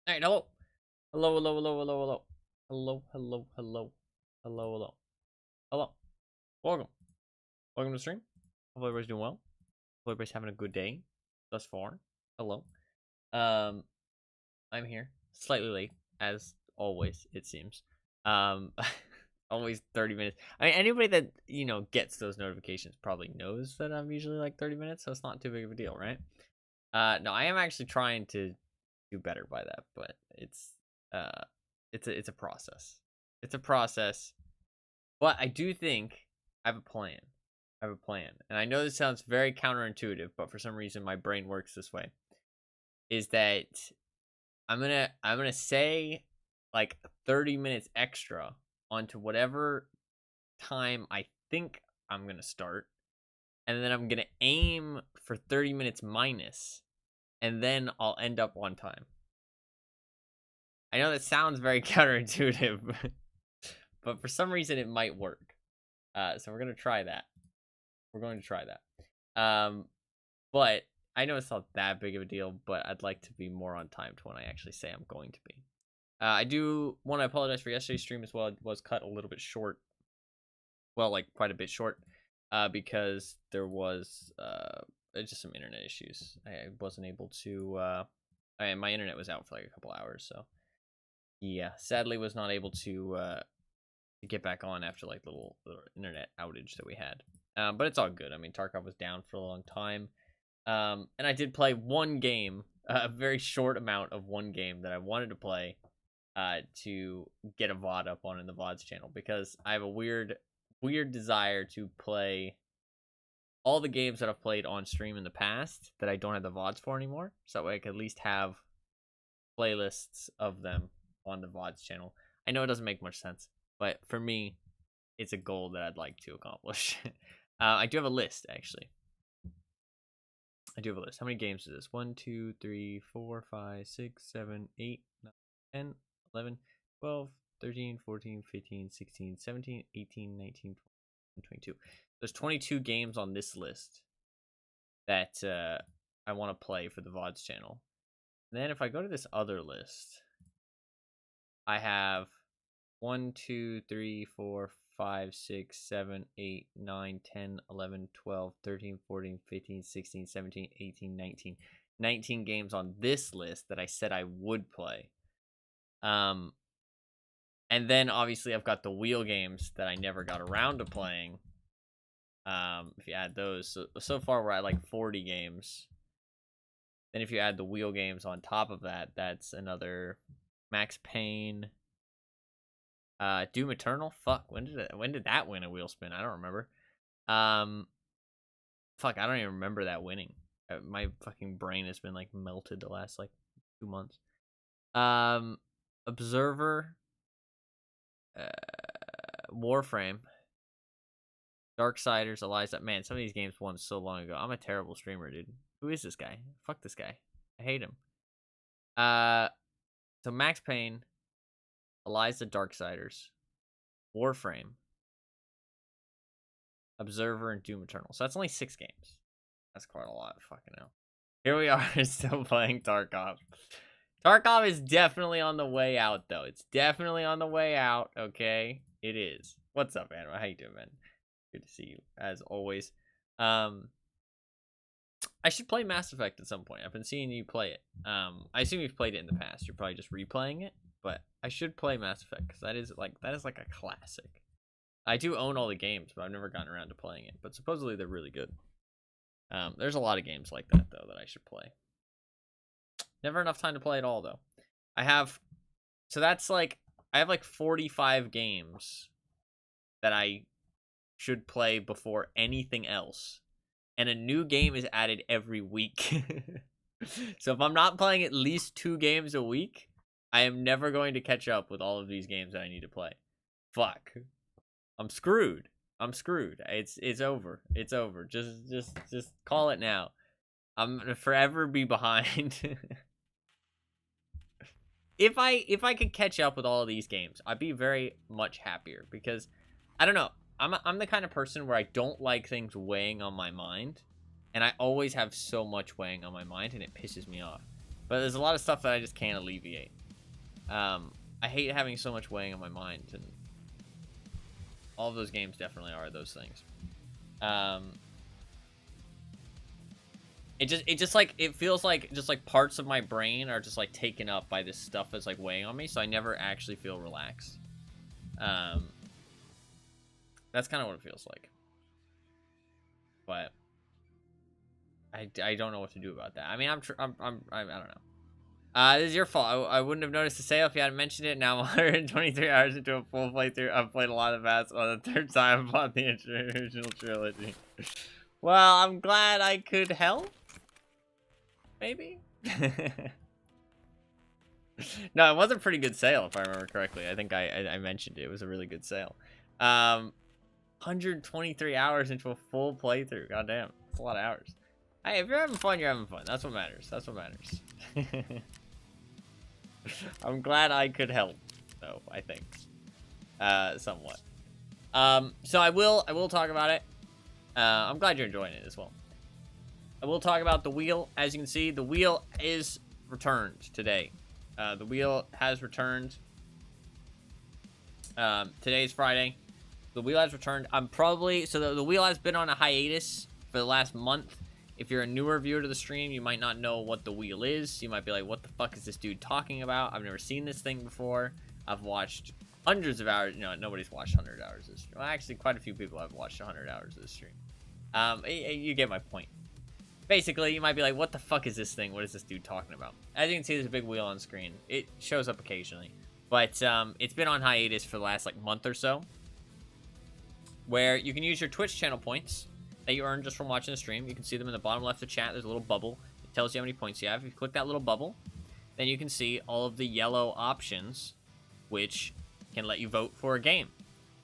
Alright, hello. Hello, hello, hello, hello, hello. Hello, hello, hello. Hello, hello. Hello. Welcome. Welcome to the stream. Hope everybody's doing well. Hope everybody's having a good day thus far. Hello. Um, I'm here. Slightly late, as always, it seems. Always 30 minutes. I mean, anybody that, gets those notifications probably knows that I'm usually like 30 minutes, so it's not too big of a deal, right? No, I am actually trying to do better by that, but it's a process. It's a process. But I do think I have a plan. I have a plan. And I know this sounds very counterintuitive, but for some reason my brain works this way. Is that I'm gonna say like 30 minutes extra onto whatever time I think I'm gonna start. And then I'm gonna aim for 30 minutes minus. And then I'll end up on time. I know that sounds very counterintuitive, but for some reason it might work. So we're gonna try that. We're going to try that. But I know it's not that big of a deal, but I'd like to be more on time to when I actually say I'm going to be. I do want to apologize for yesterday's stream as well. It was cut a little bit short. Well, like quite a bit short, because there was just some internet issues. I wasn't able to. My internet was out for like a couple hours, so yeah, sadly was not able to get back on after like little internet outage that we had. But it's all good. I mean, Tarkov was down for a long time. And I did play one game, a very short amount of one game that I wanted to play to get a VOD up on in the VODs channel, because I have a weird desire to play all the games that I've played on stream in the past that I don't have the VODs for anymore. So that way I could at least have playlists of them on the VODs channel. I know it doesn't make much sense, but for me, it's a goal that I'd like to accomplish. I do have a list, actually. I do have a list. How many games is this? 1, 2, 3, 4, 5, 6, 7, 8, 9, 10, 11, 12, 13, 14, 15, 16, 17, 18, 19, 20, 22. There's 22 games on this list that I want to play for the VODs channel. And then if I go to this other list, I have 1, 2, 3, 4, 5, 6, 7, 8, 9, 10, 11, 12, 13, 14, 15, 16, 17, 18, 19. 19 games on this list that I said I would play. And then obviously I've got the wheel games that I never got around to playing. If you add those, so far we're at like 40 games. Then if you add the wheel games on top of that, that's another Max Payne. Doom Eternal. Fuck. When did that win a wheel spin? I don't remember. Fuck. I don't even remember that winning. My fucking brain has been like melted the last like 2 months. Observer. Warframe. Darksiders. Eliza. Man, some of these games won so long ago. I'm a terrible streamer, dude. Who is this guy? Fuck this guy. I hate him. So Max Payne. Eliza, Darksiders, Warframe, Observer, and Doom Eternal. So that's only 6 games. That's quite a lot. Fucking hell. Here we are, still playing Tarkov. Tarkov is definitely on the way out, though. It's definitely on the way out, okay? It is. What's up, Animal? How you doing, man? Good to see you, as always. I should play Mass Effect at some point. I've been seeing you play it. I assume you've played it in the past. You're probably just replaying it. But I should play Mass Effect, because that is like a classic. I do own all the games, but I've never gotten around to playing it. But supposedly they're really good. There's a lot of games like that, though, that I should play. Never enough time to play it all, though. So that's like, I have like 45 games that I should play before anything else. And a new game is added every week. So if I'm not playing at least 2 games a week, I am never going to catch up with all of these games that I need to play. Fuck. I'm screwed. It's over. It's over. Just call it now. I'm gonna forever be behind. If I could catch up with all of these games, I'd be very much happier, because I don't know. I'm the kind of person where I don't like things weighing on my mind, and I always have so much weighing on my mind, and it pisses me off. But there's a lot of stuff that I just can't alleviate. I hate having so much weighing on my mind, and all of those games definitely are those things. It just like, it feels like just like parts of my brain are just like taken up by this stuff that's like weighing on me, so I never actually feel relaxed. That's kind of what it feels like. But I don't know what to do about that. I mean, I don't know. This is your fault. I wouldn't have noticed the sale if you hadn't mentioned it. Now I'm 123 hours into a full playthrough. I've played a lot of VODs. On the third time I bought the original trilogy. Well, I'm glad I could help. Maybe. No, it was a pretty good sale if I remember correctly. I think I mentioned it. It was a really good sale. 123 hours into a full playthrough. Goddamn, that's a lot of hours. Hey, if you're having fun, you're having fun. That's what matters. That's what matters. I'm glad I could help, though, I think. Somewhat. So I will talk about it. I'm glad you're enjoying it as well. I will talk about the wheel. As you can see, the wheel is returned today. The wheel has returned. Today is Friday. The wheel has returned. So the wheel has been on a hiatus for the last month. If you're a newer viewer to the stream, you might not know what the wheel is. You might be like, what the fuck is this dude talking about? I've never seen this thing before. I've watched hundreds of hours. No, nobody's watched 100 hours of this stream. Well, actually, quite a few people have watched 100 hours of this stream. You get my point. Basically, you might be like, what the fuck is this thing? What is this dude talking about? As you can see, there's a big wheel on screen. It shows up occasionally. But it's been on hiatus for the last like month or so, where you can use your Twitch channel points that you earn just from watching the stream. You can see them in the bottom left of chat. There's a little bubble. It tells you how many points you have. If you click that little bubble, then you can see all of the yellow options, which can let you vote for a game.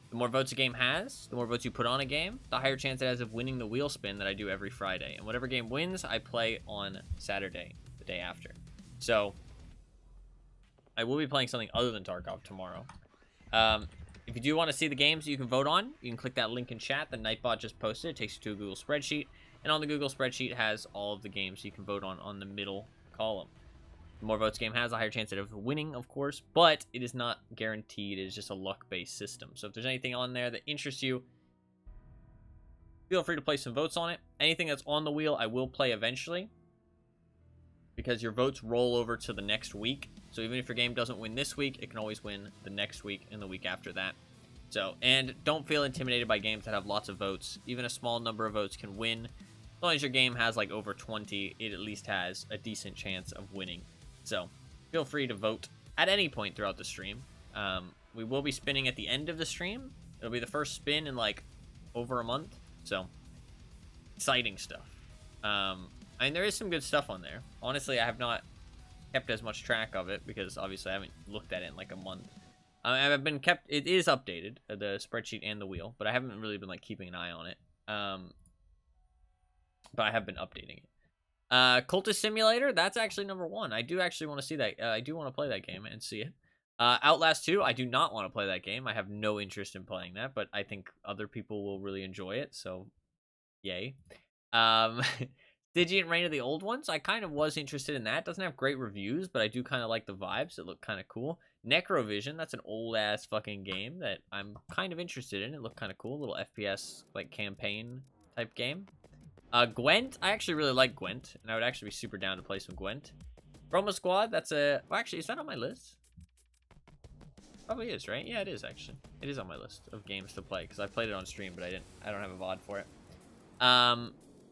The more votes a game has, the more votes you put on a game, the higher chance it has of winning the wheel spin that I do every Friday. And whatever game wins, I play on Saturday, the day after. So, I will be playing something other than Tarkov tomorrow. If you do want to see the games you can vote on, you can click that link in chat. The Nightbot just posted. It takes you to a Google spreadsheet. And on the Google spreadsheet has all of the games you can vote on the middle column. The more votes a game has, the higher chance of winning, of course. But it is not guaranteed. It is just a luck-based system. So if there's anything on there that interests you, feel free to place some votes on it. Anything that's on the wheel, I will play eventually, because your votes roll over to the next week. So even if your game doesn't win this week, it can always win the next week and the week after that. So, and don't feel intimidated by games that have lots of votes. Even a small number of votes can win. As long as your game has like over 20, it at least has a decent chance of winning. So feel free to vote at any point throughout the stream. We will be spinning at the end of the stream. It'll be the first spin in like over a month. So exciting stuff. I mean, there is some good stuff on there. Honestly, I have not kept as much track of it because obviously I haven't looked at it in like a month. I've been kept. It is updated, the spreadsheet and the wheel, but I haven't really been like keeping an eye on it. But I have been updating it. Cultist Simulator, that's actually #1. I do actually want to see that. I do want to play that game and see it. Outlast 2, I do not want to play that game. I have no interest in playing that, but I think other people will really enjoy it, so yay. Stygian Reign of the Old Ones, I kind of was interested in that. Doesn't have great reviews, but I do kind of like the vibes. It looked kind of cool. Necrovision, that's an old-ass fucking game that I'm kind of interested in. It looked kind of cool. A little FPS, like, campaign-type game. Gwent, I actually really like Gwent, and I would actually be super down to play some Gwent. Roma Squad, that's a... Well, actually, is that on my list? Probably is, right? Yeah, it is, actually. It is on my list of games to play, because I played it on stream, but I don't have a VOD for it.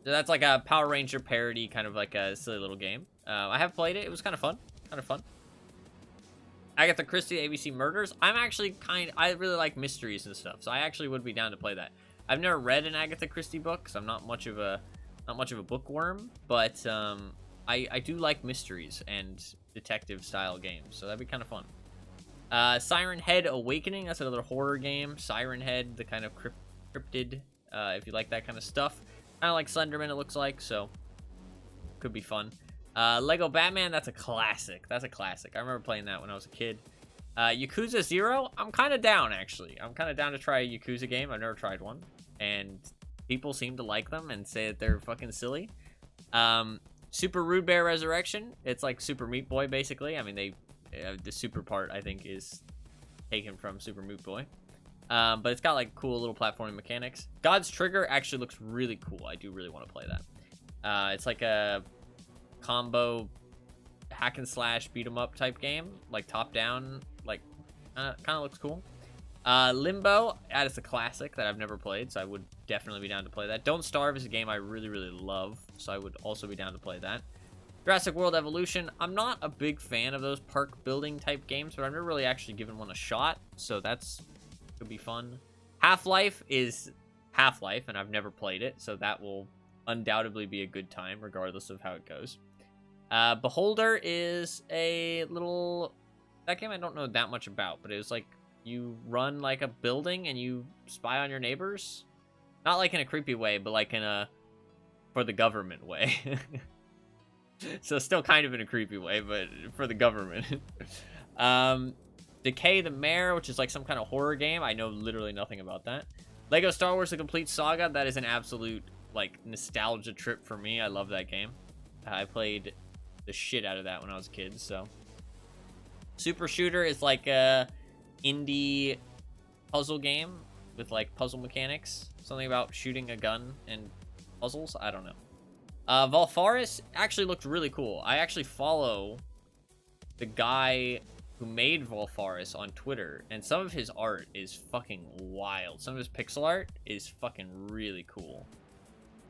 So that's like a Power Ranger parody, kind of like a silly little game. I have played it. It was kind of fun. Agatha Christie, ABC Murders. I really like mysteries and stuff, so I actually would be down to play that. I've never read an Agatha Christie book, so I'm not much of a bookworm, but I do like mysteries and detective style games, so that'd be kind of fun. Siren Head Awakening, that's another horror game. Siren Head, the kind of cryptid, if you like that kind of stuff. Kind of like Slenderman, it looks like, so could be fun. Lego Batman, that's a classic. I remember playing that when I was a kid. Yakuza 0, I'm kind of down, actually. I'm kind of down to try a Yakuza game. I've never tried one, and people seem to like them and say that they're fucking silly. Super Rude Bear Resurrection, it's like Super Meat Boy, basically. I mean, they The super part, I think, is taken from Super Meat Boy. But it's got like cool little platforming mechanics. God's Trigger actually looks really cool. I do really want to play that. It's like a combo hack and slash beat 'em up type game, like top down, like kind of looks cool. Limbo, that is a classic that I've never played, so I would definitely be down to play that. Don't Starve is a game I really love, so I would also be down to play that. Jurassic World Evolution, I'm not a big fan of those park building type games, but I've never really actually given one a shot, so that's could be fun. Half-Life is Half-Life, and I've never played it, so that will undoubtedly be a good time regardless of how it goes. Beholder is a little, that game I don't know that much about, but it was like you run like a building and you spy on your neighbors, not like in a creepy way, but like in a for the government way. So still kind of in a creepy way, but for the government. Decay the Mare, which is like some kind of horror game. I know literally nothing about that. Lego Star Wars: The Complete Saga. That is an absolute like nostalgia trip for me. I love that game. I played the shit out of that when I was a kid. So Super Shooter is like a indie puzzle game with like puzzle mechanics. Something about shooting a gun and puzzles. I don't know. Volfaris actually looked really cool. I actually follow the guy who made Volfaris on Twitter, and some of his art is fucking wild. Some of his pixel art is fucking really cool.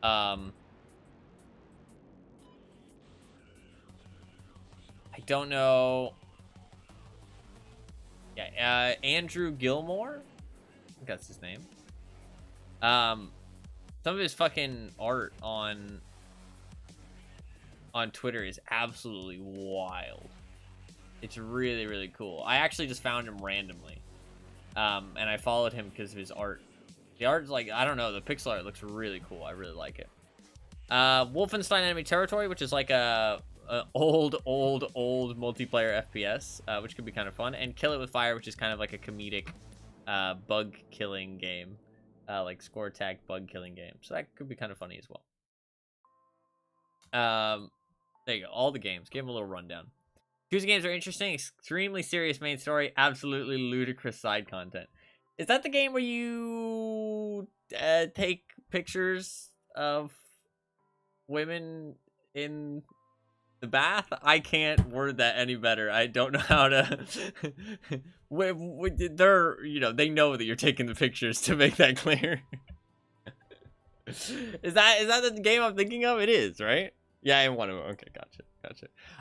I don't know. Yeah, Andrew Gilmore? I think that's his name. Some of his fucking art on Twitter is absolutely wild. It's really cool. I actually just found him randomly. And I followed him because of his art. The art's like, I don't know, the pixel art looks really cool. I really like it. Wolfenstein Enemy Territory, which is like a old multiplayer FPS, which could be kind of fun. And Kill It With Fire, which is kind of like a comedic bug killing game. Like score attack bug killing game. So that could be kind of funny as well. There you go. All the games. Give them a little rundown. Tuesday games are interesting. Extremely serious main story. Absolutely ludicrous side content. Is that the game where you take pictures of women in the bath? I can't word that any better. I don't know how to. They're, you know, they know that you're taking the pictures, to make that clear. Is that the game I'm thinking of? It is, right? Yeah, I am one of them. Okay, gotcha.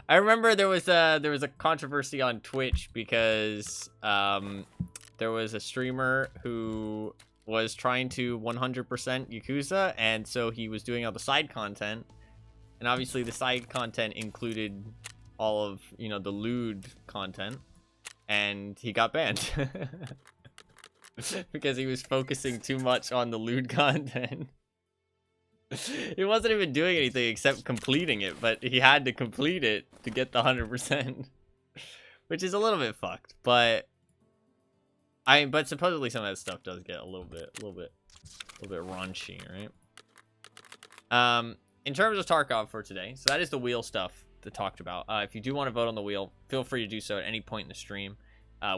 I remember there was a controversy on Twitch because there was a streamer who was trying to 100% Yakuza, and so he was doing all the side content, and obviously the side content included all of, you know, the lewd content, and he got banned because he was focusing too much on the lewd content. He wasn't even doing anything except completing it, but he had to complete it to get the 100%, which is a little bit fucked. But supposedly some of that stuff does get a little bit raunchy, right? In terms of Tarkov for today, so that is the wheel stuff that talked about. If you do want to vote on the wheel, feel free to do so at any point in the stream.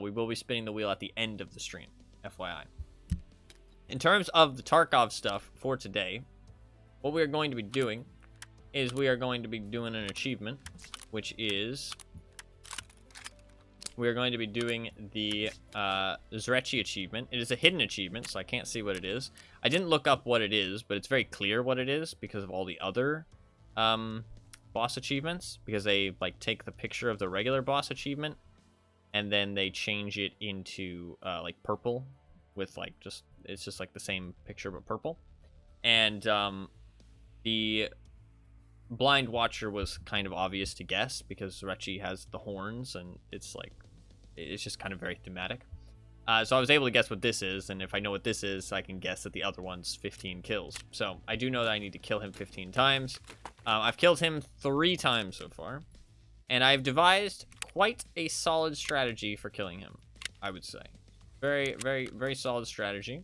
We will be spinning the wheel at the end of the stream, FYI. In terms of the Tarkov stuff for today, what we are going to be doing is we are going to be doing an achievement, which is we are going to be doing the Zryachiy achievement. It is a hidden achievement, so I can't see what it is. I didn't look up what it is, but it's very clear what it is because of all the other boss achievements, because they like take the picture of the regular boss achievement and then they change it into like purple with like it's just like the same picture but purple. And the blind watcher was kind of obvious to guess because Zryachiy has the horns and it's just kind of very thematic. So I was able to guess what this is, and if I know what this is, I can guess that the other one's 15 kills. So I do know that I need to kill him 15 times. I've killed him 3 times so far, and I've devised quite a solid strategy for killing him, I would say. Very solid strategy.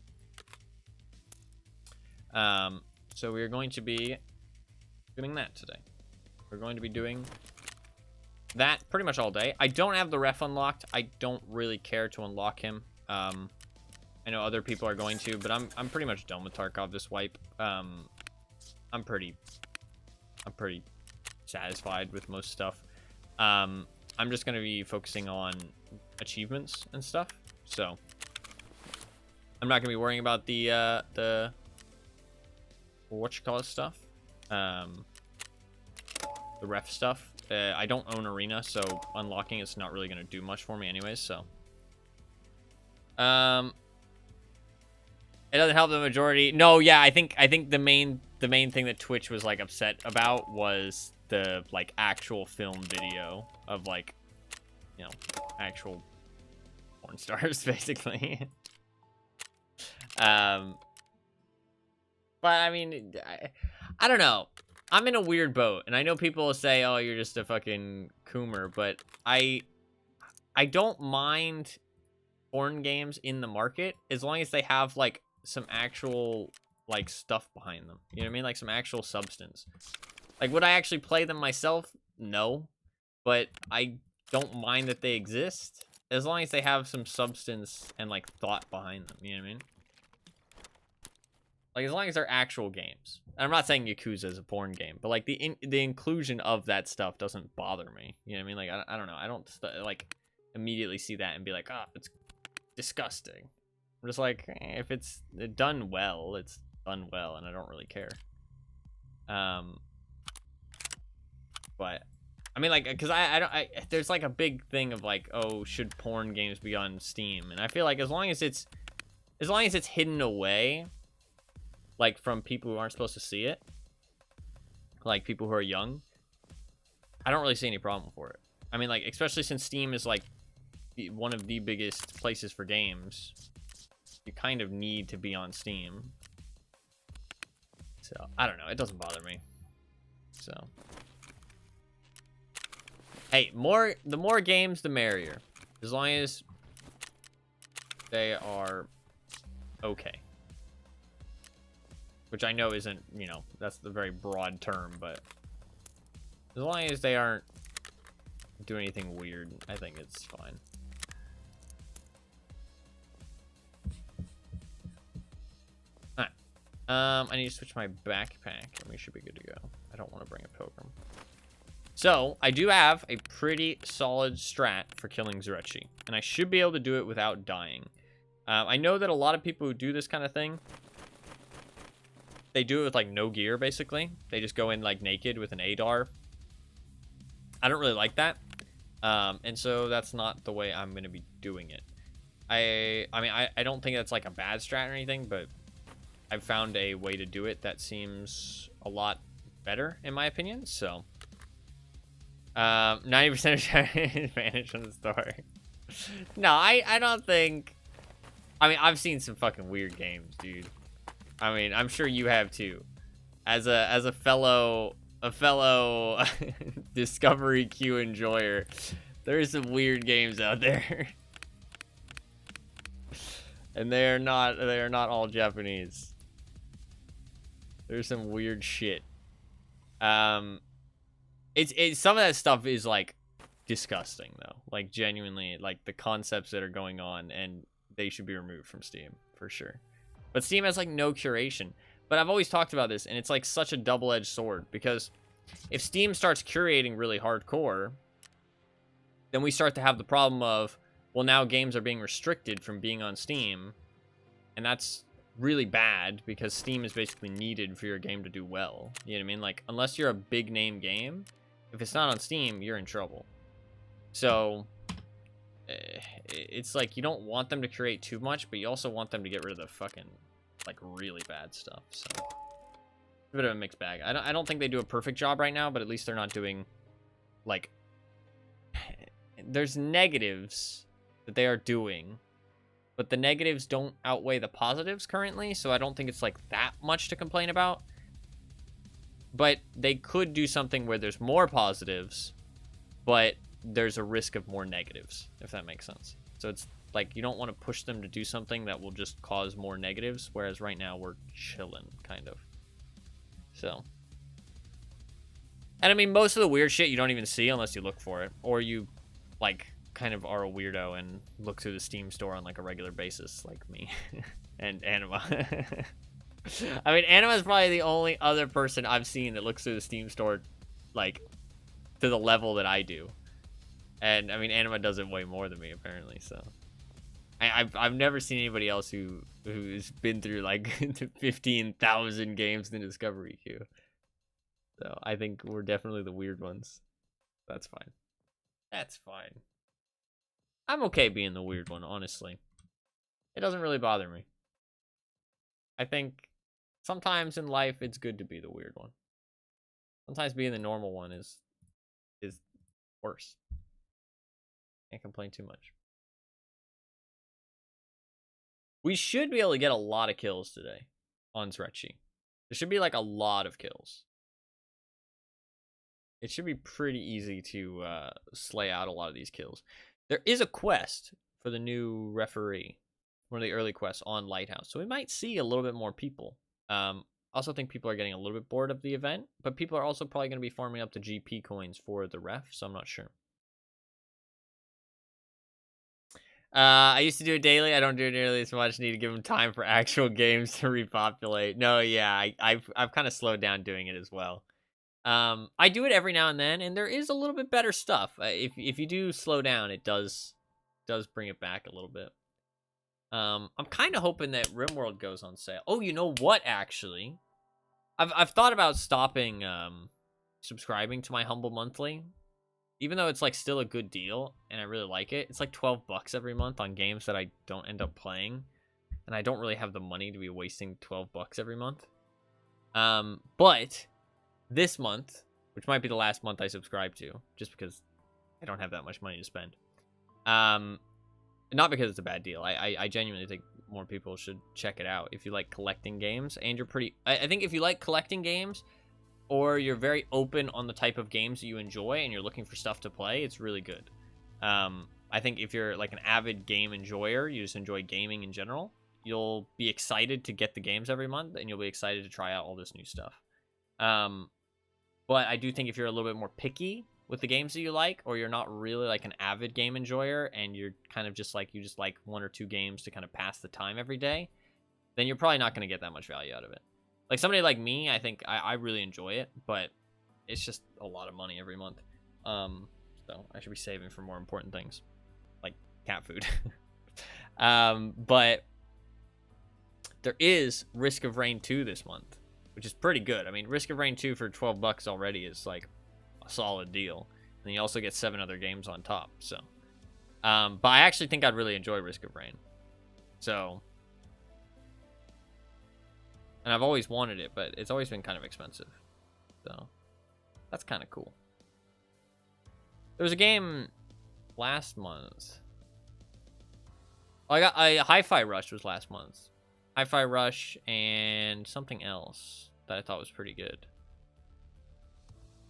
So we are going to be doing that today. We're going to be doing that pretty much all day. I don't have the ref unlocked. I don't really care to unlock him. I know other people are going to, but I'm pretty much done with Tarkov this wipe. I'm pretty satisfied with most stuff. I'm just gonna be focusing on achievements and stuff. So I'm not gonna be worrying about the whatchamacallit stuff, the ref stuff. I don't own Arena, so unlocking it's not really gonna do much for me anyways. So it doesn't help the majority. No, yeah, I think the main thing that Twitch was like upset about was the like actual film video of like, you know, actual porn stars basically. But I mean, I don't know. I'm in a weird boat, and I know people will say, "Oh, you're just a fucking coomer," but I don't mind porn games in the market as long as they have like some actual like stuff behind them. You know what I mean? Like some actual substance. Like, would I actually play them myself? No, but I don't mind that they exist as long as they have some substance and like thought behind them. You know what I mean? Like, as long as they're actual games. And I'm not saying Yakuza is a porn game, but like the inclusion of that stuff doesn't bother me. You know what I mean? Like, I don't know. I don't like immediately see that and be like, oh, it's disgusting. I'm just like, if it's done well, it's done well, and I don't really care. But I mean, like, because there's like a big thing of like, oh, should porn games be on Steam? And I feel like as long as it's hidden away, like from people who aren't supposed to see it, like people who are young, I don't really see any problem for it. I mean, like, especially since Steam is like one of the biggest places for games, you kind of need to be on Steam. So I don't know, it doesn't bother me. So hey, the more games the merrier, as long as they are okay. Which I know isn't, you know, that's the very broad term, but as long as they aren't doing anything weird, I think it's fine. Alright. I need to switch my backpack, and we should be good to go. I don't want to bring a pilgrim. So, I do have a pretty solid strat for killing Zryachiy, and I should be able to do it without dying. I know that a lot of people who do this kind of thing, they do it with like no gear, basically. They just go in like naked with an ADAR. I don't really like that. And so that's not the way I'm going to be doing it. I mean, I don't think that's like a bad strat or anything, but I've found a way to do it that seems a lot better, in my opinion. So 90% advantage on the story. No, I don't think. I mean, I've seen some fucking weird games, dude. I mean, I'm sure you have too. As a fellow Discovery Q enjoyer, there's some weird games out there. And they are not all Japanese. There's some weird shit. It's some of that stuff is like disgusting though. Like genuinely, like the concepts that are going on, and they should be removed from Steam for sure. But Steam has like no curation. But I've always talked about this, and it's like such a double-edged sword, because if Steam starts curating really hardcore, then we start to have the problem of, well, now games are being restricted from being on Steam, and that's really bad because Steam is basically needed for your game to do well. You know what I mean? Like, unless you're a big name game, if it's not on Steam, you're in trouble. So it's like you don't want them to create too much, but you also want them to get rid of the fucking like really bad stuff. So a bit of a mixed bag. I don't think they do a perfect job right now, but at least they're not doing like, there's negatives that they are doing, but the negatives don't outweigh the positives currently, so I don't think it's like that much to complain about. But they could do something where there's more positives, but there's a risk of more negatives, if that makes sense. So it's like you don't want to push them to do something that will just cause more negatives, whereas right now we're chilling, kind of. So And I mean, most of the weird shit you don't even see unless you look for it. Or you, like, kind of are a weirdo and look through the Steam store on, like, a regular basis, like me. And Anima. I mean, Anima is probably the only other person I've seen that looks through the Steam store, like, to the level that I do. And, I mean, Anima does it way more than me, apparently, so. I've never seen anybody else who's been through, like, 15,000 games in the Discovery queue. So, I think we're definitely the weird ones. That's fine. That's fine. I'm okay being the weird one, honestly. It doesn't really bother me. I think sometimes in life it's good to be the weird one. Sometimes being the normal one is worse. Can't complain too much. We should be able to get a lot of kills today on Zryachiy. There should be like a lot of kills. It should be pretty easy to slay out a lot of these kills. There is a quest for the new referee. One of the early quests on Lighthouse. So we might see a little bit more people. I also think people are getting a little bit bored of the event. But people are also probably going to be farming up the GP coins for the ref. So I'm not sure. I used to do it daily. I don't do it nearly as much. Need to give them time for actual games to repopulate. No, yeah. I've kind of slowed down doing it as well. I do it every now and then. And there is a little bit better stuff. If you do slow down, it does bring it back a little bit. I'm kind of hoping that RimWorld goes on sale. Oh, you know what, actually? I've thought about stopping subscribing to my Humble Monthly. Even though it's like still a good deal and I really like it. It's like $12 every month on games that I don't end up playing. And I don't really have the money to be wasting $12 every month. But this month, which might be the last month I subscribe to, just because I don't have that much money to spend. Not because it's a bad deal. I genuinely think more people should check it out if you like collecting games and you're pretty. I think if you like collecting games, or you're very open on the type of games that you enjoy and you're looking for stuff to play, it's really good. I think if you're like an avid game enjoyer, you just enjoy gaming in general, you'll be excited to get the games every month and you'll be excited to try out all this new stuff. But I do think if you're a little bit more picky with the games that you like, or you're not really like an avid game enjoyer and you're kind of just like, you just like one or two games to kind of pass the time every day, then you're probably not going to get that much value out of it. Like somebody like me, I think I really enjoy it, but it's just a lot of money every month. So I should be saving for more important things, like cat food. But there is Risk of Rain 2 this month, which is pretty good. I mean, Risk of Rain 2 for $12 already is like a solid deal. And you also get 7 other games on top. So, but I actually think I'd really enjoy Risk of Rain. So. And I've always wanted it, but it's always been kind of expensive. So, that's kind of cool. There was a game last month. Oh, I got Hi-Fi Rush was last month. Hi-Fi Rush and something else that I thought was pretty good.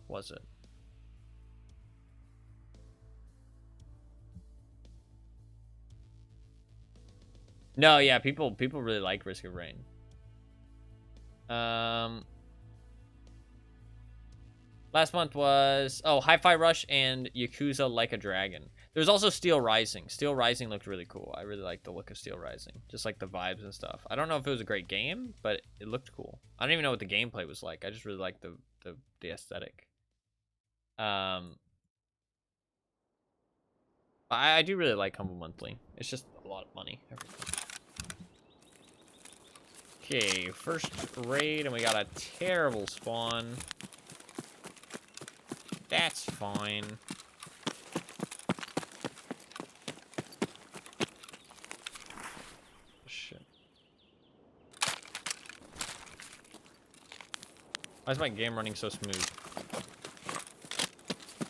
Was it? No, yeah, people really like Risk of Rain. Last month was Hi-Fi Rush and Yakuza Like a Dragon. There's also Steel Rising. Steel Rising looked really cool. I really liked the look of Steel Rising, just like the vibes and stuff. I don't know if it was a great game, but it looked cool. I don't even know what the gameplay was like. I just really liked the aesthetic. I do really like Humble Monthly. It's just a lot of money every month. Okay, first raid, and we got a terrible spawn. That's fine. Shit. Why is my game running so smooth?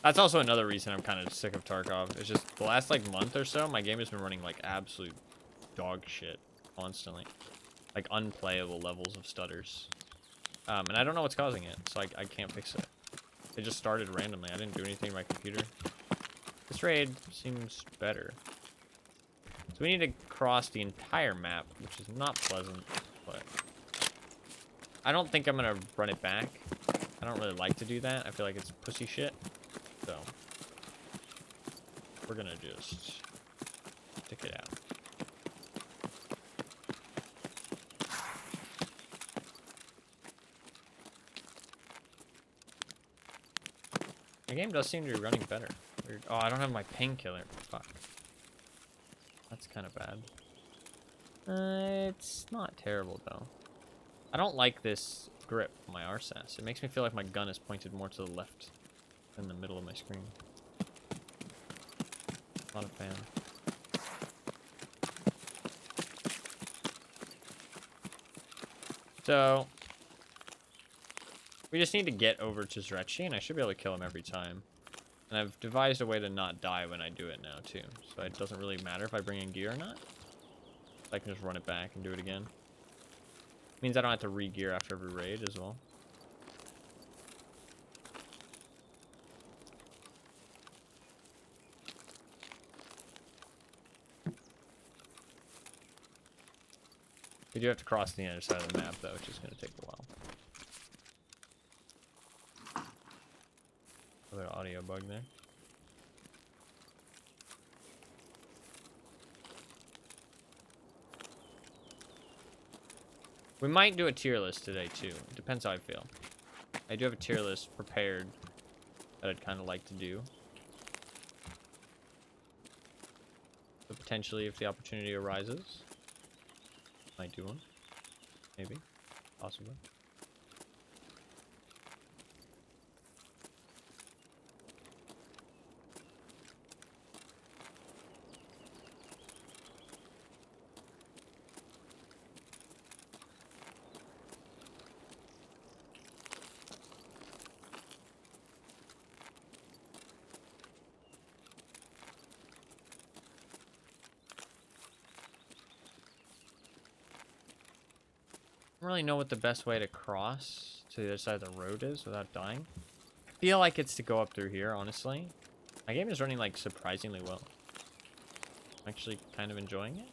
That's also another reason I'm kind of sick of Tarkov. It's just the last like month or so, my game has been running like absolute dog shit constantly. Like unplayable levels of stutters. And I don't know what's causing it, so I can't fix it. It just started randomly. I didn't do anything to my computer. This raid seems better. So we need to cross the entire map, which is not pleasant, but I don't think I'm gonna run it back. I don't really like to do that. I feel like it's pussy shit. So we're gonna just stick it out. The game does seem to be running better. Weird. Oh, I don't have my painkiller. Fuck. That's kind of bad. It's not terrible, though. I don't like this grip on my RSAS. It makes me feel like my gun is pointed more to the left than the middle of my screen. Not a fan. So we just need to get over to Zryachiy, and I should be able to kill him every time. And I've devised a way to not die when I do it now, too. So it doesn't really matter if I bring in gear or not. I can just run it back and do it again. Means I don't have to re-gear after every raid as well. We do have to cross the other side of the map, though, which is going to take a while. A little audio bug there. We might do a tier list today, too. It depends how I feel. I do have a tier list prepared that I'd kind of like to do. So potentially, if the opportunity arises, might do one. Maybe. Possibly. I don't really know what the best way to cross to the other side of the road is without dying. I feel like it's to go up through here, honestly. My game is running, like, surprisingly well. I'm actually kind of enjoying it.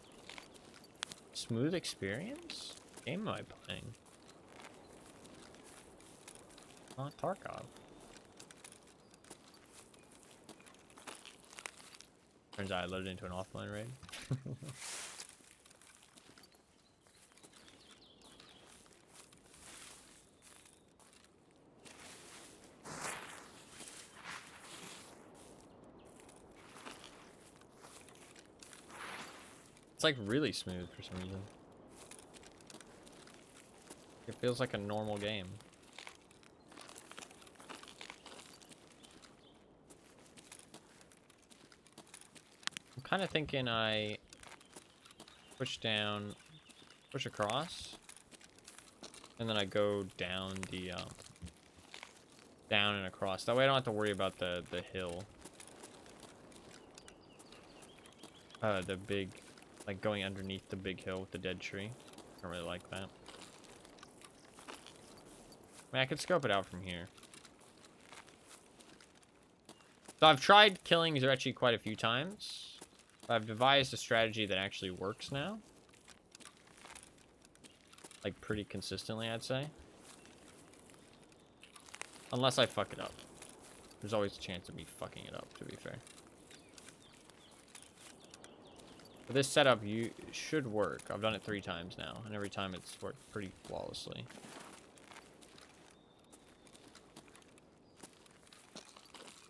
Smooth experience? What game am I playing? Not Tarkov. Turns out I loaded into an offline raid. It's like really smooth for some reason. It feels like a normal game. I'm kind of thinking I push down, push across, and then I go down the down and across. That way I don't have to worry about the hill. The big, like going underneath the big hill with the dead tree. I don't really like that. I mean, I could scope it out from here. So I've tried killing Zryachiy quite a few times. I've devised a strategy that actually works now. Like, pretty consistently, I'd say. Unless I fuck it up. There's always a chance of me fucking it up, to be fair. But this setup should work. I've done it 3 times now, and every time it's worked pretty flawlessly.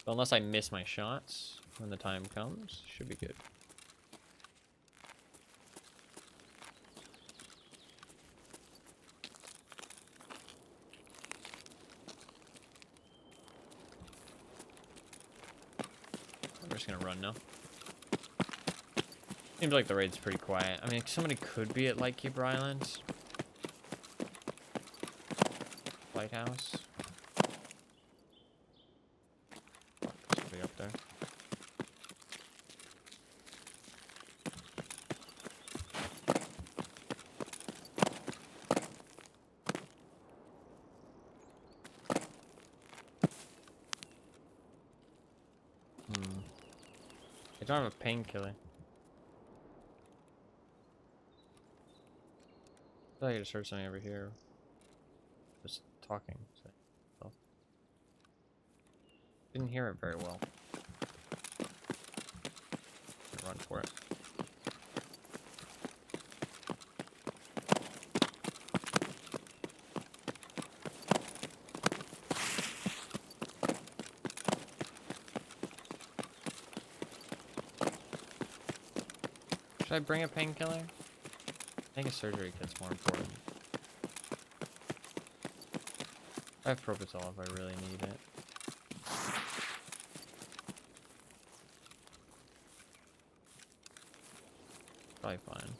But unless I miss my shots when the time comes, should be good. I'm just gonna run now. Seems like the raid's pretty quiet. I mean, somebody could be at Lightkeeper Island. Lighthouse. Fuck, there's somebody up there. I don't have a painkiller. I feel like I just heard something over here. Just talking. So. Didn't hear it very well. Run for it. Should I bring a painkiller? I think a surgery kit's more important. I have Propofol if I really need it. Probably fine.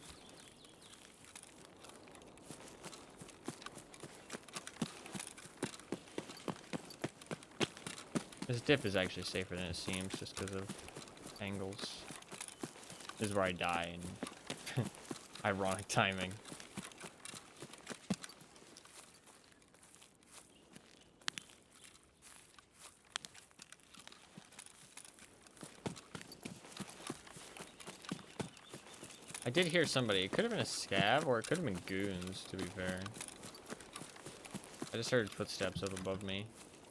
This dip is actually safer than it seems just because of angles. This is where I die and ironic timing. I did hear somebody. It could have been a scab or it could have been goons, to be fair. I just heard footsteps up above me.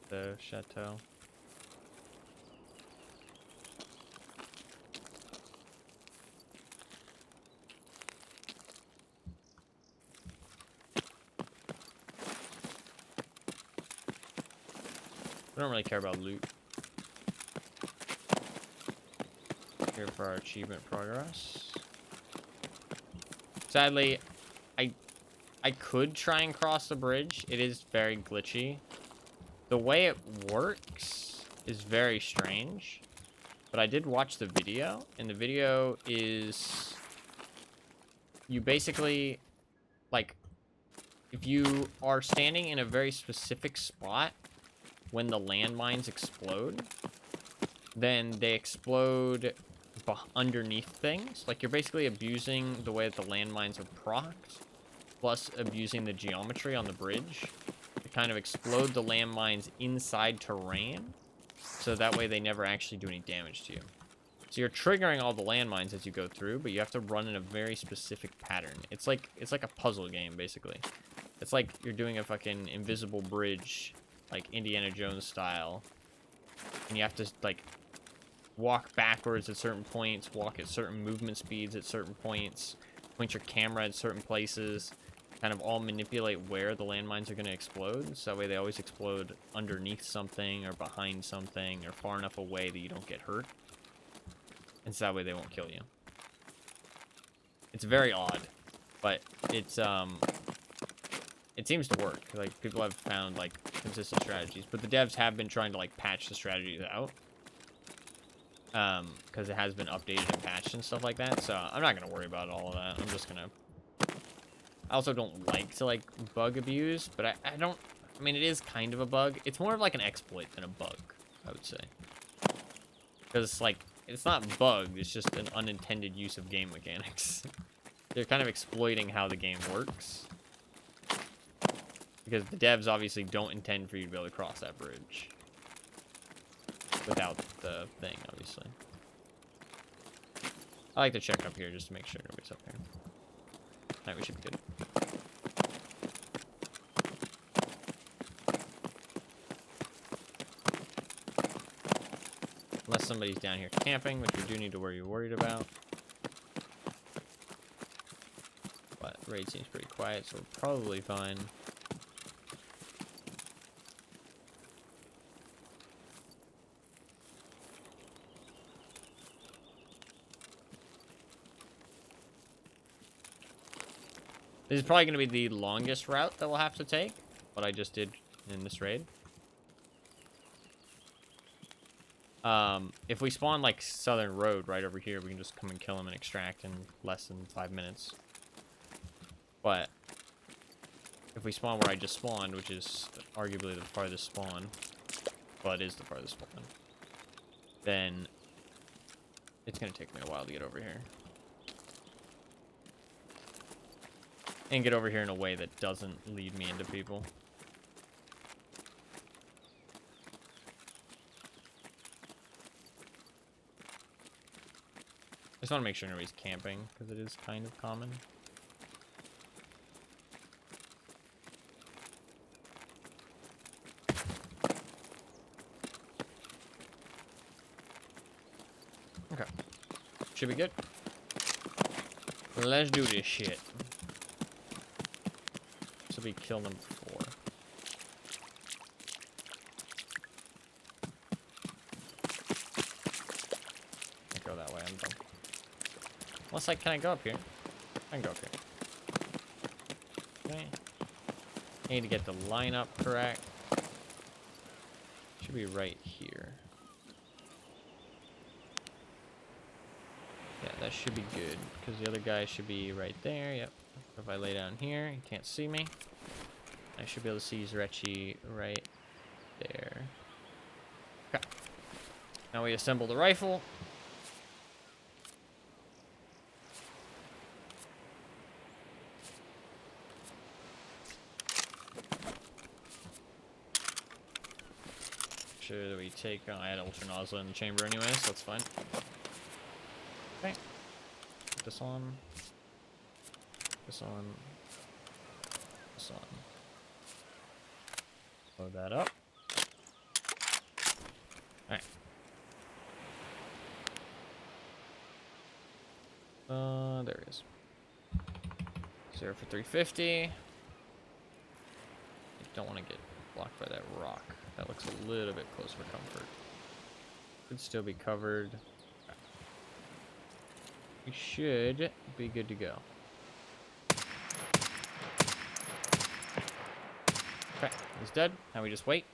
The chateau. We don't really care about loot. Here for our achievement progress. Sadly, I could try and cross the bridge. It is very glitchy. The way it works is very strange. But I did watch the video, and the video is you basically, like, if you are standing in a very specific spot when the landmines explode, then they explode underneath things. Like, you're basically abusing the way that the landmines are procced, plus abusing the geometry on the bridge to kind of explode the landmines inside terrain, so that way they never actually do any damage to you. So you're triggering all the landmines as you go through, but you have to run in a very specific pattern. It's like a puzzle game, basically. It's like you're doing a fucking invisible bridge, like Indiana Jones style, and you have to, like, walk backwards at certain points, walk at certain movement speeds at certain points, point your camera at certain places, kind of all manipulate where the landmines are going to explode, so that way they always explode underneath something or behind something or far enough away that you don't get hurt, and so that way they won't kill you. It's very odd, but it's it seems to work. Like, people have found, like, consistent strategies, but the devs have been trying to, like, patch the strategies out, because it has been updated and patched and stuff like that, so I'm not gonna worry about all of that. I'm just gonna... I also don't like to, like, bug abuse, but I don't... I mean, it is kind of a bug. It's more of, like, an exploit than a bug, I would say. Because, like, it's not bugged, it's just an unintended use of game mechanics. They're kind of exploiting how the game works. Because the devs obviously don't intend for you to be able to cross that bridge without the thing, obviously. I like to check up here just to make sure nobody's up here. Alright, we should be good. Unless somebody's down here camping, which we do need to worry worried about. But raid seems pretty quiet, so we're probably fine. This is probably going to be the longest route that we'll have to take, what I just did in this raid. If we spawn, like, Southern Road right over here, we can just come and kill him and extract in less than 5 minutes. But if we spawn where I just spawned, which is arguably the farthest spawn, well, it is the farthest spawn, then it's going to take me a while to get over here. And get over here in a way that doesn't lead me into people. I just want to make sure nobody's camping, because it is kind of common. Should be good. Let's do this shit. So we kill them before. Can't go that way, I'm done. Unless can I go up here? I can go up here. Okay. I need to get the line up correct. Should be right here. Yeah, that should be good, because the other guy should be right there. Yep. If I lay down here, he can't see me. I should be able to see Zryachiy right there. Okay. Now we assemble the rifle. Should we take... Oh, I had ultra nozzle in the chamber anyway, so that's fine. Okay. Put this on. This on. This on. Load that up. Alright. There he is. 0 for 350. I don't want to get blocked by that rock. That looks a little bit close for comfort. Could still be covered. Okay. We should be good to go. Okay, he's dead. Now we just wait.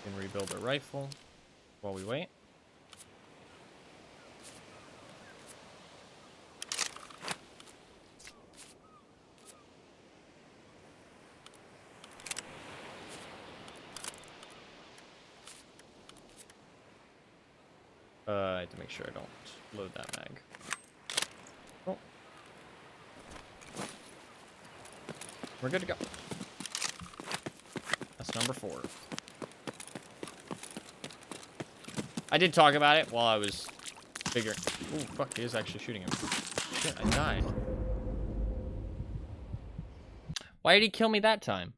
We can rebuild our rifle while we wait. I have to make sure I don't load that mag. Oh. We're good to go. That's number 4. I did talk about it while I was figuring. Oh, fuck, he is actually shooting him. Shit, I died. Why did he kill me that time?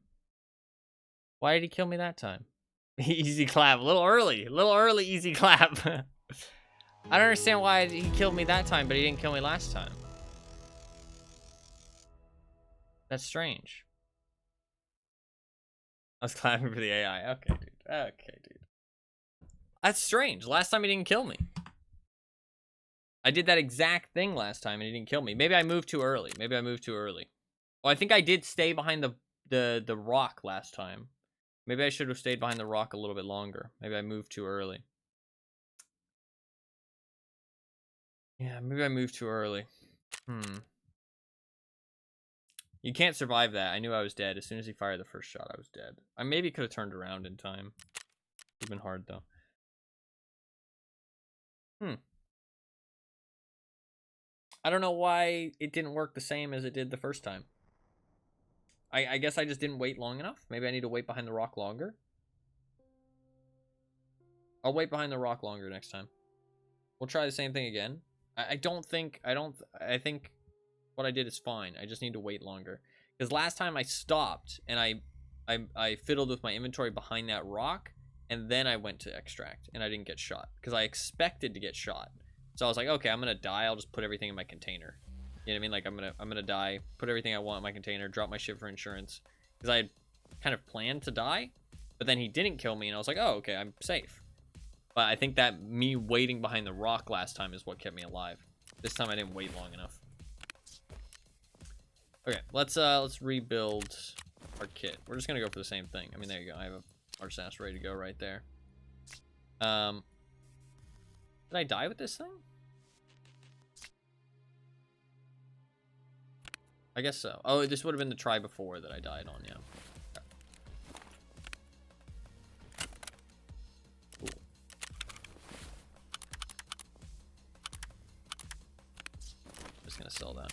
Why did he kill me that time? Easy clap. A little early, easy clap. I don't understand why he killed me that time, but he didn't kill me last time. That's strange. I was clapping for the AI. Okay, dude. Okay, dude. That's strange. Last time he didn't kill me. I did that exact thing last time and he didn't kill me. Maybe I moved too early. Maybe I moved too early. Oh, I think I did stay behind the rock last time. Maybe I should have stayed behind the rock a little bit longer. Maybe I moved too early. Yeah, maybe I moved too early. You can't survive that. I knew I was dead. As soon as he fired the first shot, I was dead. I maybe could have turned around in time. It's been hard, though. I don't know why it didn't work the same as it did the first time. I guess I just didn't wait long enough. Maybe I need to wait behind the rock longer. I'll wait behind the rock longer next time. We'll try the same thing again. I think what I did is fine. I just need to wait longer. Because last time I stopped and I fiddled with my inventory behind that rock, and then I went to extract and I didn't get shot. Because I expected to get shot. So I was like, okay, I'm gonna die, I'll just put everything in my container. You know what I mean? Like I'm gonna die, put everything I want in my container, drop my shit for insurance. Because I had kind of planned to die, but then he didn't kill me and I was like, oh, okay, I'm safe. But I think that me waiting behind the rock last time is what kept me alive. This time I didn't wait long enough. Okay, let's rebuild our kit. We're just gonna go for the same thing. I mean, there you go. I have a arch ass ready to go right there. Did I die with this thing? I guess so. Oh, this would have been the try before that I died on, yeah. Gonna sell that.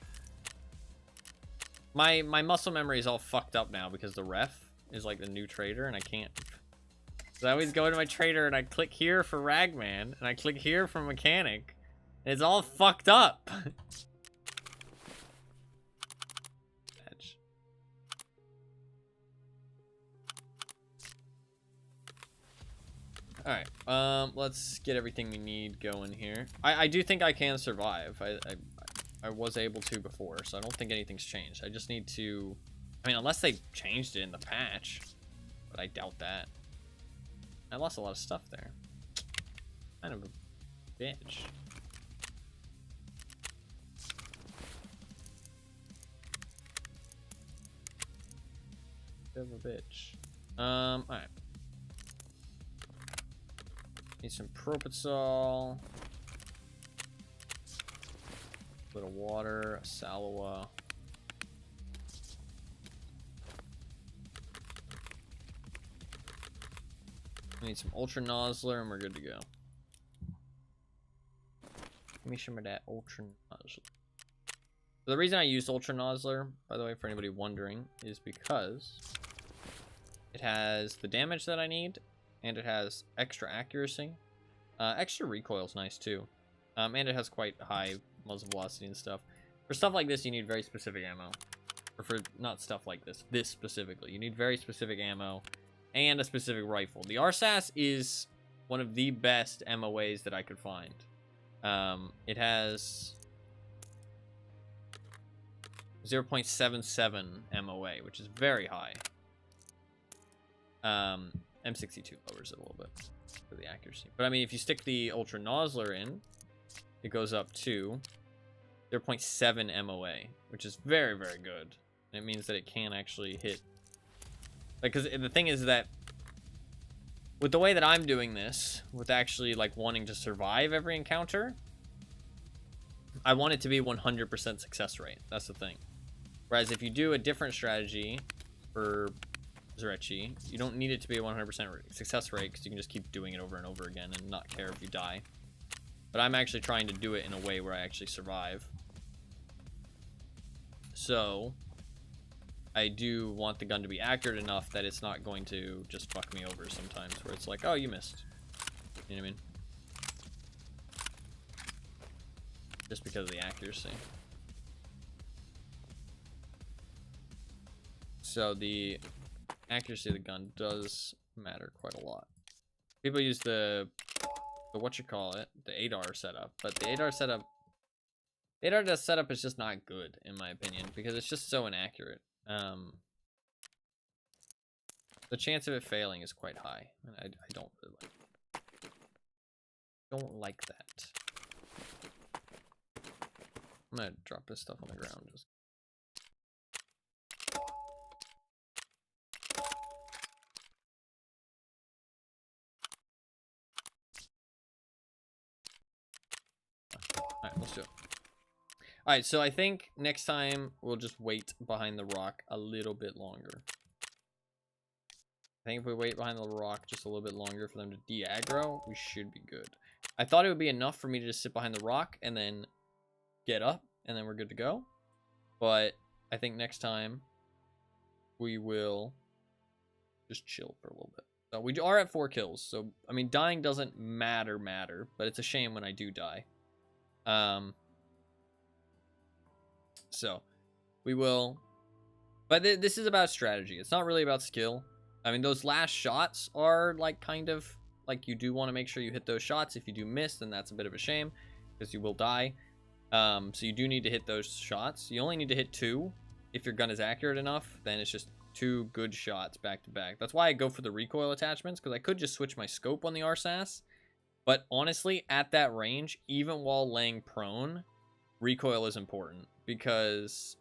My muscle memory is all fucked up now because the ref is like the new trader and I can't. So I always go into my trader and I click here for Ragman and I click here for mechanic. And it's all fucked up. Edge. Alright, let's get everything we need going here. I do think I can survive. I was able to before, so I don't think anything's changed. I just need to... I mean, unless they changed it in the patch, but I doubt that. I lost a lot of stuff there. Kind of a bitch. Bit of a bitch. Alright. Need some propofol. A little water, a Salawa. I need some Ultra Nozzler and we're good to go. Give me some of that Ultra Nozzler. So the reason I used Ultra Nozzler, by the way, for anybody wondering, is because it has the damage that I need, and it has extra accuracy. Extra recoil is nice too. And it has quite high muzzle velocity and stuff. For stuff like this, you need very specific ammo. Or for not stuff like this. This specifically. You need very specific ammo and a specific rifle. The RSAS is one of the best MOAs that I could find. It has 0.77 MOA, which is very high. M62 lowers it a little bit for the accuracy. But I mean, if you stick the Ultra Nozzler in, it goes up to 0.7 MOA, which is very, very good. And it means that it can actually hit. Like, because the thing is that with the way that I'm doing this, with actually like wanting to survive every encounter, I want it to be 100% success rate. That's the thing. Whereas if you do a different strategy for Zryachiy, you don't need it to be a 100% success rate because you can just keep doing it over and over again and not care if you die. But I'm actually trying to do it in a way where I actually survive. So I do want the gun to be accurate enough that it's not going to just fuck me over sometimes, where it's like, oh, you missed. You know what I mean? Just because of the accuracy. So the accuracy of the gun does matter quite a lot. People use the the ADAR setup, but the ADAR setup is just not good in my opinion because it's just so inaccurate. The chance of it failing is quite high, and I don't really like that. I'm gonna drop this stuff on the ground. Just alright, let's do it. Alright, so I think next time we'll just wait behind the rock a little bit longer. I think if we wait behind the rock just a little bit longer for them to de-aggro, we should be good. I thought it would be enough for me to just sit behind the rock and then get up, and then we're good to go. But I think next time we will just chill for a little bit. So we are at 4 kills, so I mean dying doesn't matter, but it's a shame when I do die. So we will, but this is about strategy. It's not really about skill. I mean, those last shots are like kind of like you do want to make sure you hit those shots. If you do miss, then that's a bit of a shame because you will die. So you do need to hit those shots. You only need to hit 2. If your gun is accurate enough, then it's just 2 good shots back to back. That's why I go for the recoil attachments, because I could just switch my scope on the RSAS. But honestly, at that range, even while laying prone, recoil is important, because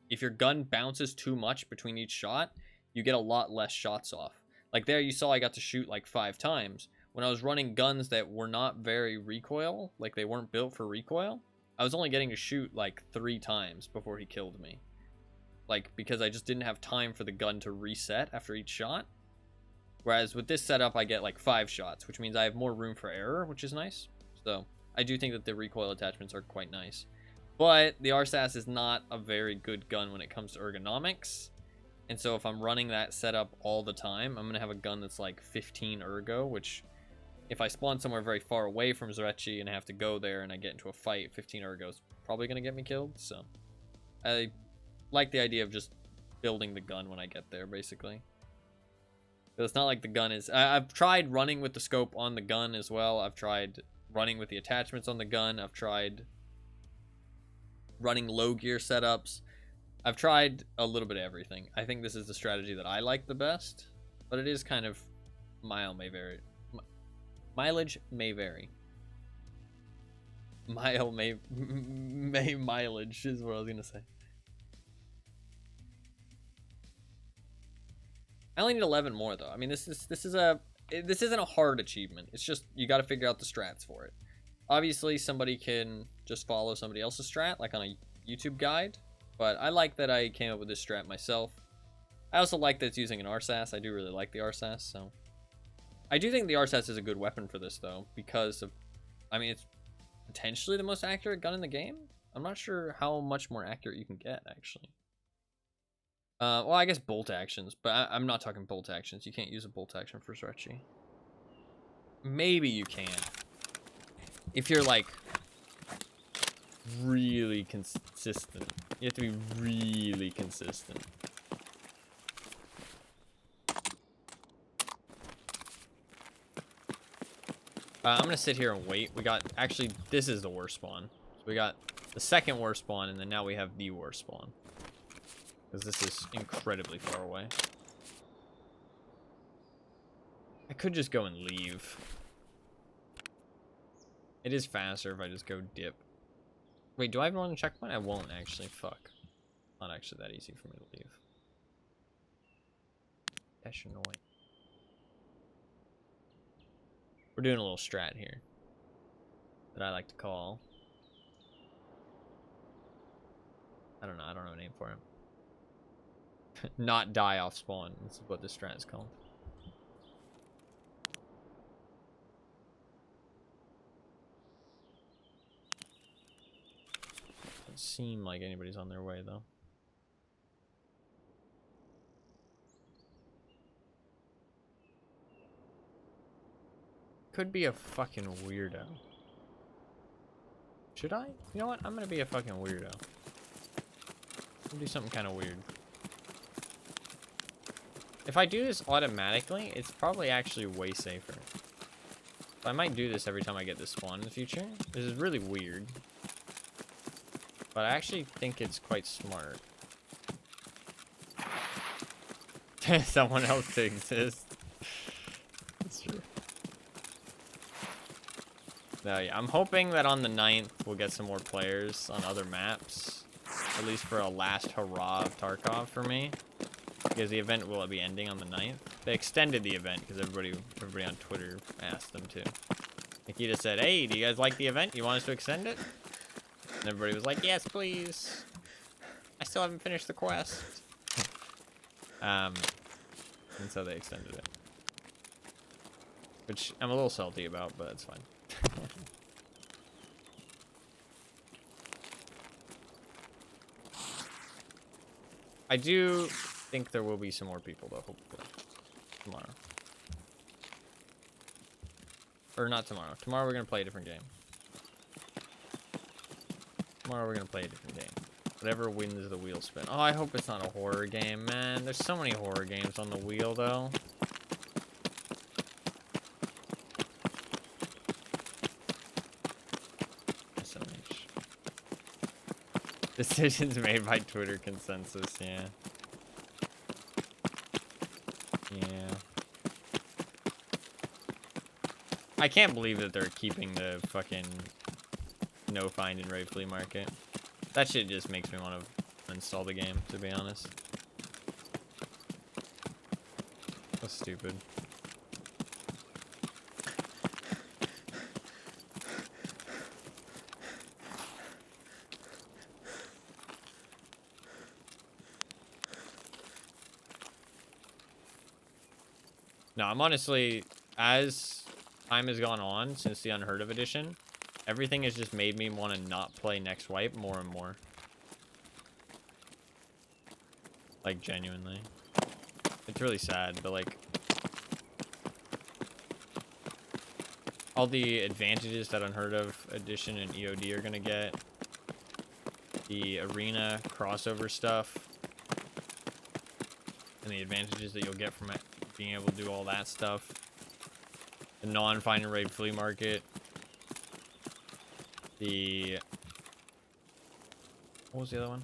if your gun bounces too much between each shot, you get a lot less shots off. Like there you saw I got to shoot like 5 times. When I was running guns that were not very recoil, like they weren't built for recoil, I was only getting to shoot like 3 times before he killed me. Like, because I just didn't have time for the gun to reset after each shot. Whereas with this setup, I get like 5 shots, which means I have more room for error, which is nice. So I do think that the recoil attachments are quite nice. But the RSAS is not a very good gun when it comes to ergonomics. And so if I'm running that setup all the time, I'm going to have a gun that's like 15 ergo, which if I spawn somewhere very far away from Zryachiy and I have to go there and I get into a fight, 15 ergo is probably going to get me killed. So I like the idea of just building the gun when I get there, basically. It's not like the gun is... I've tried running with the scope on the gun as well. I've tried running with the attachments on the gun. I've tried running low gear setups. I've tried a little bit of everything. I think this is the strategy that I like the best, but it is kind of... mileage may vary. Mileage is what I was gonna say. I only need 11 more though. I mean, this isn't a hard achievement. It's just you got to figure out the strats for it. Obviously, somebody can just follow somebody else's strat, like on a YouTube guide. But I like that I came up with this strat myself. I also like that it's using an RSAS. I do really like the RSAS, so I do think the RSAS is a good weapon for this though, because of, I mean, it's potentially the most accurate gun in the game. I'm not sure how much more accurate you can get actually. Well, I guess bolt actions, but I'm not talking bolt actions. You can't use a bolt action for Zryachiy. Maybe you can. If you're, like, really consistent. You have to be really consistent. I'm gonna sit here and wait. We got, actually, this is the worst spawn. So we got the second worst spawn, and then now we have the worst spawn. Because this is incredibly far away. I could just go and leave. It is faster if I just go dip. Wait, do I have one checkpoint? I won't actually. Fuck. Not actually that easy for me to leave. That's annoying. We're doing a little strat here that I like to call. I don't know a name for him. Not die off spawn. This is what this strat is called. Doesn't seem like anybody's on their way though. Could be a fucking weirdo. Should I? You know what? I'm gonna be a fucking weirdo. I'll do something kind of weird. If I do this automatically, it's probably actually way safer. So I might do this every time I get this spawn in the future. This is really weird. But I actually think it's quite smart. Someone else to exist. That's true. No, yeah, I'm hoping that on the 9th we'll get some more players on other maps. At least for a last hurrah of Tarkov for me. Because the event will be ending on the 9th. They extended the event because everybody on Twitter asked them to. Nikita said, hey, do you guys like the event? You want us to extend it? And everybody was like, yes, please. I still haven't finished the quest. And so they extended it. Which I'm a little salty about, but it's fine. I do think there will be some more people though, hopefully. Tomorrow. Or not tomorrow. Tomorrow we're gonna play a different game. Tomorrow we're gonna play a different game. Whatever wins the wheel spin. Oh, I hope it's not a horror game, man. There's so many horror games on the wheel though. SMH. Decisions made by Twitter consensus, yeah. Yeah. I can't believe that they're keeping the fucking no find and raid flea market. That shit just makes me want to uninstall the game, to be honest. So stupid. No, I'm honestly, as time has gone on since the Unheard of edition, everything has just made me want to not play Next Wipe more and more. Like, genuinely. It's really sad, but like, all the advantages that Unheard of edition and EOD are gonna get, the arena crossover stuff, and the advantages that you'll get from it being able to do all that stuff. The non-find and raid flea market. The... What was the other one?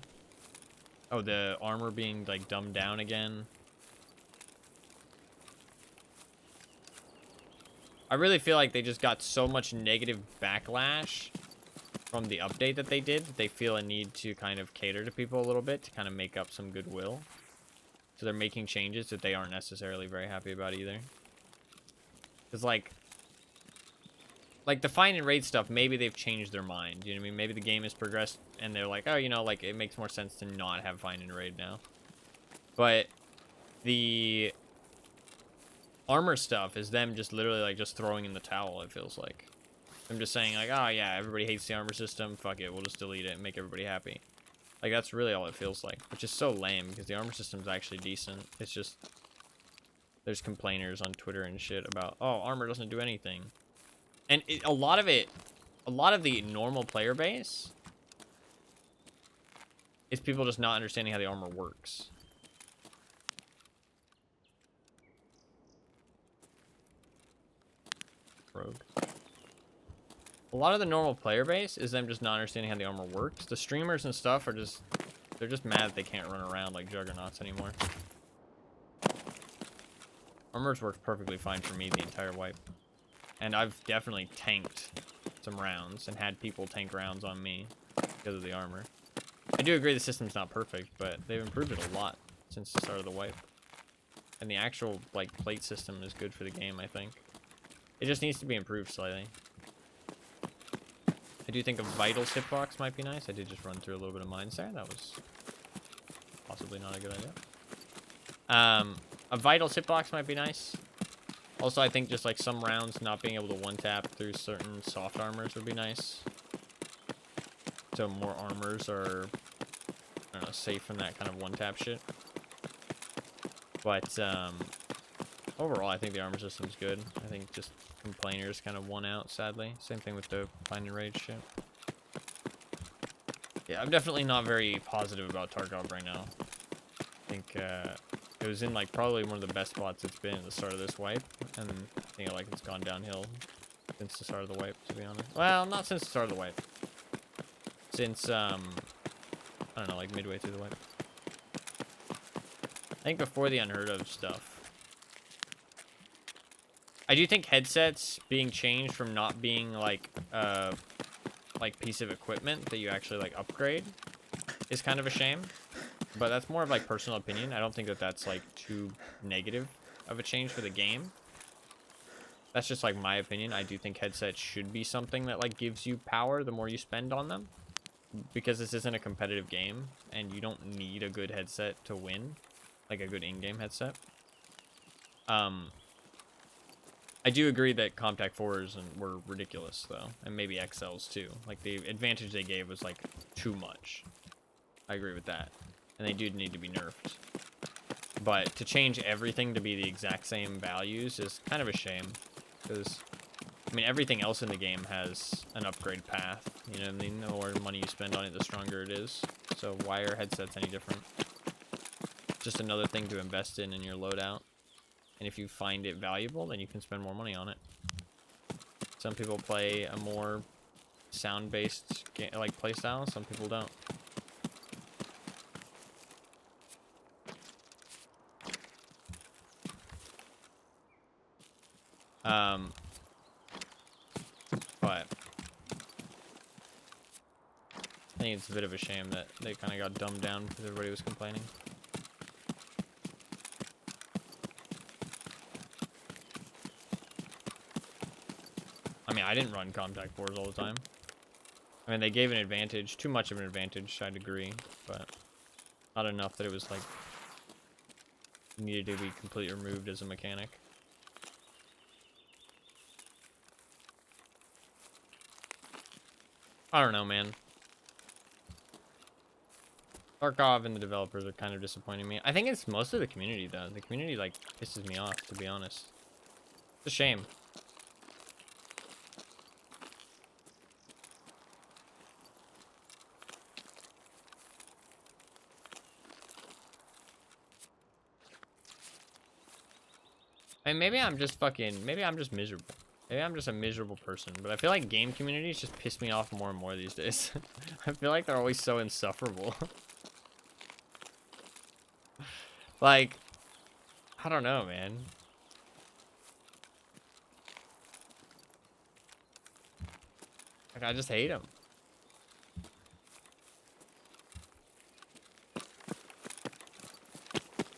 Oh, the armor being, like, dumbed down again. I really feel like they just got so much negative backlash from the update that they did that they feel a need to kind of cater to people a little bit to kind of make up some goodwill. So they're making changes that they aren't necessarily very happy about either. Because, like the find and raid stuff, maybe they've changed their mind. You know what I mean? Maybe the game has progressed and they're like, oh, you know, like, it makes more sense to not have find and raid now. But the armor stuff is them just literally, like, just throwing in the towel, it feels like. I'm just saying, like, oh, yeah, everybody hates the armor system. Fuck it, we'll just delete it and make everybody happy. Like, that's really all it feels like. Which is so lame, because the armor system's actually decent. It's just... There's complainers on Twitter and shit about, oh, armor doesn't do anything. And a lot of the normal player base is people just not understanding how the armor works. Rogue. A lot of the normal player base is them just not understanding how the armor works. The streamers and stuff are just... They're just mad that they can't run around like juggernauts anymore. Armors worked perfectly fine for me the entire wipe. And I've definitely tanked some rounds and had people tank rounds on me because of the armor. I do agree the system's not perfect, but they've improved it a lot since the start of the wipe. And the actual, like, plate system is good for the game, I think. It just needs to be improved slightly. I do think a Vitals hitbox might be nice. I did just run through a little bit of mines there. That was possibly not a good idea. A Vitals hitbox might be nice. Also, I think just like some rounds not being able to one-tap through certain soft armors would be nice. So more armors are, I don't know, safe from that kind of one-tap shit. But overall, I think the armor system's good. I think just complainers kind of won out, sadly. Same thing with the find and raid shit. Yeah, I'm definitely not very positive about Tarkov right now. I think it was in like probably one of the best spots it's been at the start of this wipe, and I think like it's gone downhill since the start of the wipe, to be honest. Well, not since the start of the wipe. Since I don't know, like midway through the wipe. I think before the unheard of stuff. I do think headsets being changed from not being like piece of equipment that you actually like upgrade is kind of a shame. But that's more of like personal opinion. I don't think that that's like too negative of a change for the game. That's just like my opinion. I do think headsets should be something that like gives you power the more you spend on them. Because this isn't a competitive game and you don't need a good headset to win. Like a good in-game headset. I do agree that Comtac 4s were ridiculous, though. And maybe XLs, too. Like, the advantage they gave was, like, too much. I agree with that. And they do need to be nerfed. But to change everything to be the exact same values is kind of a shame. Because, I mean, everything else in the game has an upgrade path. You know what I mean? The more money you spend on it, the stronger it is. So why are headsets any different? Just another thing to invest in your loadout. And if you find it valuable, then you can spend more money on it. Some people play a more sound-based like playstyle. Some people don't. But I think it's a bit of a shame that they kind of got dumbed down because everybody was complaining. I mean, I didn't run Comtac 4s all the time. I mean, they gave an advantage, too much of an advantage, I'd agree, but not enough that it was, like, needed to be completely removed as a mechanic. I don't know, man. Tarkov and the developers are kind of disappointing me. I think it's mostly the community, though. The community, like, pisses me off, to be honest. It's a shame. I mean, maybe I'm just miserable. Maybe I'm just a miserable person, but I feel like game communities just piss me off more and more these days. I feel like they're always so insufferable. Like, I don't know, man. Like, I just hate them.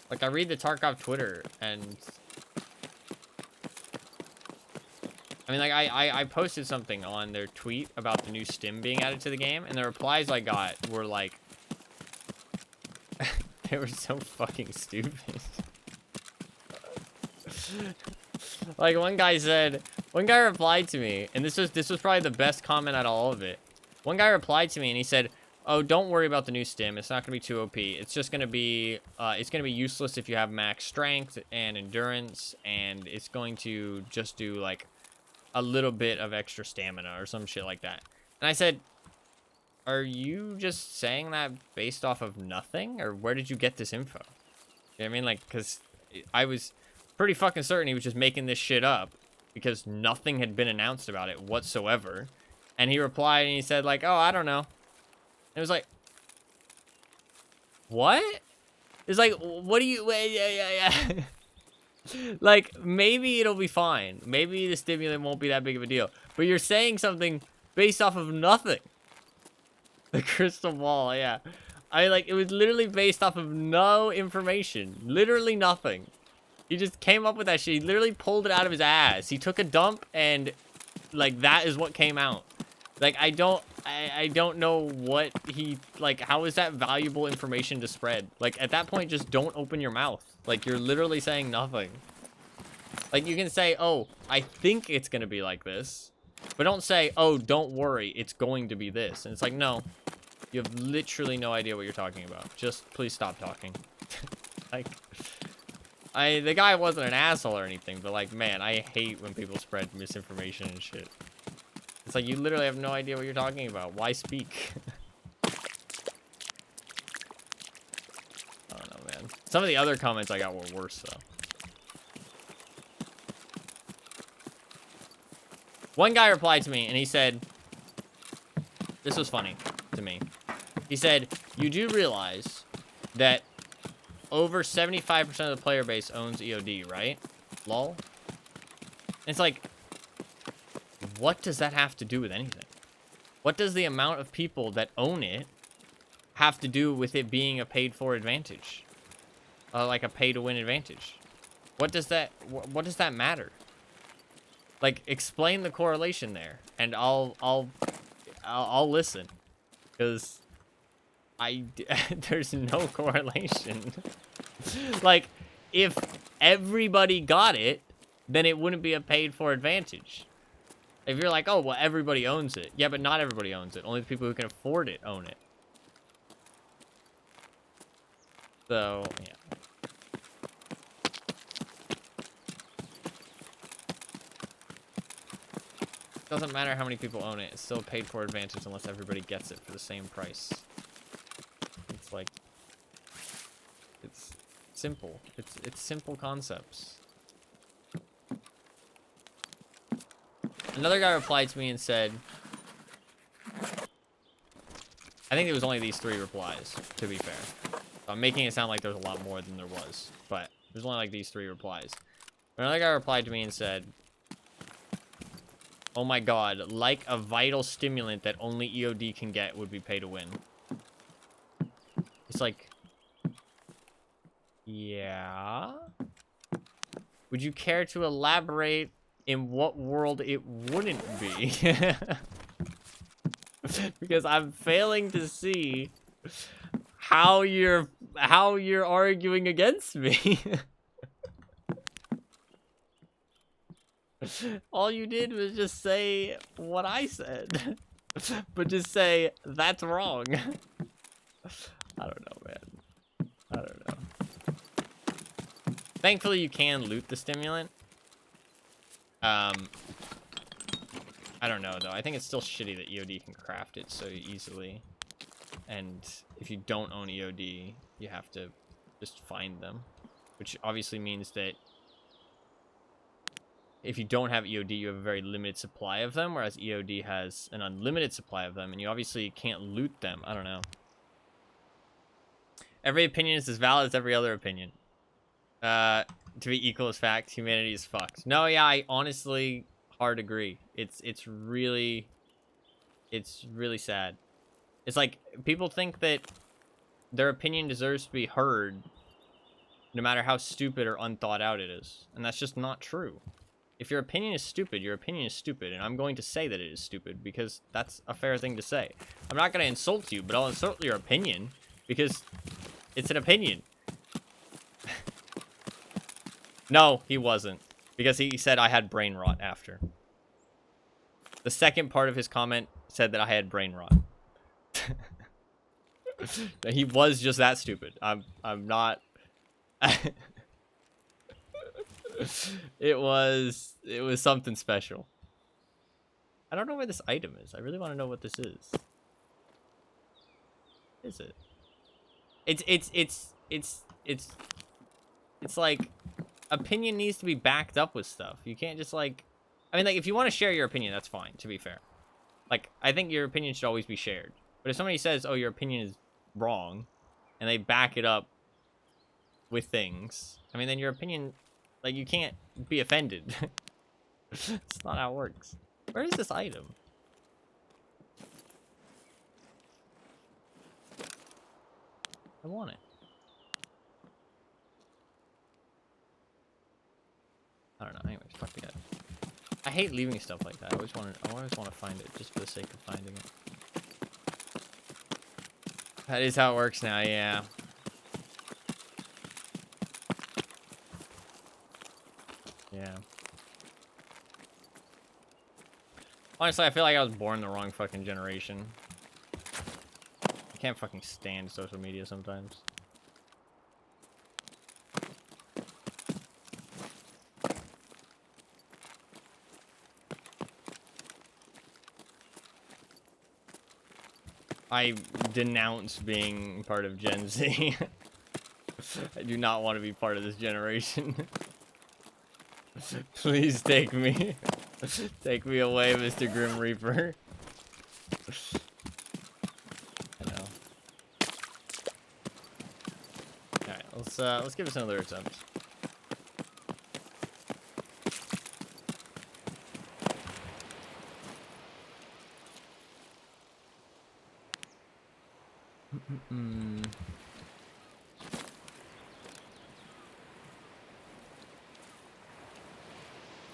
Like, I read the Tarkov Twitter, and I mean, like, I posted something on their tweet about the new stim being added to the game, and the replies I got were like, they were so fucking stupid. Like, one guy replied to me, and this was probably the best comment out of all of it. One guy replied to me, and he said, "Oh, don't worry about the new stim. It's not gonna be too OP. It's just gonna be, it's gonna be useless if you have max strength and endurance, and it's going to just do like a little bit of extra stamina or some shit like that." And I said, "Are you just saying that based off of nothing, or where did you get this info?" You know what I mean? Like, because I was pretty fucking certain he was just making this shit up because nothing had been announced about it whatsoever. And he replied and he said, like, "Oh, I don't know." It was like, what? It's like, what do you, yeah. Like, maybe it'll be fine. Maybe the stimulant won't be that big of a deal. But you're saying something based off of nothing. The crystal ball, yeah. It was literally based off of no information. Literally nothing. He just came up with that shit. He literally pulled it out of his ass. He took a dump and, like, that is what came out. Like, I don't know what he, like, how is that valuable information to spread? Like, at that point, just don't open your mouth. Like, you're literally saying nothing. Like, you can say, "Oh, I think it's gonna be like this." But don't say, "Oh, don't worry, it's going to be this." And it's like, no. You have literally no idea what you're talking about. Just please stop talking. Like, the guy wasn't an asshole or anything, but, like, man, I hate when people spread misinformation and shit. It's like, you literally have no idea what you're talking about. Why speak? I don't know, man. Some of the other comments I got were worse, though. One guy replied to me, and he said, this was funny to me. He said, "You do realize that over 75% of the player base owns EOD, right? Lol." And it's like, what does that have to do with anything? What does the amount of people that own it have to do with it being a paid-for advantage? Like a pay-to-win advantage? What does that matter? Like, explain the correlation there, and I'll listen, because there's no correlation. Like, if everybody got it, then it wouldn't be a paid-for advantage. If you're like, "Oh, well, everybody owns it." Yeah, but not everybody owns it. Only the people who can afford it own it. So, yeah. Doesn't matter how many people own it. It's still paid for advantage unless everybody gets it for the same price. It's like, it's simple. It's simple concepts. Another guy replied to me and said, I think it was only these 3 replies, to be fair. I'm making it sound like there's a lot more than there was, but there's only like these 3 replies. Another guy replied to me and said, "Oh my god, like a vital stimulant that only EOD can get would be pay to win." It's like, yeah? Would you care to elaborate in what world it wouldn't be? Because I'm failing to see how you're arguing against me. All you did was just say what I said. But just say, "That's wrong." I don't know, man. I don't know. Thankfully, you can loot the stimulant. I don't know, though. I think it's still shitty that EOD can craft it so easily. And if you don't own EOD, you have to just find them. Which obviously means that if you don't have EOD, you have a very limited supply of them, whereas EOD has an unlimited supply of them, and you obviously can't loot them. I don't know. Every opinion is as valid as every other opinion. To be equal as fact, humanity is fucked. No, yeah, I honestly hard agree. It's really sad. It's like people think that their opinion deserves to be heard no matter how stupid or unthought out it is, and that's just not true. If your opinion is stupid, your opinion is stupid, and I'm going to say that it is stupid because that's a fair thing to say. I'm not going to insult you, but I'll insult your opinion because it's an opinion. No, he wasn't, because he said I had brain rot after. The second part of his comment said that I had brain rot. He was just that stupid. I'm not. It was something special. I don't know where this item is. I really want to know what this is. What is it? It's like opinion needs to be backed up with stuff. You can't just like, I mean, like if you want to share your opinion, that's fine, to be fair. Like I think your opinion should always be shared. But if somebody says, "Oh, your opinion is wrong," and they back it up with things, I mean, then your opinion, like, you can't be offended. It's not how it works. Where is this item? I want it. I don't know. Anyways, fuck the guy. I hate leaving stuff like that. I always want to find it just for the sake of finding it. That is how it works now. Yeah. Yeah. Honestly, I feel like I was born the wrong fucking generation. I can't fucking stand social media sometimes. I denounce being part of Gen Z. I do not want to be part of this generation. Please take me. Take me away, Mr. Grim Reaper. I know. Alright, let's give us another attempt.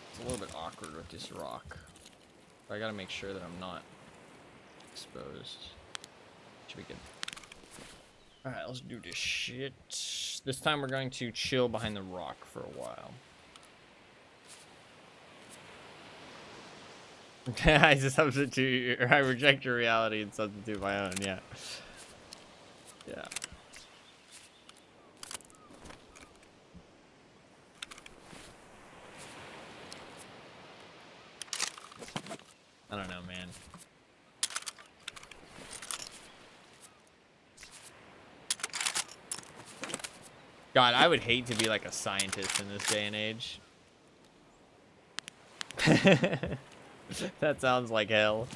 It's a little bit awkward with this rock. But I gotta make sure that I'm not exposed. Should be good. Alright, let's do this shit. This time we're going to chill behind the rock for a while. I substitute, or I reject your reality and substitute my own, yeah. Yeah. I don't know, man. God, I would hate to be like a scientist in this day and age. That sounds like hell.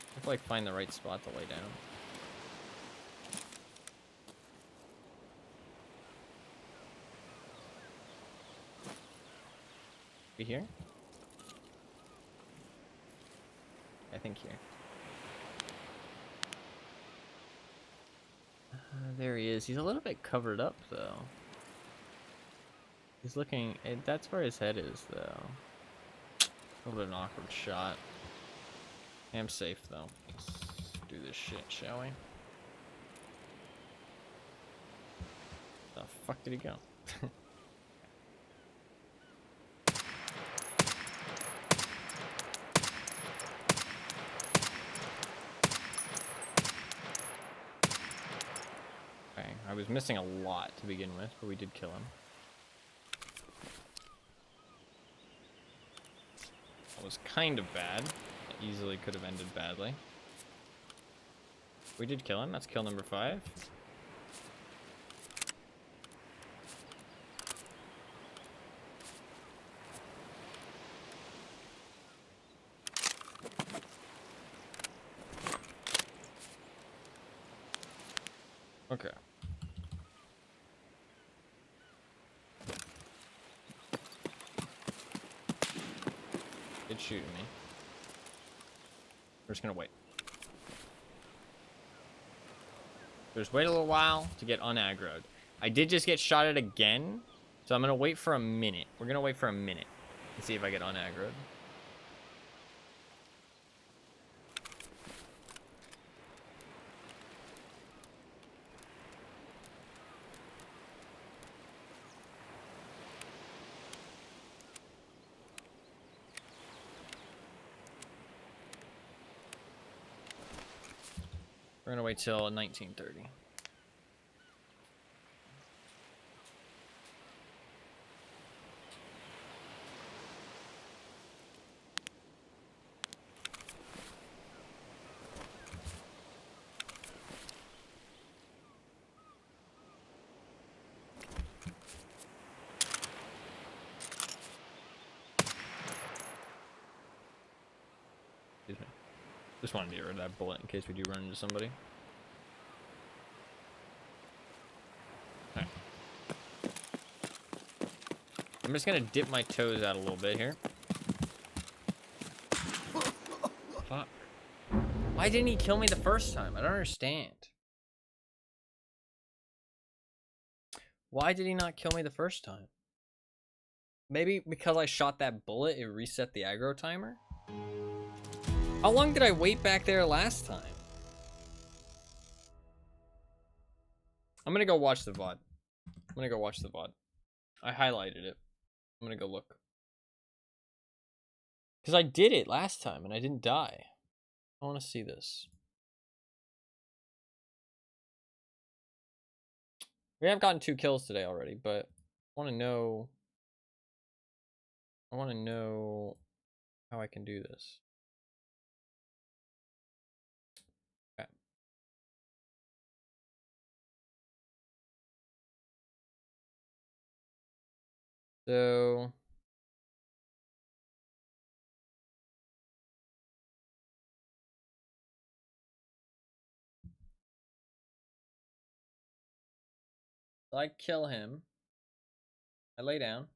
I have to like find the right spot to lay down. Be here? I think here. There he is. He's a little bit covered up, though. He's looking... That's where his head is, though. A little bit of an awkward shot. I'm safe, though. Let's do this shit, shall we? The fuck did he go? Okay, I was missing a lot to begin with, but we did kill him. That was kind of bad. It easily could have ended badly. We did kill him. That's kill number 5. Okay. It's shooting me. We're just gonna wait. Just wait a little while to get unaggroed. I did just get shot at again, so I'm gonna wait for a minute. We're gonna wait for a minute and see if I get unaggroed. We're gonna wait till 1930. Excuse me. Just wanted to get rid of that bullet in case we do run into somebody. Okay. I'm just gonna dip my toes out a little bit here. Fuck. Why didn't he kill me the first time? I don't understand. Why did he not kill me the first time? Maybe because I shot that bullet, it reset the aggro timer? How long did I wait back there last time? I'm gonna go watch the VOD. I'm gonna go watch the VOD. I highlighted it. I'm gonna go look. Because I did it last time and I didn't die. I want to see this. We have gotten 2 kills today already, but I want to know how I can do this. Okay. So I kill him. I lay down.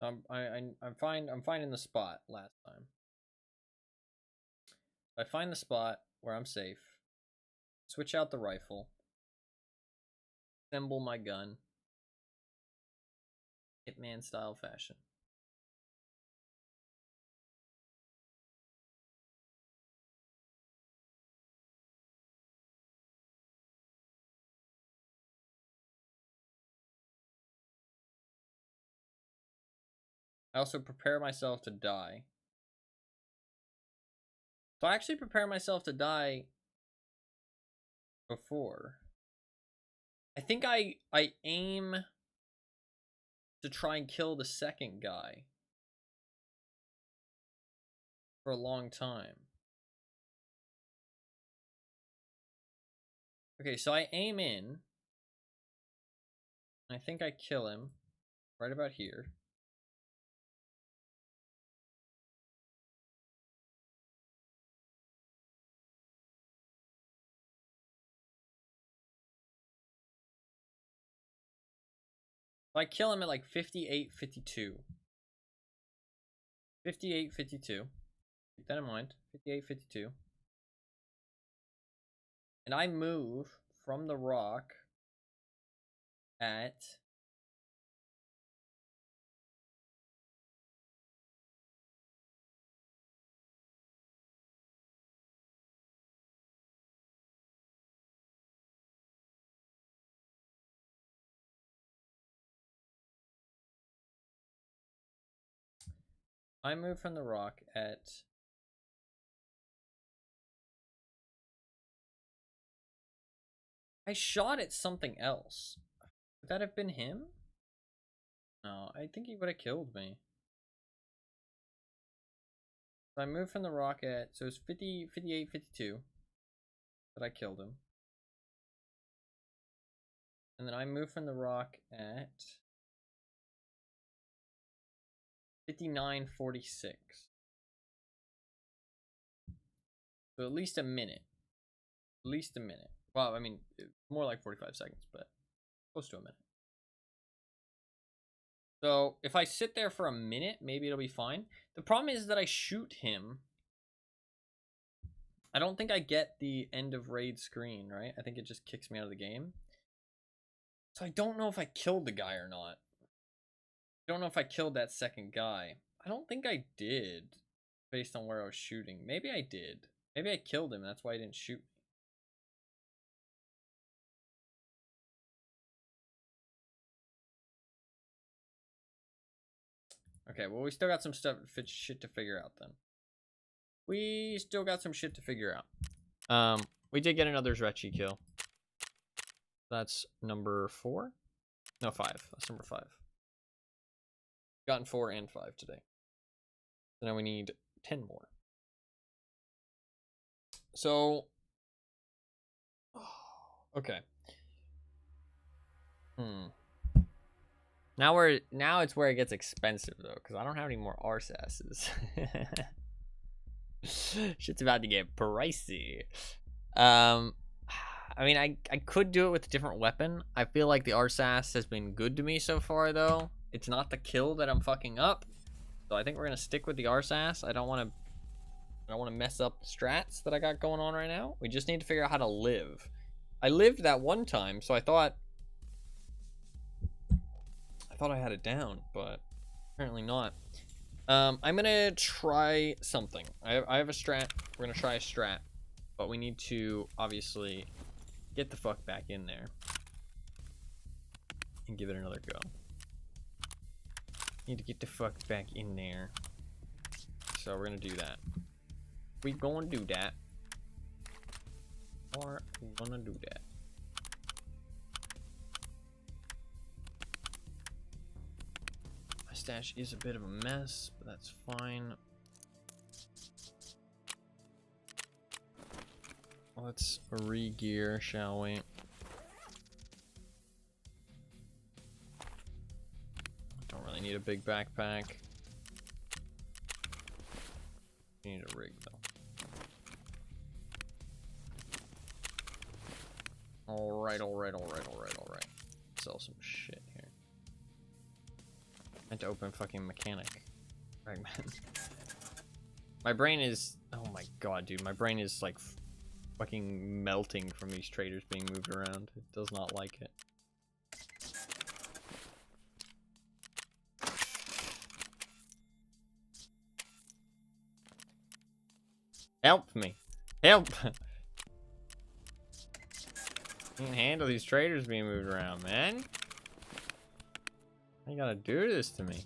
I'm finding the spot last time. I find the spot where I'm safe. Switch out the rifle. Assemble my gun. Hitman style fashion. I also prepare myself to die. So I actually prepare myself to die before. I think I aim to try and kill the second guy for a long time. Okay, so I aim in. I think I kill him right about here. I kill him at like 58, 52. 58, 52. Keep that in mind. 58, 52. And I move from the rock at I move from the rock at... I shot at something else. Would that have been him? No, I think he would have killed me. So I moved from the rock at... So it's 50, 58, 52. But I killed him. And then I moved from the rock at 59:46. So at least a minute. At least a minute. Well, I mean, more like 45 seconds, but close to a minute. So if I sit there for a minute, maybe it'll be fine. The problem is that I shoot him. I don't think I get the end of raid screen, right? I think it just kicks me out of the game. So I don't know if I killed the guy or not. I don't know if I killed that second guy. I don't think I did, based on where I was shooting. Maybe I did. Maybe I killed him, that's why he didn't shoot me. Okay, well, we still got some shit to figure out then. We still got some shit to figure out. We did get another Zryachiy kill. That's number 4? No, 5. That's number 5. Gotten 4 and 5 today. So now we need 10 more. So, okay. Now it's where it gets expensive though, because I don't have any more RSASs. Shit's about to get pricey. I mean, I could do it with a different weapon. I feel like the RSAS has been good to me so far though. It's not the kill that I'm fucking up. So I think we're gonna stick with the RSAS. I don't want to mess up the strats that I got going on right now. We just need to figure out how to live. I lived that one time, so I thought I had it down, but apparently not. I'm gonna try something. I have a strat. We're gonna try a strat, but we need to obviously get the fuck back in there and give it another go. Need to get the fuck back in there. So we're gonna do that. We gonna do that. Or we gonna do that. My stash is a bit of a mess, but that's fine. Let's re-gear, shall we? Don't really need a big backpack. Need a rig though. Alright. Sell some shit here. I had to open fucking mechanic fragment. My brain is, oh my god, dude, my brain is like fucking melting from these traders being moved around. It does not like it. Help me. Help. Can't handle these traders being moved around, man. Why you gotta do this to me?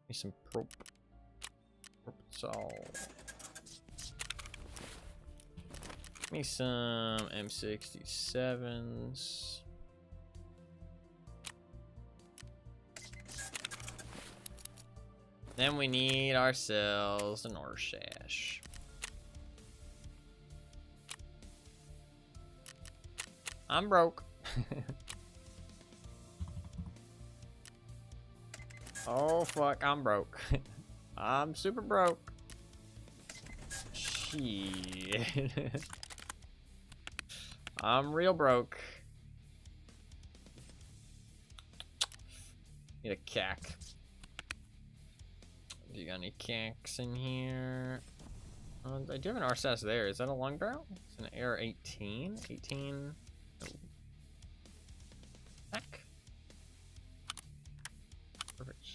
Give me some propofol. Give me some M67s. Then we need ourselves an Orsash. I'm broke. Oh fuck, I'm broke. I'm super broke. Shit. I'm real broke. Need a cack. Do you got any cacks in here? I do have an RSS there. Is that a long barrel? It's an AR-18. 18. Oh. Heck. Perfect.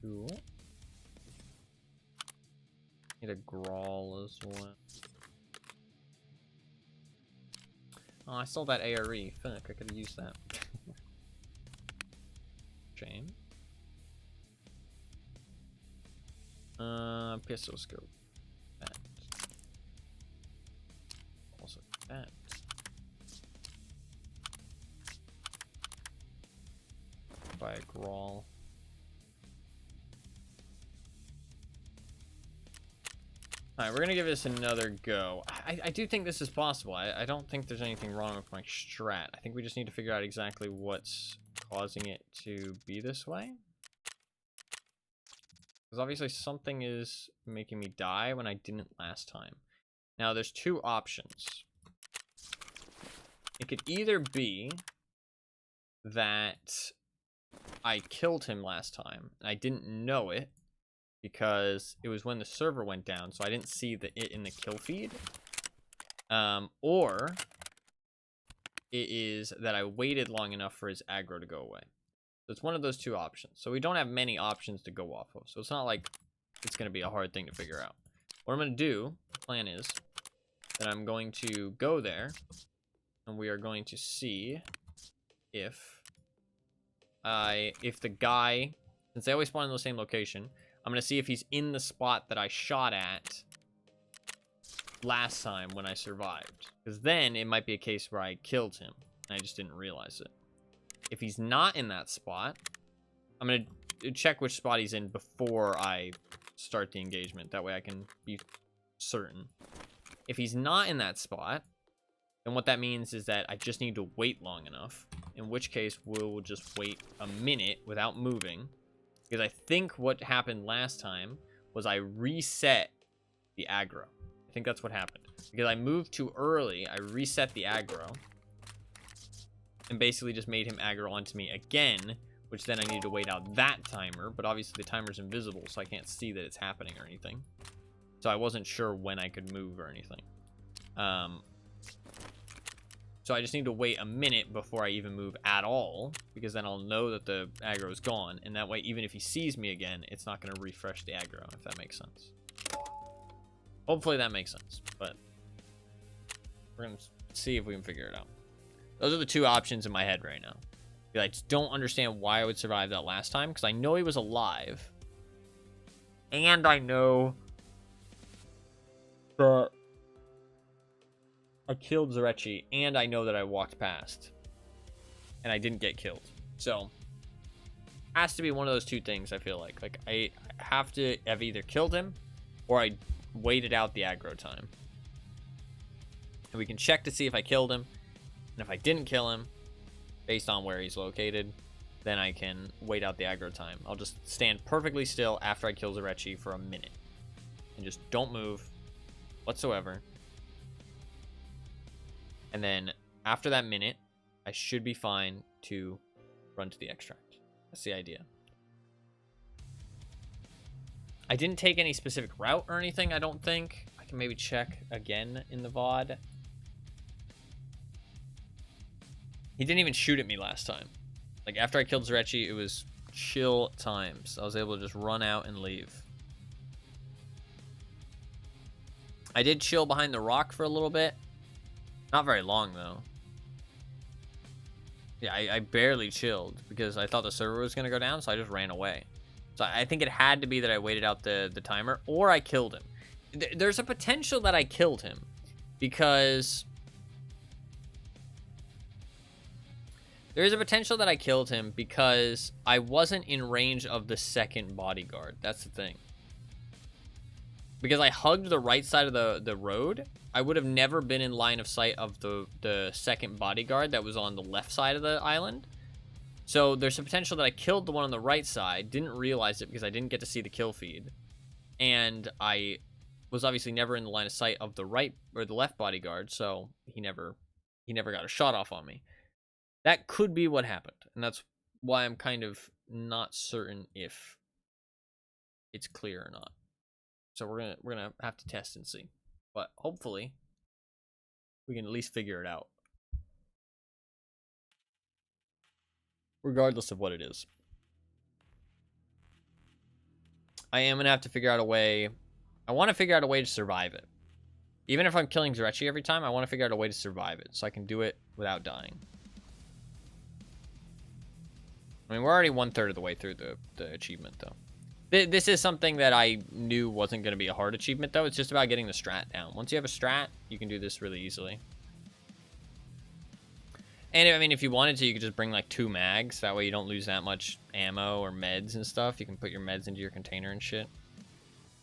Cool. Need a Grawl as well. Oh, I sold that ARE. Fuck, I could have used that. Shame. Pistol scope. That. Also that. By a Grawl. Alright, we're gonna give this another go. I do think this is possible. I don't think there's anything wrong with my strat. I think we just need to figure out exactly what's causing it to be this way. Because obviously something is making me die when I didn't last time. Now, there's two options. It could either be that I killed him last time, and I didn't know it, because it was when the server went down, so I didn't see it in the kill feed. Or it is that I waited long enough for his aggro to go away. So it's one of those two options. So we don't have many options to go off of. So it's not like it's going to be a hard thing to figure out. What I'm going to do, the plan is that I'm going to go there, and we are going to see if the guy, since they always spawn in the same location, I'm going to see if he's in the spot that I shot at last time when I survived. Because then it might be a case where I killed him, and I just didn't realize it. If he's not in that spot, I'm going to check which spot he's in before I start the engagement. That way I can be certain. If he's not in that spot, then what that means is that I just need to wait long enough. In which case, we'll just wait a minute without moving. Because I think what happened last time was I reset the aggro. I think that's what happened. Because I moved too early, I reset the aggro. And basically just made him aggro onto me again. Which then I need to wait out that timer. But obviously the timer's invisible, so I can't see that it's happening or anything. So I wasn't sure when I could move or anything. So I just need to wait a minute before I even move at all, because then I'll know that the aggro is gone, and that way, even if he sees me again, it's not going to refresh the aggro, if that makes sense. Hopefully that makes sense, but we're going to see if we can figure it out. Those are the two options in my head right now. I just don't understand why I would survive that last time, because I know he was alive, and I know that I killed Zryachiy, and I know that I walked past, and I didn't get killed. So, has to be one of those two things, I feel like. Like, I have to have either killed him, or I waited out the aggro time. And we can check to see if I killed him, and if I didn't kill him, based on where he's located, then I can wait out the aggro time. I'll just stand perfectly still after I kill Zryachiy for a minute. And just don't move whatsoever. And then after that minute, I should be fine to run to the extract. That's the idea. I didn't take any specific route or anything, I don't think. I can maybe check again in the VOD. He didn't even shoot at me last time. Like, after I killed Zryachiy, it was chill times. I was able to just run out and leave. I did chill behind the rock for a little bit. Not very long, though. Yeah, I barely chilled because I thought the server was going to go down, so I just ran away. So I think it had to be that I waited out the timer, or I killed him. There's a potential that I killed him because... There's a potential that I killed him because I wasn't in range of the second bodyguard. That's the thing. Because I hugged the right side of the road, I would have never been in line of sight of the second bodyguard that was on the left side of the island. So there's a potential that I killed the one on the right side, didn't realize it because I didn't get to see the kill feed. And I was obviously never in the line of sight of the right or the left bodyguard, so he never got a shot off on me. That could be what happened, and that's why I'm kind of not certain if it's clear or not. So we're gonna have to test and see, but hopefully we can at least figure it out, regardless of what it is. I am gonna have to figure out a way. I want to figure out a way to survive it, even if I'm killing Zryachiy every time. I want to figure out a way to survive it so I can do it without dying. I mean, we're already 1/3 of the way through the achievement, though. This is something that I knew wasn't going to be a hard achievement, though. It's just about getting the strat down. Once you have a strat, you can do this really easily. And, I mean, if you wanted to, you could just bring, like, 2 mags. That way you don't lose that much ammo or meds and stuff. You can put your meds into your container and shit.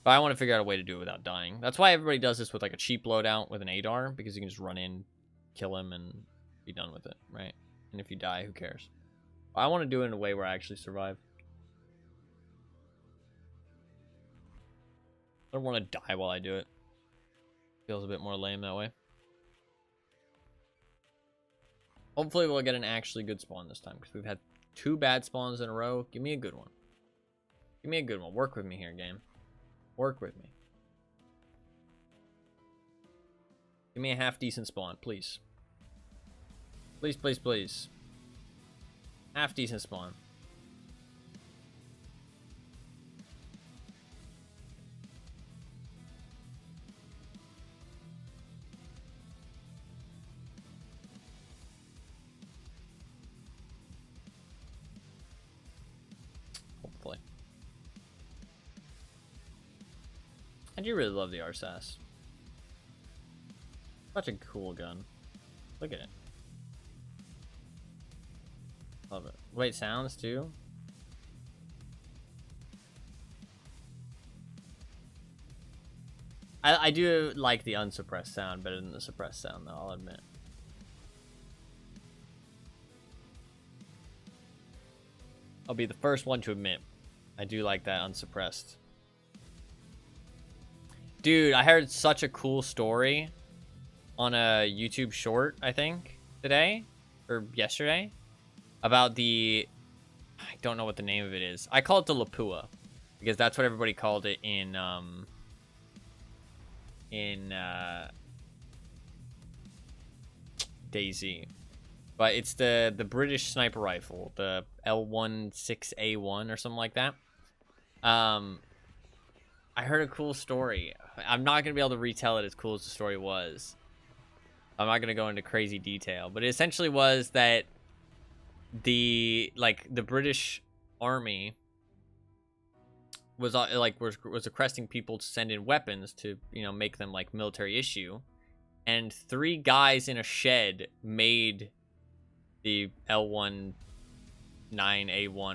But I want to figure out a way to do it without dying. That's why everybody does this with, like, a cheap loadout with an ADAR, because you can just run in, kill him, and be done with it, right? And if you die, who cares? I want to do it in a way where I actually survive. I don't want to die while I do it. Feels a bit more lame that way. Hopefully we'll get an actually good spawn this time, because we've had 2 bad spawns in a row. Give me a good one. Give me a good one. Work with me here, game. Work with me. Give me a half-decent spawn, please. Please, please, please. Half-decent spawn. Hopefully. I do really love the RSAS. Such a cool gun. Look at it. Love it. Wait, sounds too? I do like the unsuppressed sound better than the suppressed sound, though, I'll admit. I'll be the first one to admit. I do like that unsuppressed. Dude, I heard such a cool story on a YouTube short, I think, today or yesterday about the, I don't know what the name of it is. I call it the Lapua because that's what everybody called it in DayZ. But it's the British sniper rifle, the L16A1 or something like that. I heard a cool story. I'm not going to be able to retell it as cool as the story was. I'm not going to go into crazy detail, but it essentially was that the British army was was requesting people to send in weapons to, you know, make them like military issue, and 3 guys in a shed made the L19A1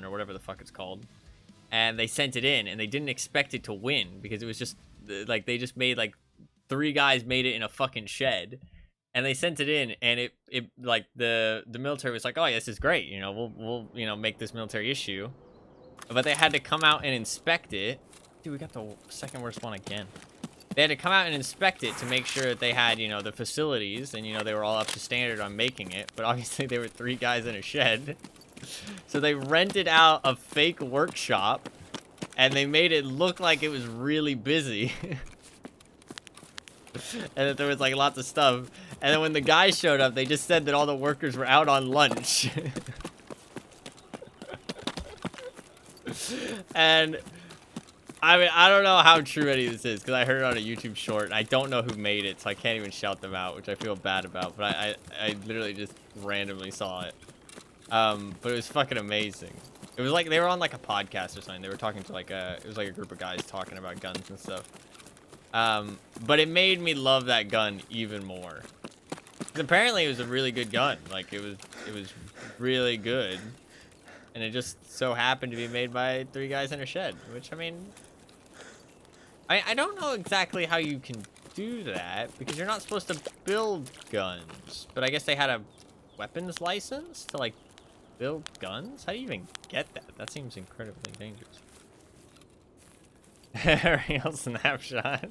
or whatever the fuck it's called, and they sent it in, and they didn't expect it to win because it was just like they just made like 3 guys made it in a fucking shed, and they sent it in, and it like the military was like, oh yeah, this is great, you know, we'll you know, make this military issue, but they had to come out and inspect it. Dude, we got the second worst one again. They had to come out and inspect it to make sure that they had, you know, the facilities, and, you know, they were all up to standard on making it. But obviously they were 3 guys in a shed. So they rented out a fake workshop, and they made it look like it was really busy. And that there was, like, lots of stuff. And then when the guys showed up, they just said that all the workers were out on lunch. And I mean, I don't know how true any of this is because I heard it on a YouTube short, and I don't know who made it, so I can't even shout them out, which I feel bad about. But I literally just randomly saw it. But it was fucking amazing. It was like they were on like a podcast or something. They were talking to like it was like a group of guys talking about guns and stuff. But it made me love that gun even more. 'Cause apparently it was a really good gun. Like it was really good. And it just so happened to be made by 3 guys in a shed, which, I mean, I don't know exactly how you can do that, because you're not supposed to build guns. But I guess they had a weapons license to, like, build guns? How do you even get that? That seems incredibly dangerous. Real snapshot.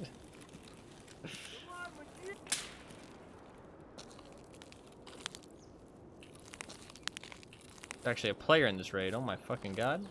There's actually a player in this raid. Oh my fucking god.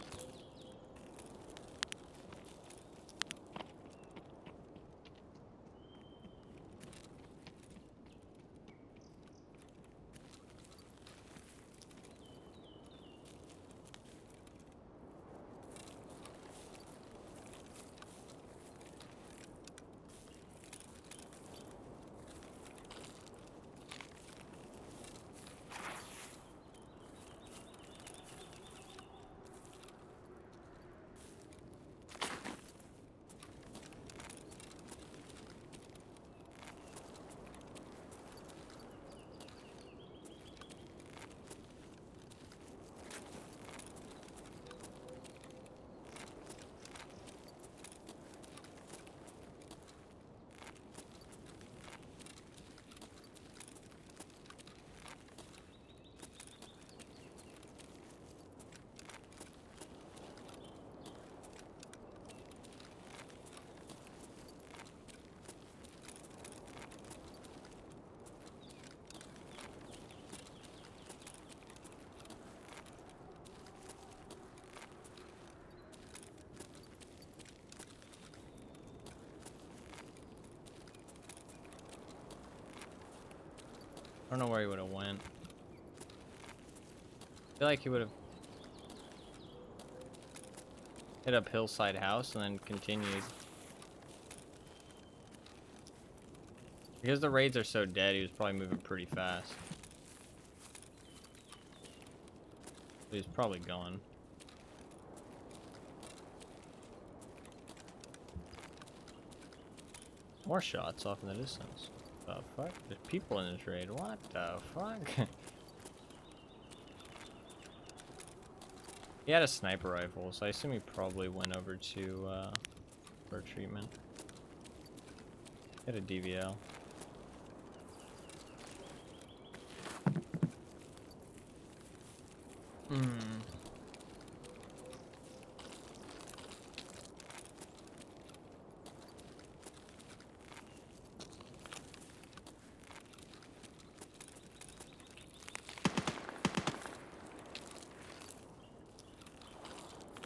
don't know where he would have went. I feel like he would have hit up Hillside House and then continued. Because the raids are so dead, he was probably moving pretty fast. But he's probably gone. More shots off in the distance. What the fuck? There's people in this raid. What the fuck? He had a sniper rifle, so I assume he probably went over to for treatment. He had a DVL.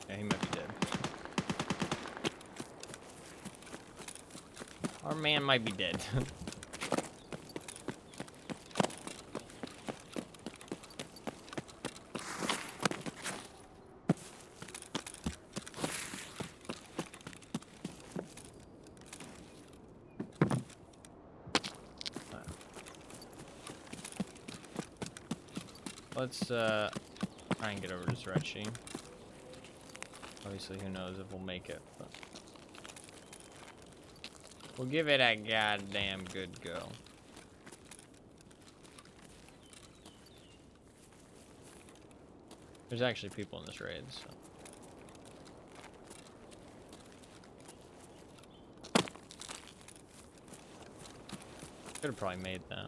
Yeah, he might be dead. Our man might be dead. Let's try and get over to Zryachiy. Obviously, who knows if we'll make it, but we'll give it a goddamn good go. There's actually people in this raid, so. Could have probably made that.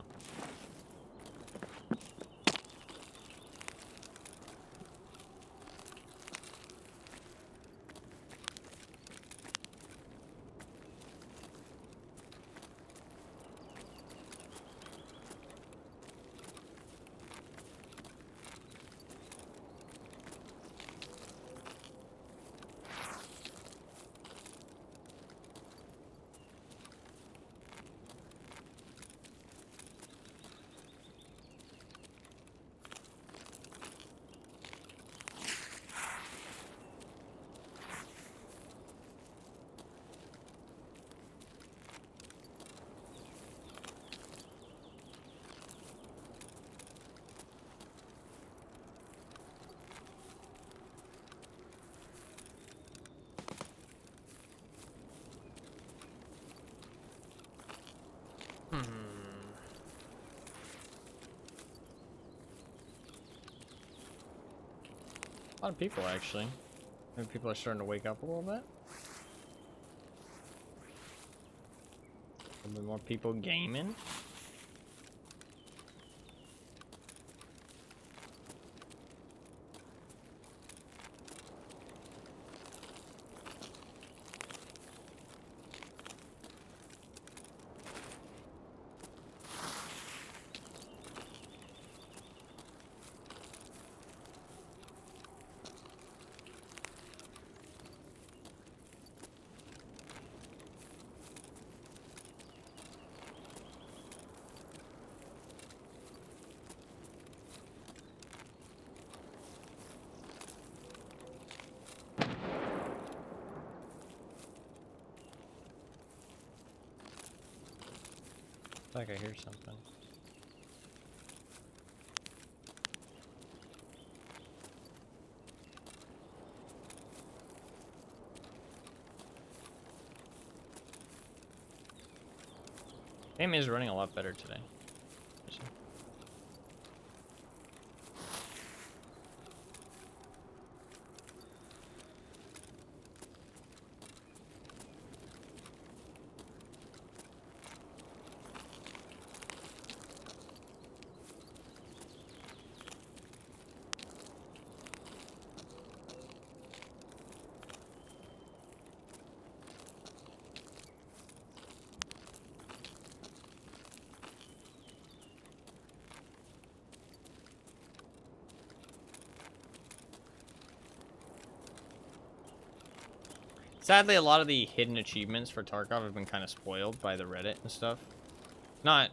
A lot of people, actually. Maybe people are starting to wake up a little bit. A little bit more people gaming. I feel like I hear something. Game is running a lot better today. Sadly, a lot of the hidden achievements for Tarkov have been kind of spoiled by the Reddit and stuff. Not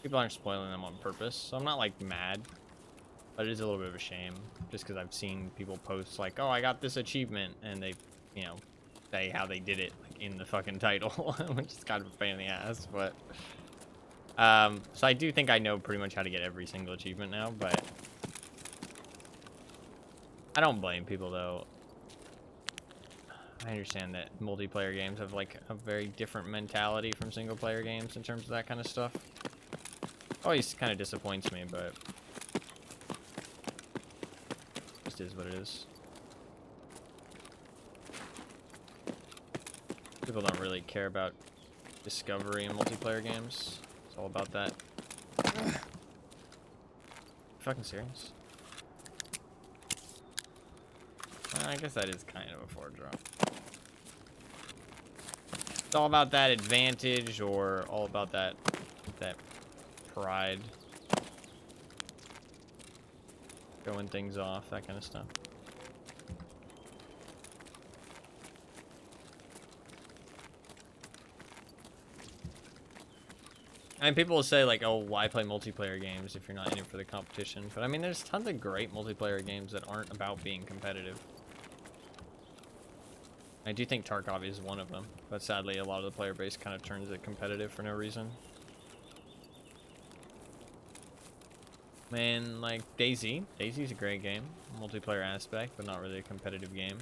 People aren't spoiling them on purpose, so I'm not like mad. But it is a little bit of a shame, just because I've seen people post like, "Oh, I got this achievement," and they, you know, say how they did it like in the fucking title, which is kind of a pain in the ass. But so I do think I know pretty much how to get every single achievement now, but I don't blame people though. I understand that multiplayer games have like a very different mentality from single player games in terms of that kind of stuff. Always kind of disappoints me, but just is what it is. People don't really care about discovery in multiplayer games. It's all about that. Fucking serious? I guess that is kind of a forward drop. It's all about that advantage, or all about that pride. Showing things off, that kind of stuff. I mean, people will say like, "Oh, why play multiplayer games if you're not in it for the competition?" But I mean, there's tons of great multiplayer games that aren't about being competitive. I do think Tarkov is one of them, but sadly, a lot of the player base kind of turns it competitive for no reason. Man, like DayZ. DayZ's a great game, multiplayer aspect, but not really a competitive game.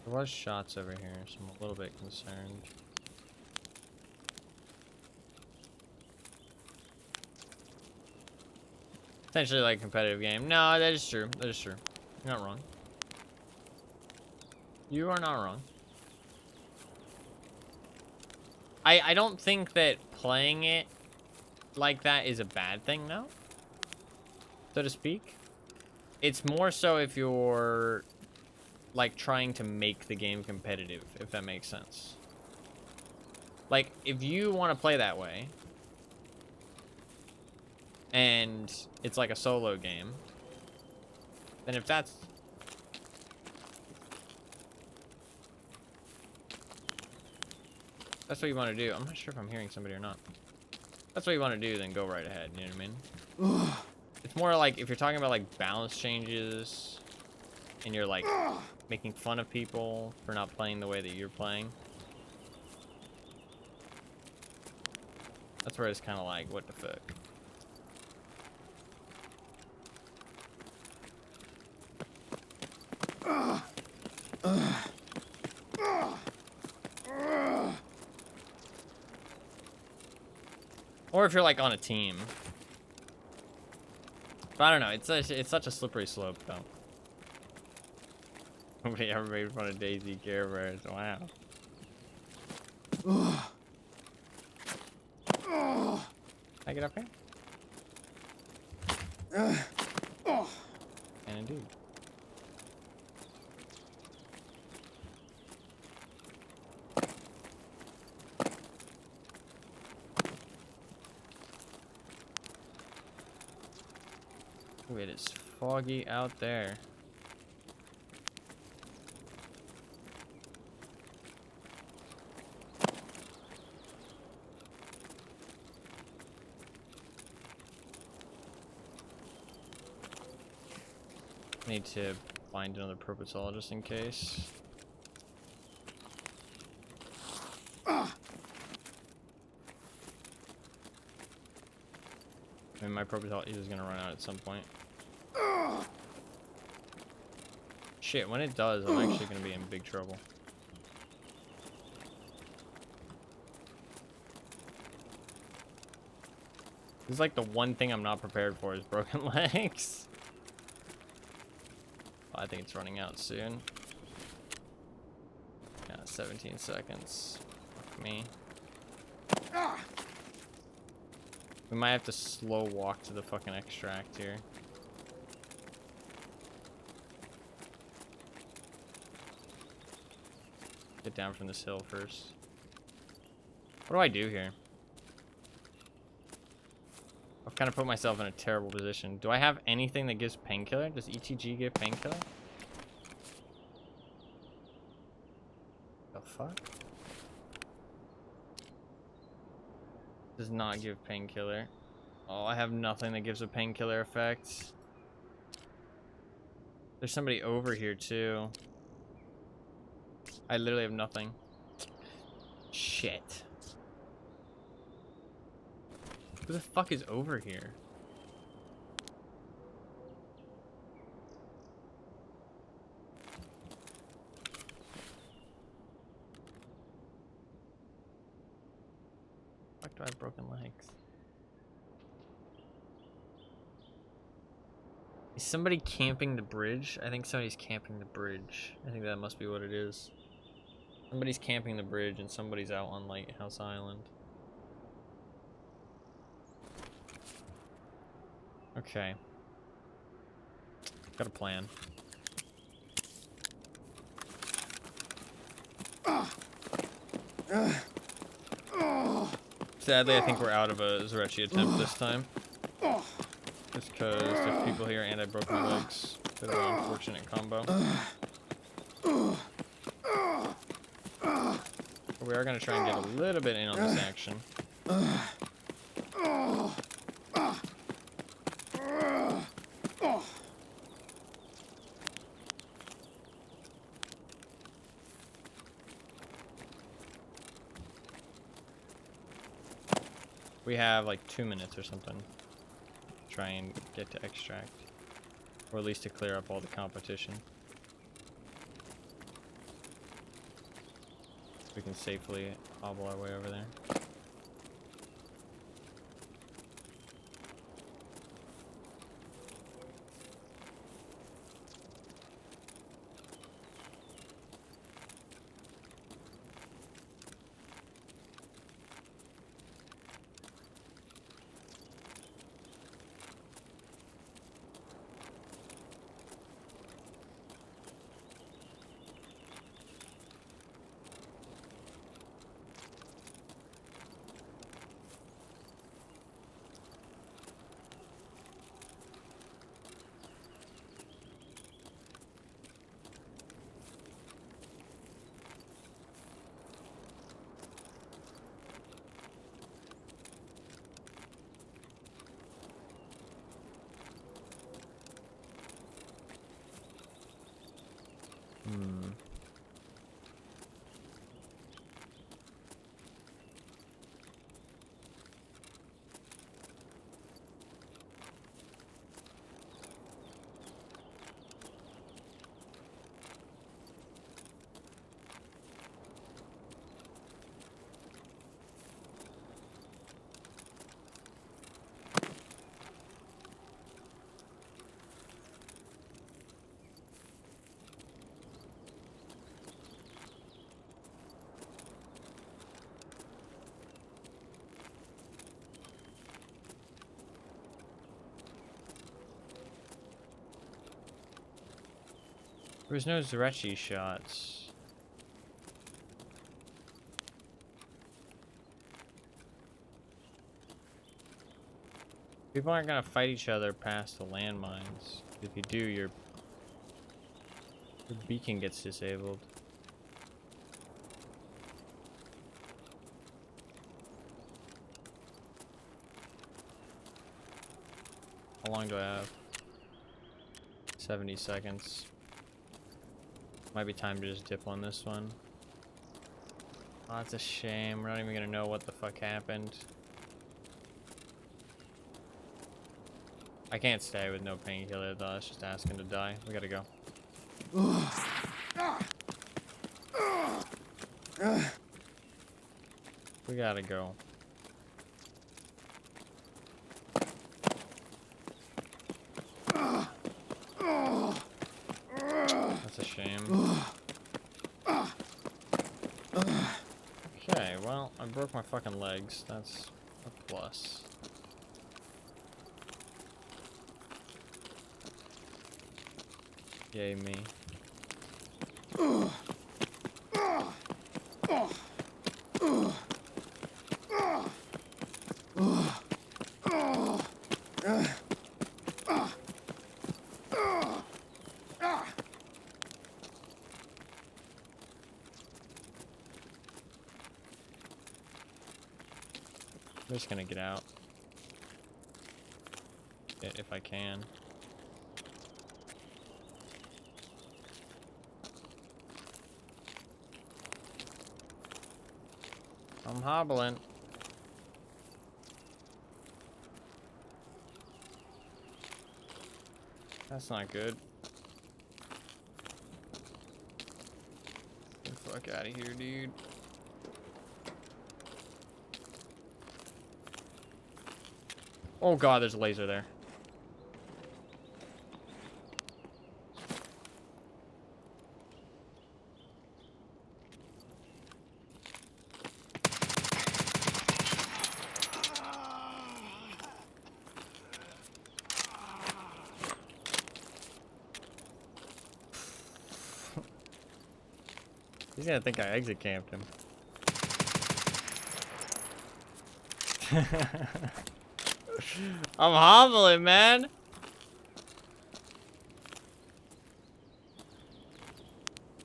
There was shots over here, so I'm a little bit concerned. Potentially like a competitive game. No, that is true. That is true. You're not wrong. You are not wrong. I don't think that playing it like that is a bad thing, though, so to speak. It's more so if you're like trying to make the game competitive, if that makes sense. Like, if you want to play that way, and it's like a solo game, then if that's... that's what you want to do. I'm not sure if I'm hearing somebody or not. That's what you want to do, then go right ahead, you know what I mean? It's more like if you're talking about like balance changes, and you're like making fun of people for not playing the way that you're playing. That's where it's kind of like, what the fuck? Or if you're like on a team. But I don't know, it's such a slippery slope though. Nobody ever made fun of DayZ Care Bears. Wow. Can I get up here? And indeed. Ooh, it is foggy out there. Need to find another propulsol just in case. I mean, my propulsol is gonna run out at some point. Shit, when it does, I'm actually gonna be in big trouble. This is like the one thing I'm not prepared for is broken legs. I think it's running out soon. Yeah, 17 seconds. Fuck me. We might have to slow walk to the fucking extract here. Get down from this hill first. What do I do here? I've kind of put myself in a terrible position. Do I have anything that gives painkiller? Does ETG give painkiller? The fuck? Does not give painkiller. Oh, I have nothing that gives a painkiller effect. There's somebody over here too. I literally have nothing. Shit. Who the fuck is over here? Fuck, do I have broken legs? Is somebody camping the bridge? I think somebody's camping the bridge. I think that must be what it is. Somebody's camping the bridge and somebody's out on Lighthouse Island. Okay. Got a plan. Sadly, I think we're out of a Zryachiy attempt this time. Just because there's people here and I broke my legs. Bit of an unfortunate combo. But we are going to try and get a little bit in on this action. We have like 2 minutes or something to try and get to extract, or at least to clear up all the competition. We can safely hobble our way over there. There was no Zryachiy shots. People aren't gonna fight each other past the landmines. If you do, your beacon gets disabled. How long do I have? 70 seconds. Might be time to just dip on this one. Oh, that's a shame. We're not even gonna know what the fuck happened. I can't stay with no painkiller though. It's just asking to die. We gotta go. We gotta go. That's a shame. Okay, well, I broke my fucking legs. That's a plus. Yay me. just gonna get out. If I can. I'm hobbling. That's not good. Get the fuck out of here, dude. Oh god, there's a laser there. He's gonna think I exit camped him. I'm hobbling, man. Is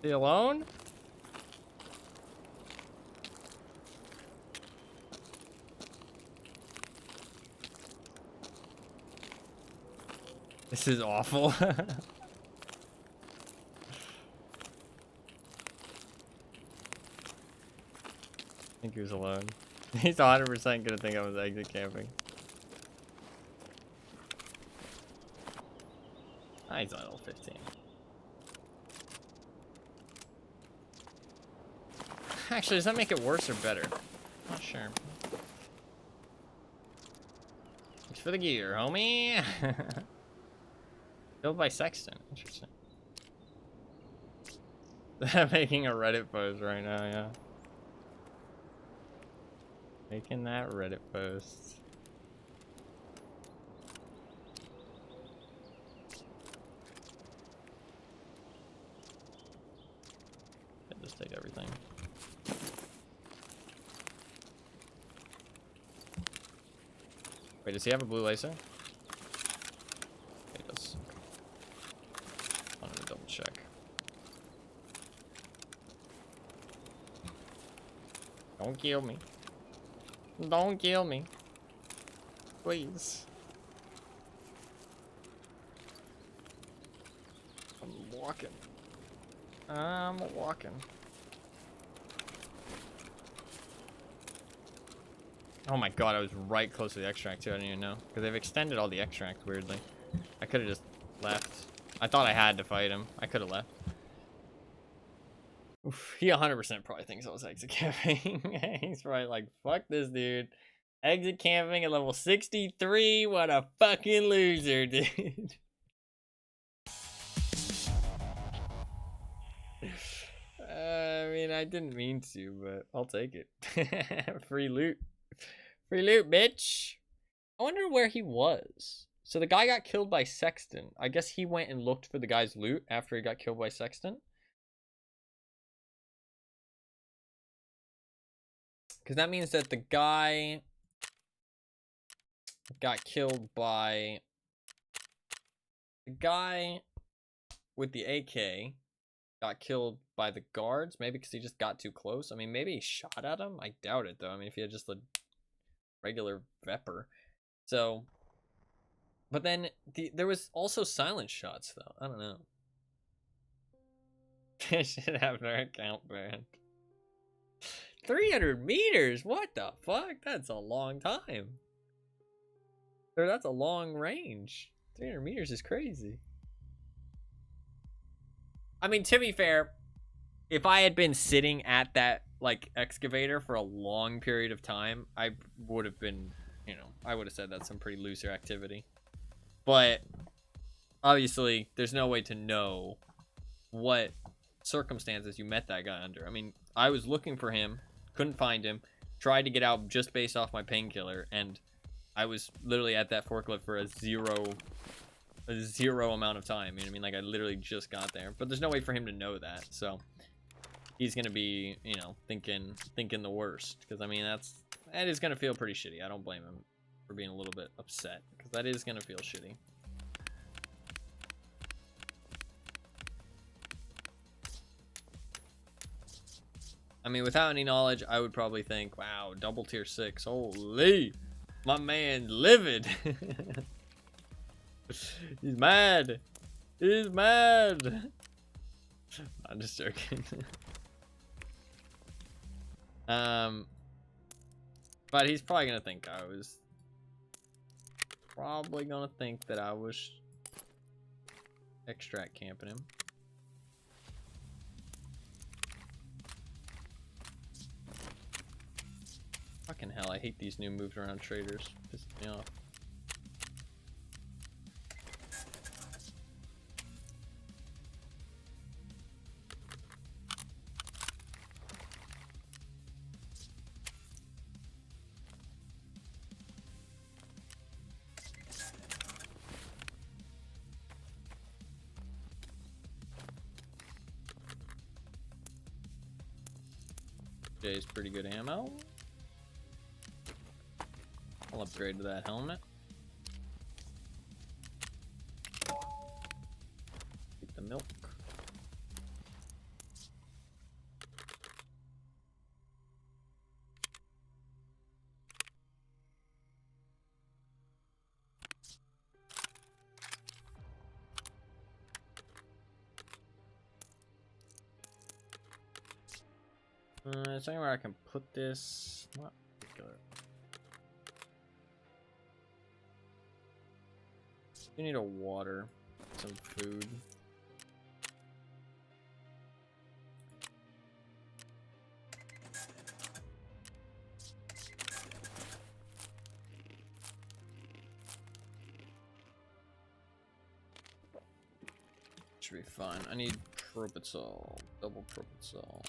he alone? This is awful. I think he was alone. He's 100% gonna think I was exit camping. Ah, he's on level 15. Actually, does that make it worse or better? Not sure. Thanks for the gear, homie. Killed by Sexton. Interesting. They're making a Reddit post right now, yeah. Making that Reddit post. I just take everything. Wait, does he have a blue laser? He does. I'm gonna double check. Don't kill me. Don't kill me. Please. I'm walking. I'm walking. Oh my god, I was right close to the extract too. I didn't even know. Because they've extended all the extract weirdly. I could have just left. I thought I had to fight him. I could have left. Oof, he 100% probably thinks I was exit camping. He's probably like, fuck this dude. Exit camping at level 63. What a fucking loser, dude. I mean, I didn't mean to, but I'll take it. Free loot. Free loot, bitch. I wonder where he was. So the guy got killed by Sexton. I guess he went and looked for the guy's loot after he got killed by Sexton. Because that means that the guy got killed by... The guy with the AK got killed by the guards. Maybe because he just got too close. I mean, maybe he shot at him. I doubt it, though. I mean, if he had just a regular Vepper. So... But then there was also silent shots, though. I don't know. I should have their account banned. 300 meters? What the fuck? That's a long time. Or that's a long range. 300 meters is crazy. I mean, to be fair, if I had been sitting at that, like, excavator for a long period of time, I would have been, you know, I would have said that's some pretty looser activity. But, obviously, there's no way to know what circumstances you met that guy under. I mean, I was looking for him, couldn't find him, tried to get out just based off my painkiller, and I was literally at that forklift for a zero amount of time. You know what I mean? Like, I literally just got there. But there's no way for him to know that, so he's gonna be, you know, thinking the worst. Because, I mean, that is gonna feel pretty shitty. I don't blame him for being a little bit upset, because that is gonna feel shitty. I mean, without any knowledge, I would probably think, wow, double tier 6, holy. My man livid. He's mad. He's mad. I'm just joking. But he's probably gonna think I was extract camping him. Fucking hell, I hate these new moves around traders. Pisses me off. Jay's pretty good ammo. I'll upgrade to that helmet. Keep the milk. Is there anywhere I can put this? Not particular. You need a water, some food. Should be fine. I need propofol, double propofol.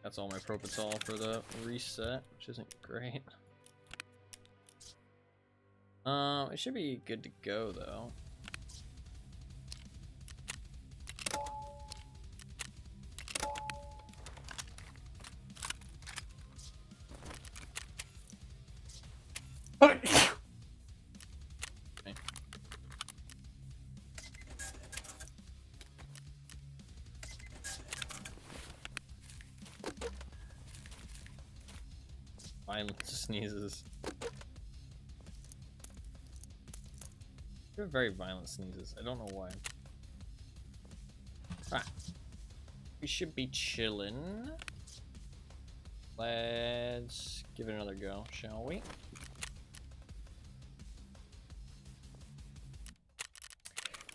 That's all my propofol for the reset, which isn't great. It should be good to go though. Okay. Violent sneezes. They're very violent sneezes. I don't know why. Ah. We should be chilling. Let's give it another go, shall we?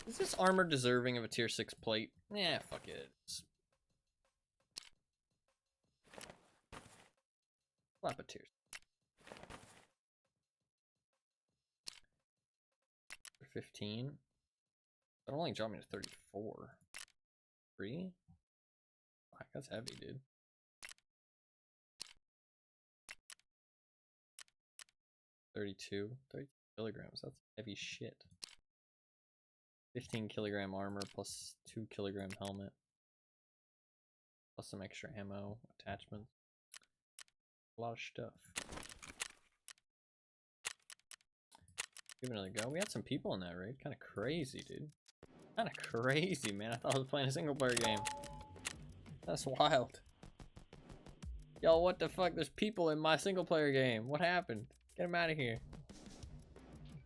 Is this armor deserving of a tier 6 plate? Yeah, fuck it. Slap a tier. 15. That only dropped me to 34. 3? Fuck, that's heavy, dude. 32 kilograms. That's heavy shit. 15 kilogram armor plus 2 kilogram helmet. Plus some extra ammo, attachments. A lot of stuff. Give it another go. We had some people in that raid. Kind of crazy, dude. Kind of crazy, man. I thought I was playing a single player game. That's wild. Yo, what the fuck? There's people in my single player game. What happened? Get them out of here.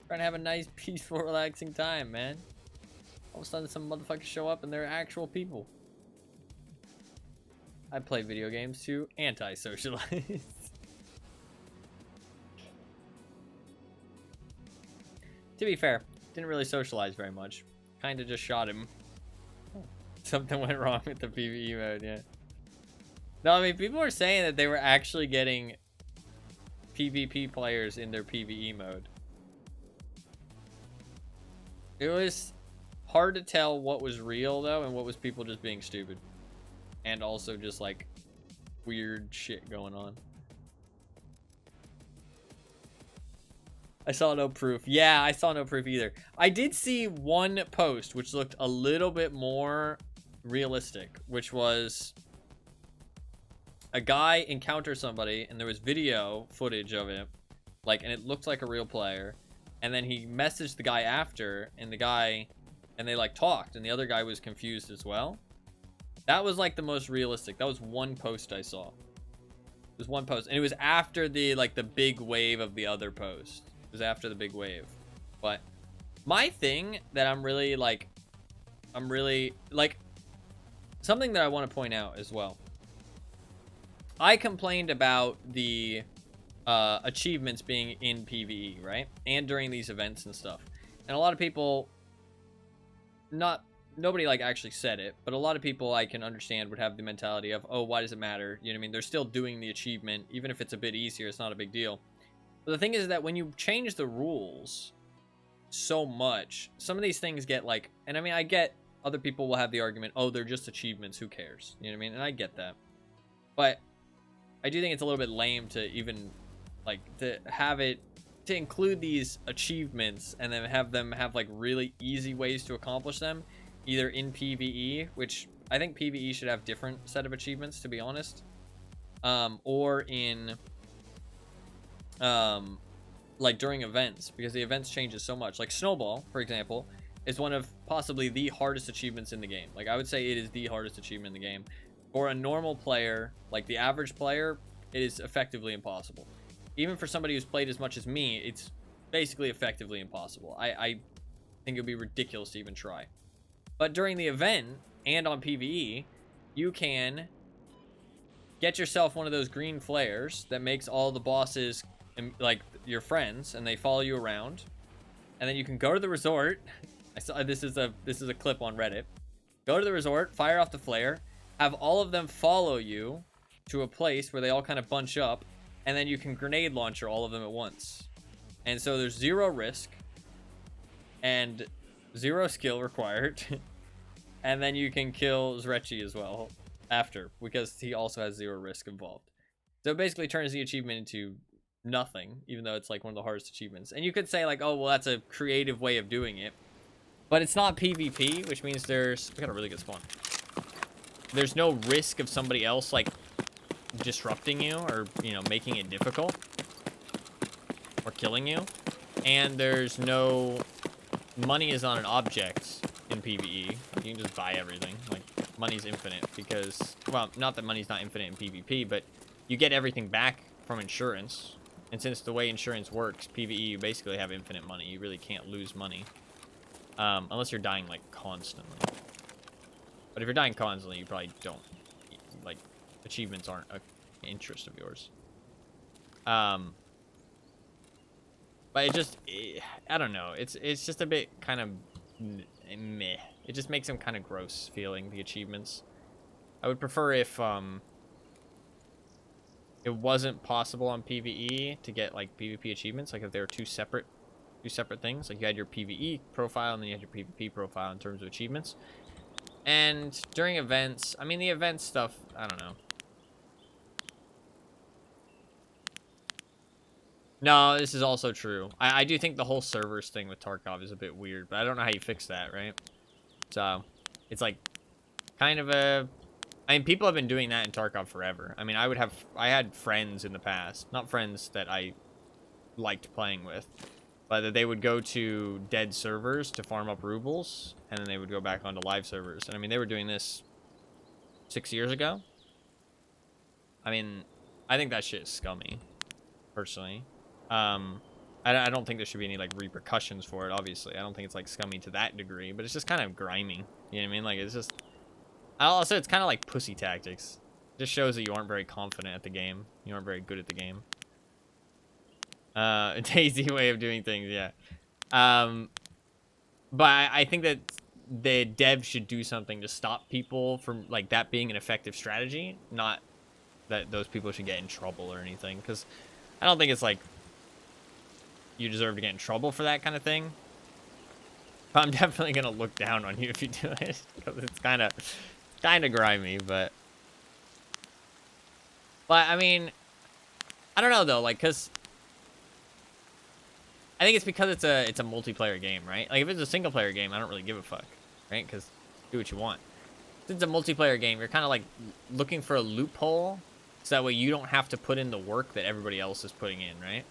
Trying to have a nice, peaceful, relaxing time, man. All of a sudden, some motherfuckers show up and they're actual people. I play video games to anti-socialize. To be fair, didn't really socialize very much. Kinda just shot him. Something went wrong with the PvE mode, yeah. No, I mean, people were saying that they were actually getting PvP players in their PvE mode. It was hard to tell what was real, though, and what was people just being stupid. And also just, like, weird shit going on. I saw no proof. Yeah, I saw no proof either. I did see one post which looked a little bit more realistic, which was a guy encounters somebody and there was video footage of it, like, and it looked like a real player, and then he messaged the guy after, and they like talked, and the other guy was confused as well. That was like the most realistic. That was one post I saw. There's one post, and it was after the the big wave of the other post. It was after the big wave. But my thing that I'm really like something that I want to point out as well. I complained about the achievements being in PvE, right? And during these events and stuff. And a lot of people, nobody like actually said it, but a lot of people I can understand would have the mentality of, oh, why does it matter? You know what I mean? They're still doing the achievement. Even if it's a bit easier, it's not a big deal. But the thing is that when you change the rules so much, some of these things get like, and I mean, I get other people will have the argument, oh, they're just achievements, who cares? You know what I mean? And I get that. But I do think it's a little bit lame to even like to have it to include these achievements and then have them have like really easy ways to accomplish them, either in PvE, which I think PvE should have different set of achievements, to be honest, or in like during events, because the events changes so much. Like Snowball, for example, is one of possibly the hardest achievements in the game. Like I would say it is the hardest achievement in the game. For a normal player, like the average player, it is effectively impossible. Even for somebody who's played as much as me, it's basically effectively impossible. I think it would be ridiculous to even try. But during the event and on PvE, you can get yourself one of those green flares that makes all the bosses like your friends, and they follow you around. And then you can go to the resort. I saw this is a clip on Reddit. Go to the resort, fire off the flare, have all of them follow you to a place where they all kind of bunch up, and then you can grenade launcher all of them at once. And so there's 0 risk and 0 skill required. And then you can kill Zryachiy as well after, because he also has 0 risk involved. So it basically turns the achievement into nothing, even though it's like one of the hardest achievements. And you could say like, oh, well, that's a creative way of doing it. But it's not PvP, which means we got a really good spawn. There's no risk of somebody else like disrupting you or, you know, making it difficult or killing you. And there's no money is on an object in PvE. You can just buy everything. Like, money's infinite because, well, not that money's not infinite in PvP, but you get everything back from insurance. And since the way insurance works, PvE, you basically have infinite money. You really can't lose money. Unless you're dying, like, constantly. But if you're dying constantly, you probably don't. Like, achievements aren't an interest of yours. But it just, I don't know. It's just a bit kind of meh. It just makes them kind of gross feeling, the achievements. I would prefer if it wasn't possible on PvE to get like PvP achievements, like if they were two separate things. Like you had your PvE profile and then you had your PvP profile in terms of achievements. And during events, I mean the event stuff, I don't know. No, this is also true. I do think the whole servers thing with Tarkov is a bit weird, but I don't know how you fix that, right? So, it's like kind of a... I mean, people have been doing that in Tarkov forever. I mean, I had friends in the past. Not friends that I liked playing with, but that they would go to dead servers to farm up rubles, and then they would go back onto live servers. And I mean, they were doing this 6 years ago. I mean, I think that shit is scummy, personally. I don't think there should be any like repercussions for it, obviously. I don't think it's like scummy to that degree, but it's just kind of grimy. You know what I mean? Like, it's just... Also, it's kind of like pussy tactics. It just shows that you aren't very confident at the game. You aren't very good at the game. A Daisy way of doing things, yeah. But I think that the devs should do something to stop people from, like, that being an effective strategy. Not that those people should get in trouble or anything. Because I don't think it's, like, you deserve to get in trouble for that kind of thing. But I'm definitely going to look down on you if you do it. Because it's kind of grimy, but I mean, I don't know though, like, because I think it's because it's a multiplayer game, right? Like, if it's a single player game, I don't really give a fuck, right? Because do what you want. Since it's a multiplayer game, you're kind of like looking for a loophole, so that way you don't have to put in the work that everybody else is putting in, right?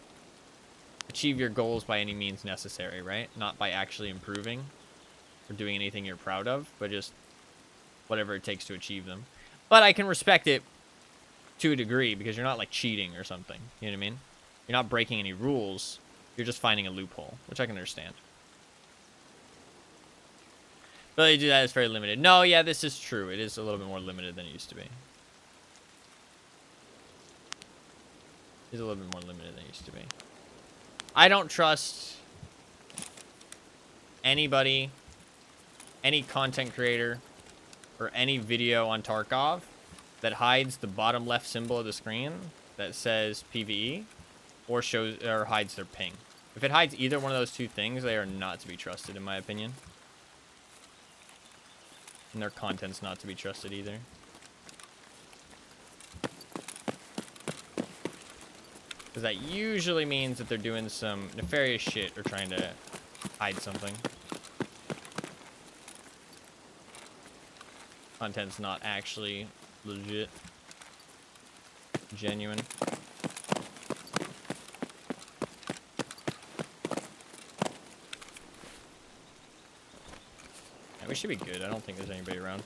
Achieve your goals by any means necessary, right? Not by actually improving or doing anything you're proud of, but just whatever it takes to achieve them. But I can respect it to a degree, because you're not like cheating or something. You know what I mean? You're not breaking any rules. You're just finding a loophole, which I can understand. But they do that, it's very limited. No, yeah, this is true. It is a little bit more limited than it used to be. It's a little bit more limited than it used to be. I don't trust anybody, any content creator, or any video on Tarkov that hides the bottom left symbol of the screen that says PvE or shows or hides their ping. If it hides either one of those two things, they are not to be trusted, in my opinion. And their content's not to be trusted either. Because that usually means that they're doing some nefarious shit or trying to hide something. Content's not actually legit. Genuine. Yeah, we should be good. I don't think there's anybody around.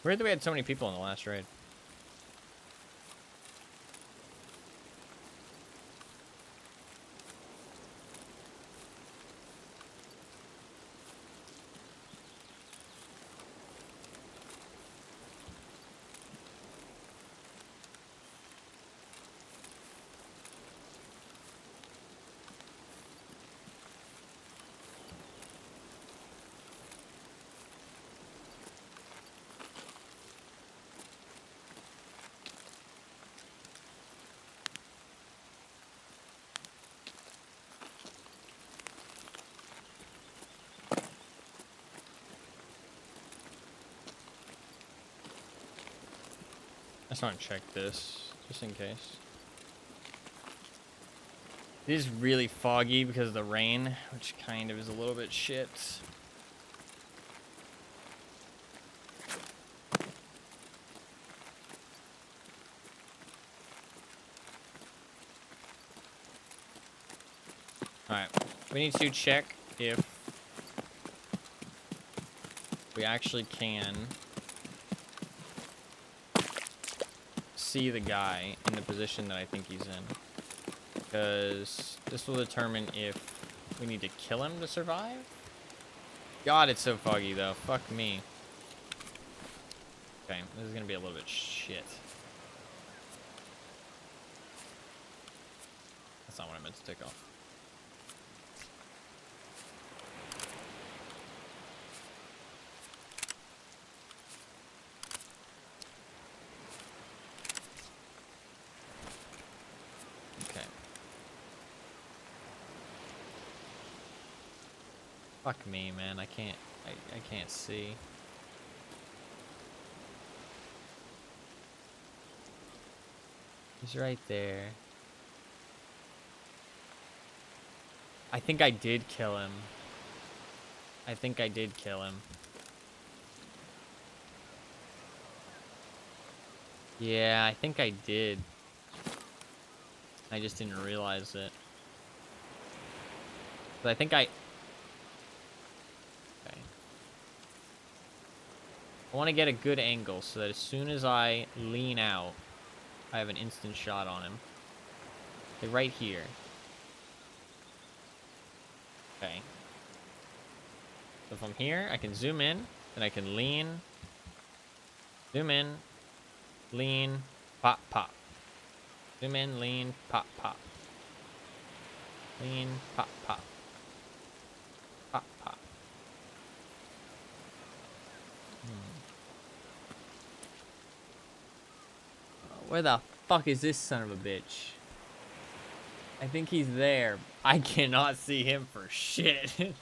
Weird that we had so many people in the last raid. I just want to check this, just in case. It is really foggy because of the rain, which kind of is a little bit shit. Alright, we need to check if we actually can see the guy in the position that I think he's in. Because this will determine if we need to kill him to survive. God, it's so foggy though. Fuck me. Okay, this is gonna be a little bit shit. That's not what I meant to take off. Fuck me, man. I can't see. He's right there. I think I did kill him. I think I did kill him. Yeah, I think I did. I just didn't realize it. But I think I... Okay. I want to get a good angle so that as soon as I lean out, I have an instant shot on him. Like right here. Okay. So from here, I can zoom in, and I can lean. Zoom in, lean, pop, pop. Zoom in, lean, pop, pop. Lean, pop, pop. Pop, pop. Where the fuck is this son of a bitch? I think he's there. I cannot see him for shit.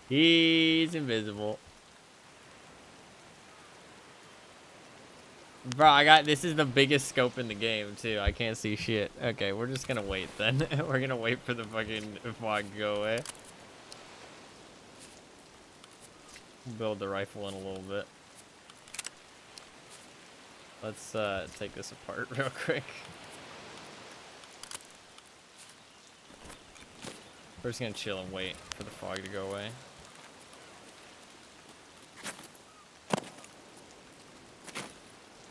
He's invisible. Bro, this is the biggest scope in the game, too. I can't see shit. Okay, we're just gonna wait, then. We're gonna wait for the fucking fog to go away. Build the rifle in a little bit. Let's take this apart real quick. We're just gonna chill and wait for the fog to go away.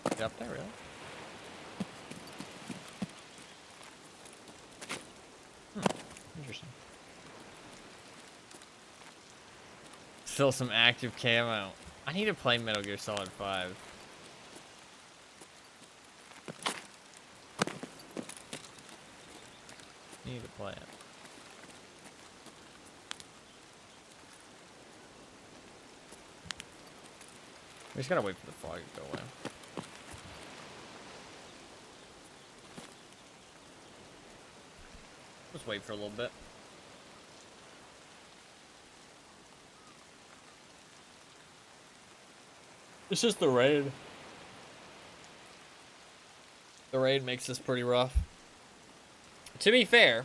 Get up there, really? Interesting. Still some active camo. I need to play Metal Gear Solid 5. Need to play it. We just gotta wait for the fog to go away. Just wait for a little bit. It's just the raid. The raid makes this pretty rough. To be fair,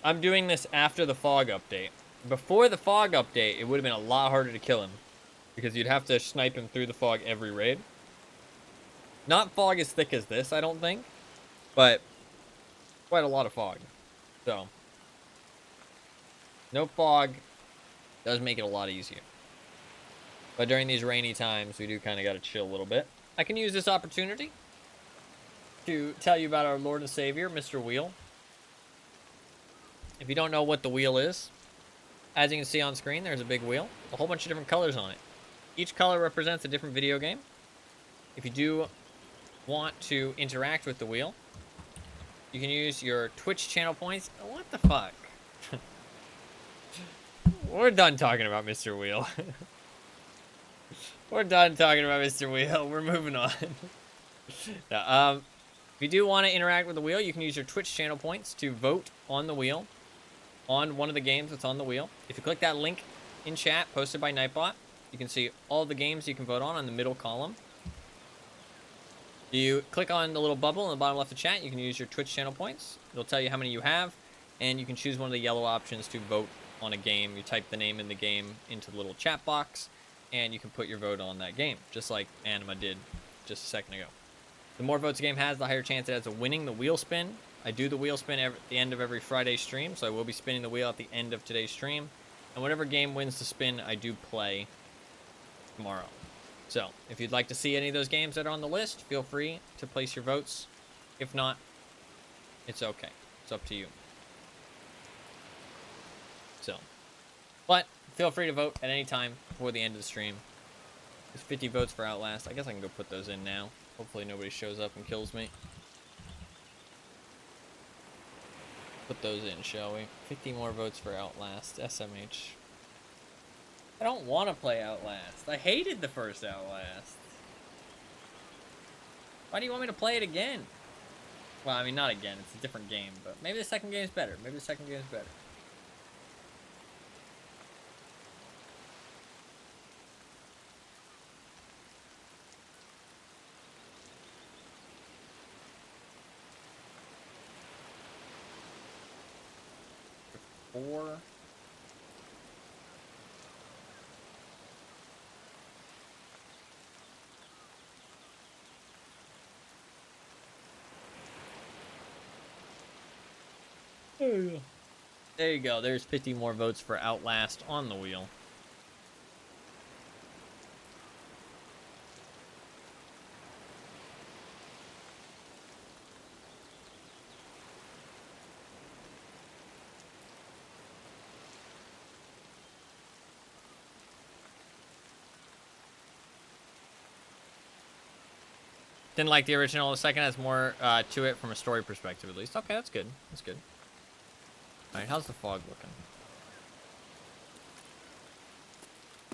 I'm doing this after the fog update. Before the fog update, it would have been a lot harder to kill him, because you'd have to snipe him through the fog every raid. Not fog as thick as this, I don't think, but quite a lot of fog. So, no fog does make it a lot easier. But during these rainy times, we do kind of got to chill a little bit. I can use this opportunity to tell you about our Lord and Savior, Mr. Wheel. If you don't know what the wheel is, as you can see on screen, there's a big wheel, a whole bunch of different colors on it. Each color represents a different video game. If you do want to interact with the wheel, you can use your Twitch channel points. What the fuck? We're done talking about Mr. Wheel. We're done talking about Mr. Wheel. We're moving on. Now, if you do want to interact with the wheel, you can use your Twitch channel points to vote on the wheel, on one of the games that's on the wheel. If you click that link in chat posted by Nightbot, you can see all the games you can vote on the middle column. You click on the little bubble in the bottom left of chat, you can use your Twitch channel points. It'll tell you how many you have, and you can choose one of the yellow options to vote on a game. You type the name in the game into the little chat box, and you can put your vote on that game, just like Anima did just a second ago. The more votes a game has, the higher chance it has of winning the wheel spin. I do the wheel spin at the end of every Friday stream, so I will be spinning the wheel at the end of today's stream. And whatever game wins the spin, I do play tomorrow. So, if you'd like to see any of those games that are on the list, feel free to place your votes. If not, it's okay. It's up to you. So, but feel free to vote at any time before the end of the stream. There's 50 votes for Outlast. I guess I can go put those in now. Hopefully nobody shows up and kills me. Put those in, shall we? 50 more votes for Outlast. SMH. I don't want to play Outlast. I hated the first Outlast. Why do you want me to play it again? Well, I mean, not again. It's a different game, but maybe the second game's better. Maybe the second game's better. Four. There you go. There's 50 more votes for Outlast on the wheel. Didn't like the original. The second has more to it from a story perspective, at least. Okay, that's good. That's good. All right, how's the fog looking?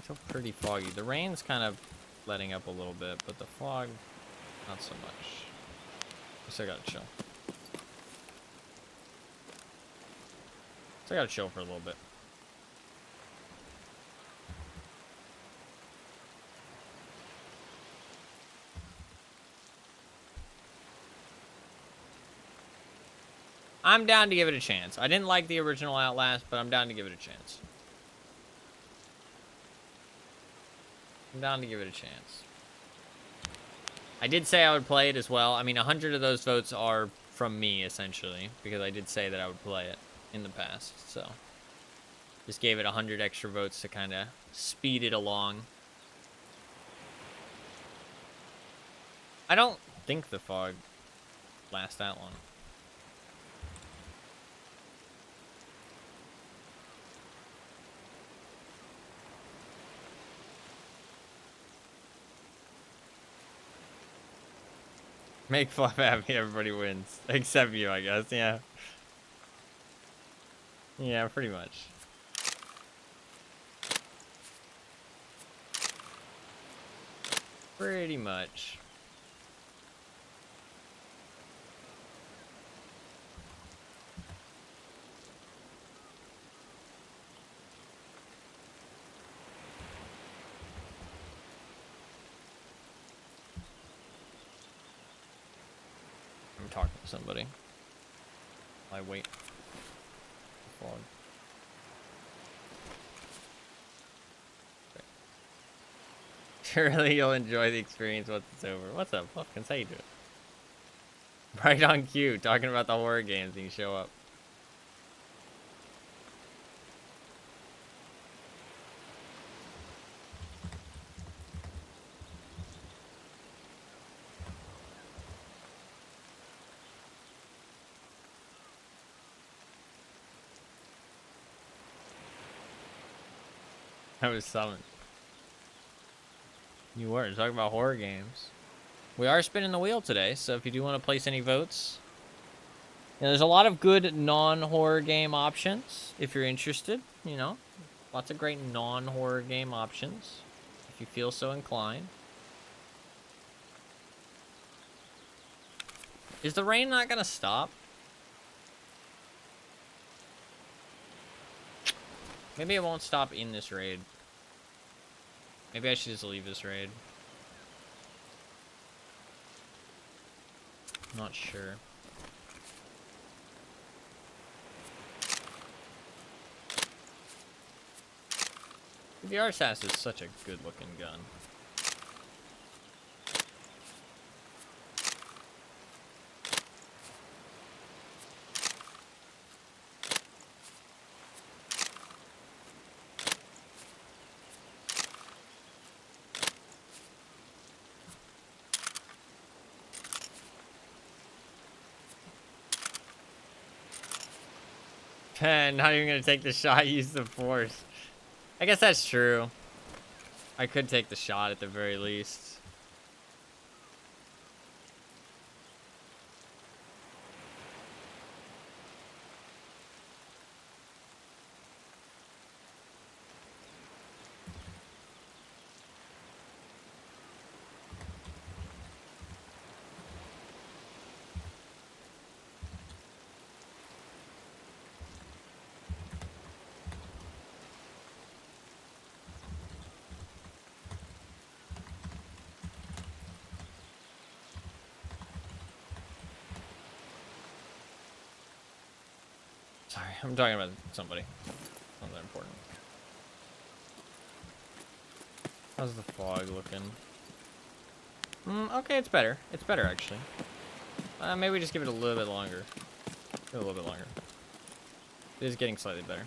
Still pretty foggy. The rain's kind of letting up a little bit, but the fog, not so much. Still gotta chill. Still gotta chill for a little bit. I'm down to give it a chance. I didn't like the original Outlast, but I'm down to give it a chance. I'm down to give it a chance. I did say I would play it as well. I mean, 100 of those votes are from me, essentially, because I did say that I would play it in the past, so. Just gave it 100 extra votes to kind of speed it along. I don't think the fog lasts that long. Make Fluff happy, everybody wins. Except you, I guess, yeah. Yeah, pretty much. Pretty much. I'm talking to somebody. I wait. Fog. Surely you'll enjoy the experience once it's over. What's up, Puffkins? How you doing? Right on cue, talking about the horror games and you show up. I was summoned. You were talking about horror games. We are spinning the wheel today, so if you do want to place any votes, there's a lot of good non-horror game options if you're interested. You know, lots of great non-horror game options if you feel so inclined. Is the rain not gonna stop? Maybe it won't stop in this raid. Maybe I should just leave this raid. Not sure. The RSAS is such a good looking gun. Not even gonna take the shot, use the force. I guess that's true. I could take the shot at the very least. Sorry, I'm talking about somebody. Something important. How's the fog looking? Okay, it's better. It's better, actually. Maybe just give it a little bit longer. Give it a little bit longer. It is getting slightly better.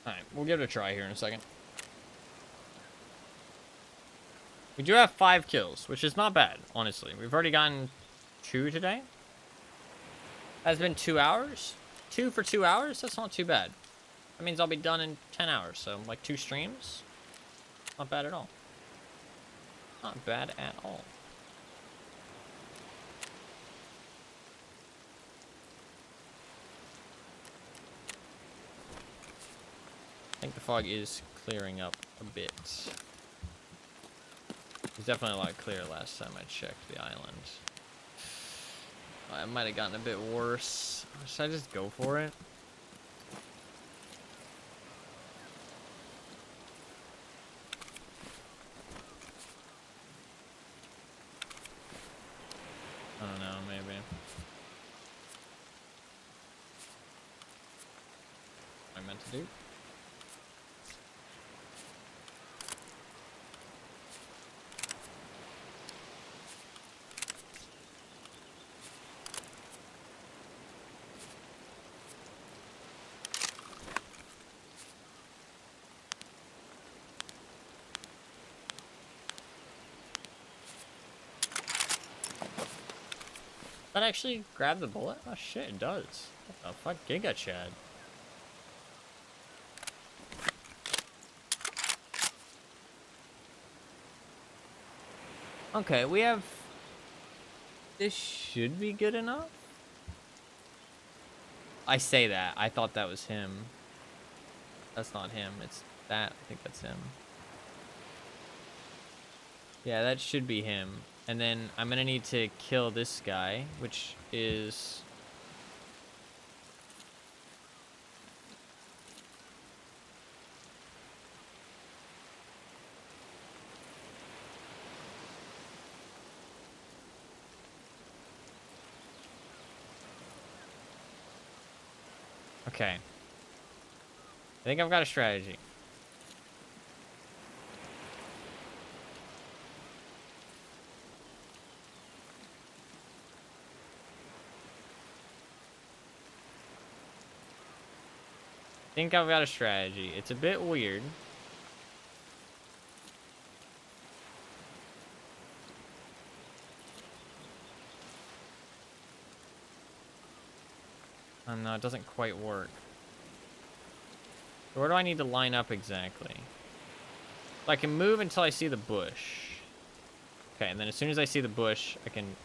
Alright, we'll give it a try here in a second. We do have 5 kills, which is not bad, honestly. We've already gotten 2 today. That's been 2 hours. 2 for 2 hours? That's not too bad. That means I'll be done in 10 hours, so like 2 streams. Not bad at all. Not bad at all. I think the fog is clearing up a bit. It was definitely a lot clearer last time I checked the island. I might have gotten a bit worse. Should I just go for it? I don't know, maybe. What I meant to do. That actually grab the bullet? Oh shit, it does. What the fuck, Giga Chad? Okay, we have... This should be good enough? I say that. I thought that was him. That's not him. It's that. I think that's him. Yeah, that should be him. And then I'm gonna need to kill this guy, which is... Okay. I think I've got a strategy. It's a bit weird. Oh no, it doesn't quite work. Where do I need to line up exactly? So I can move until I see the bush. Okay, and then as soon as I see the bush, I can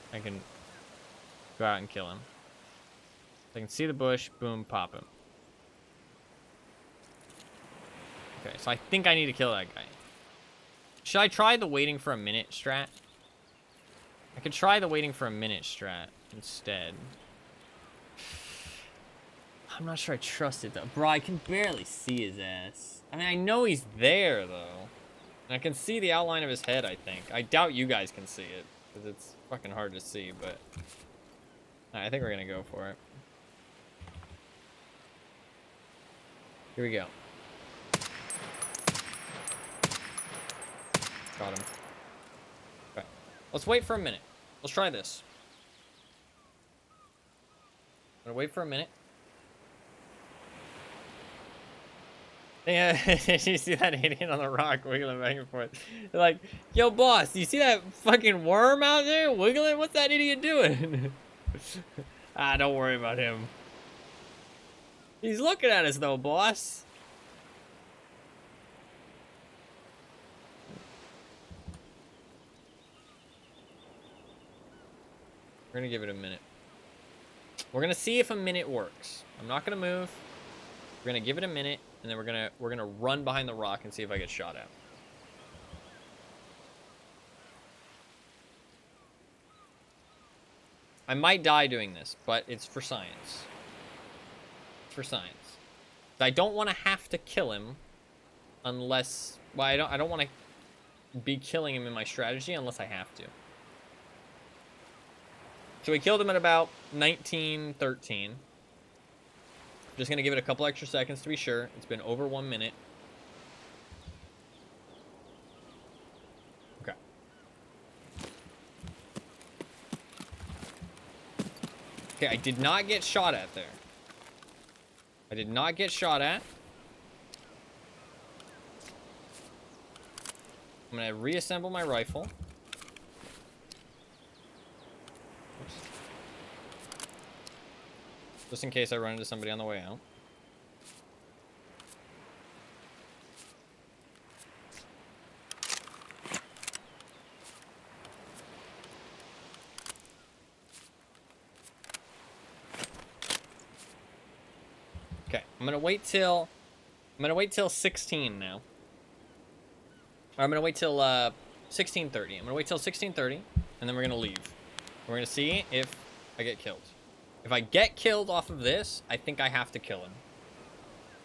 go out and kill him. I can see the bush, boom, pop him. Okay, so I think I need to kill that guy. Should I try the waiting for a minute strat? I could try the waiting for a minute strat instead. I'm not sure I trust it, though. Bro, I can barely see his ass. I mean, I know he's there, though. And I can see the outline of his head, I think. I doubt you guys can see it, because it's fucking hard to see, but... I think we're gonna go for it. Here we go. Got him. Okay. Let's wait for a minute. Let's try this. I'm gonna wait for a minute. Yeah, you see that idiot on the rock wiggling back and forth? They're like, yo, boss, you see that fucking worm out there wiggling? What's that idiot doing? Ah, don't worry about him. He's looking at us, though, boss. We're gonna give it a minute. We're gonna see if a minute works. I'm not gonna move. We're gonna give it a minute, and then we're gonna run behind the rock and see if I get shot at. I might die doing this, but it's for science. It's for science. I don't want to have to kill him unless... Well, I don't want to be killing him in my strategy unless I have to. So we killed him at about 1913. Just going to give it a couple extra seconds to be sure. It's been over 1 minute. Okay. Okay, I did not get shot at there. I did not get shot at. I'm going to reassemble my rifle. Just in case I run into somebody on the way out. Okay, I'm gonna wait till 16 now. Or I'm gonna wait till 16:30. I'm gonna wait till 16:30, and then we're gonna leave. We're gonna see if I get killed. If I get killed off of this, I think I have to kill him.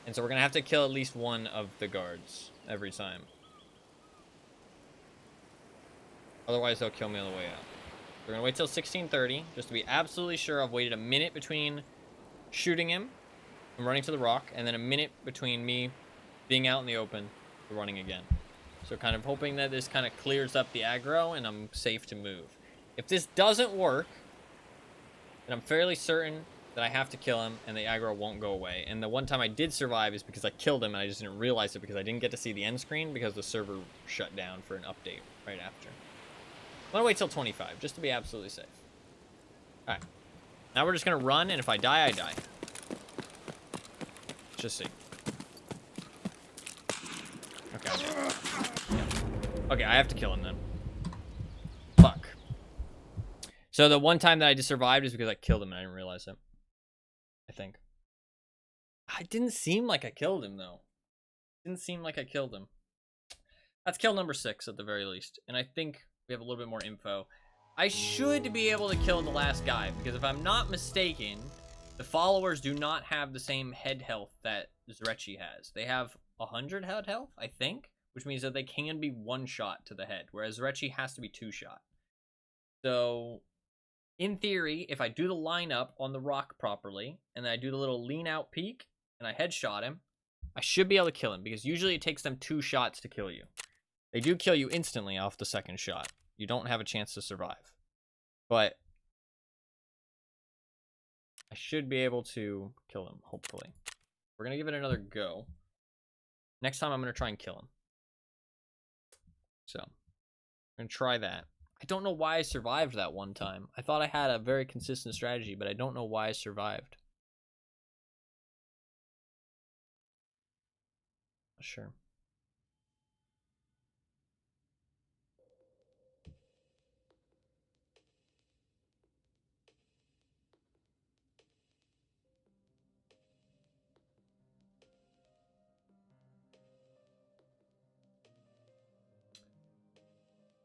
And so we're going to have to kill at least one of the guards every time. Otherwise, they'll kill me on the way out. We're going to wait till 16:30 just to be absolutely sure. I've waited a minute between shooting him and running to the rock, and then a minute between me being out in the open and running again. So kind of hoping that this kind of clears up the aggro and I'm safe to move. If this doesn't work, then I'm fairly certain that I have to kill him and the aggro won't go away. And the one time I did survive is because I killed him and I just didn't realize it because I didn't get to see the end screen because the server shut down for an update right after. I'm gonna wait till 25 just to be absolutely safe. Alright. Now we're just gonna run, and if I die, I die. Let's just see. Okay. Yeah. Okay, I have to kill him then. Fuck. So the one time that I just survived is because I killed him and I didn't realize it. I think. It didn't seem like I killed him, though. Didn't seem like I killed him. That's kill number 6 at the very least. And I think we have a little bit more info. I should be able to kill the last guy, because if I'm not mistaken, the followers do not have the same head health that Zryachiy has. They have 100 head health, I think, which means that they can be 1 shot to the head, whereas Zryachiy has to be 2 shot. So, in theory, if I do the lineup on the rock properly, and then I do the little lean out peek, and I headshot him, I should be able to kill him, because usually it takes them 2 shots to kill you. They do kill you instantly off the 2nd shot. You don't have a chance to survive. But I should be able to kill him, hopefully. We're going to give it another go. Next time I'm going to try and kill him. So, I'm going to try that. I don't know why I survived that one time. I thought I had a very consistent strategy, but I don't know why I survived. Not sure.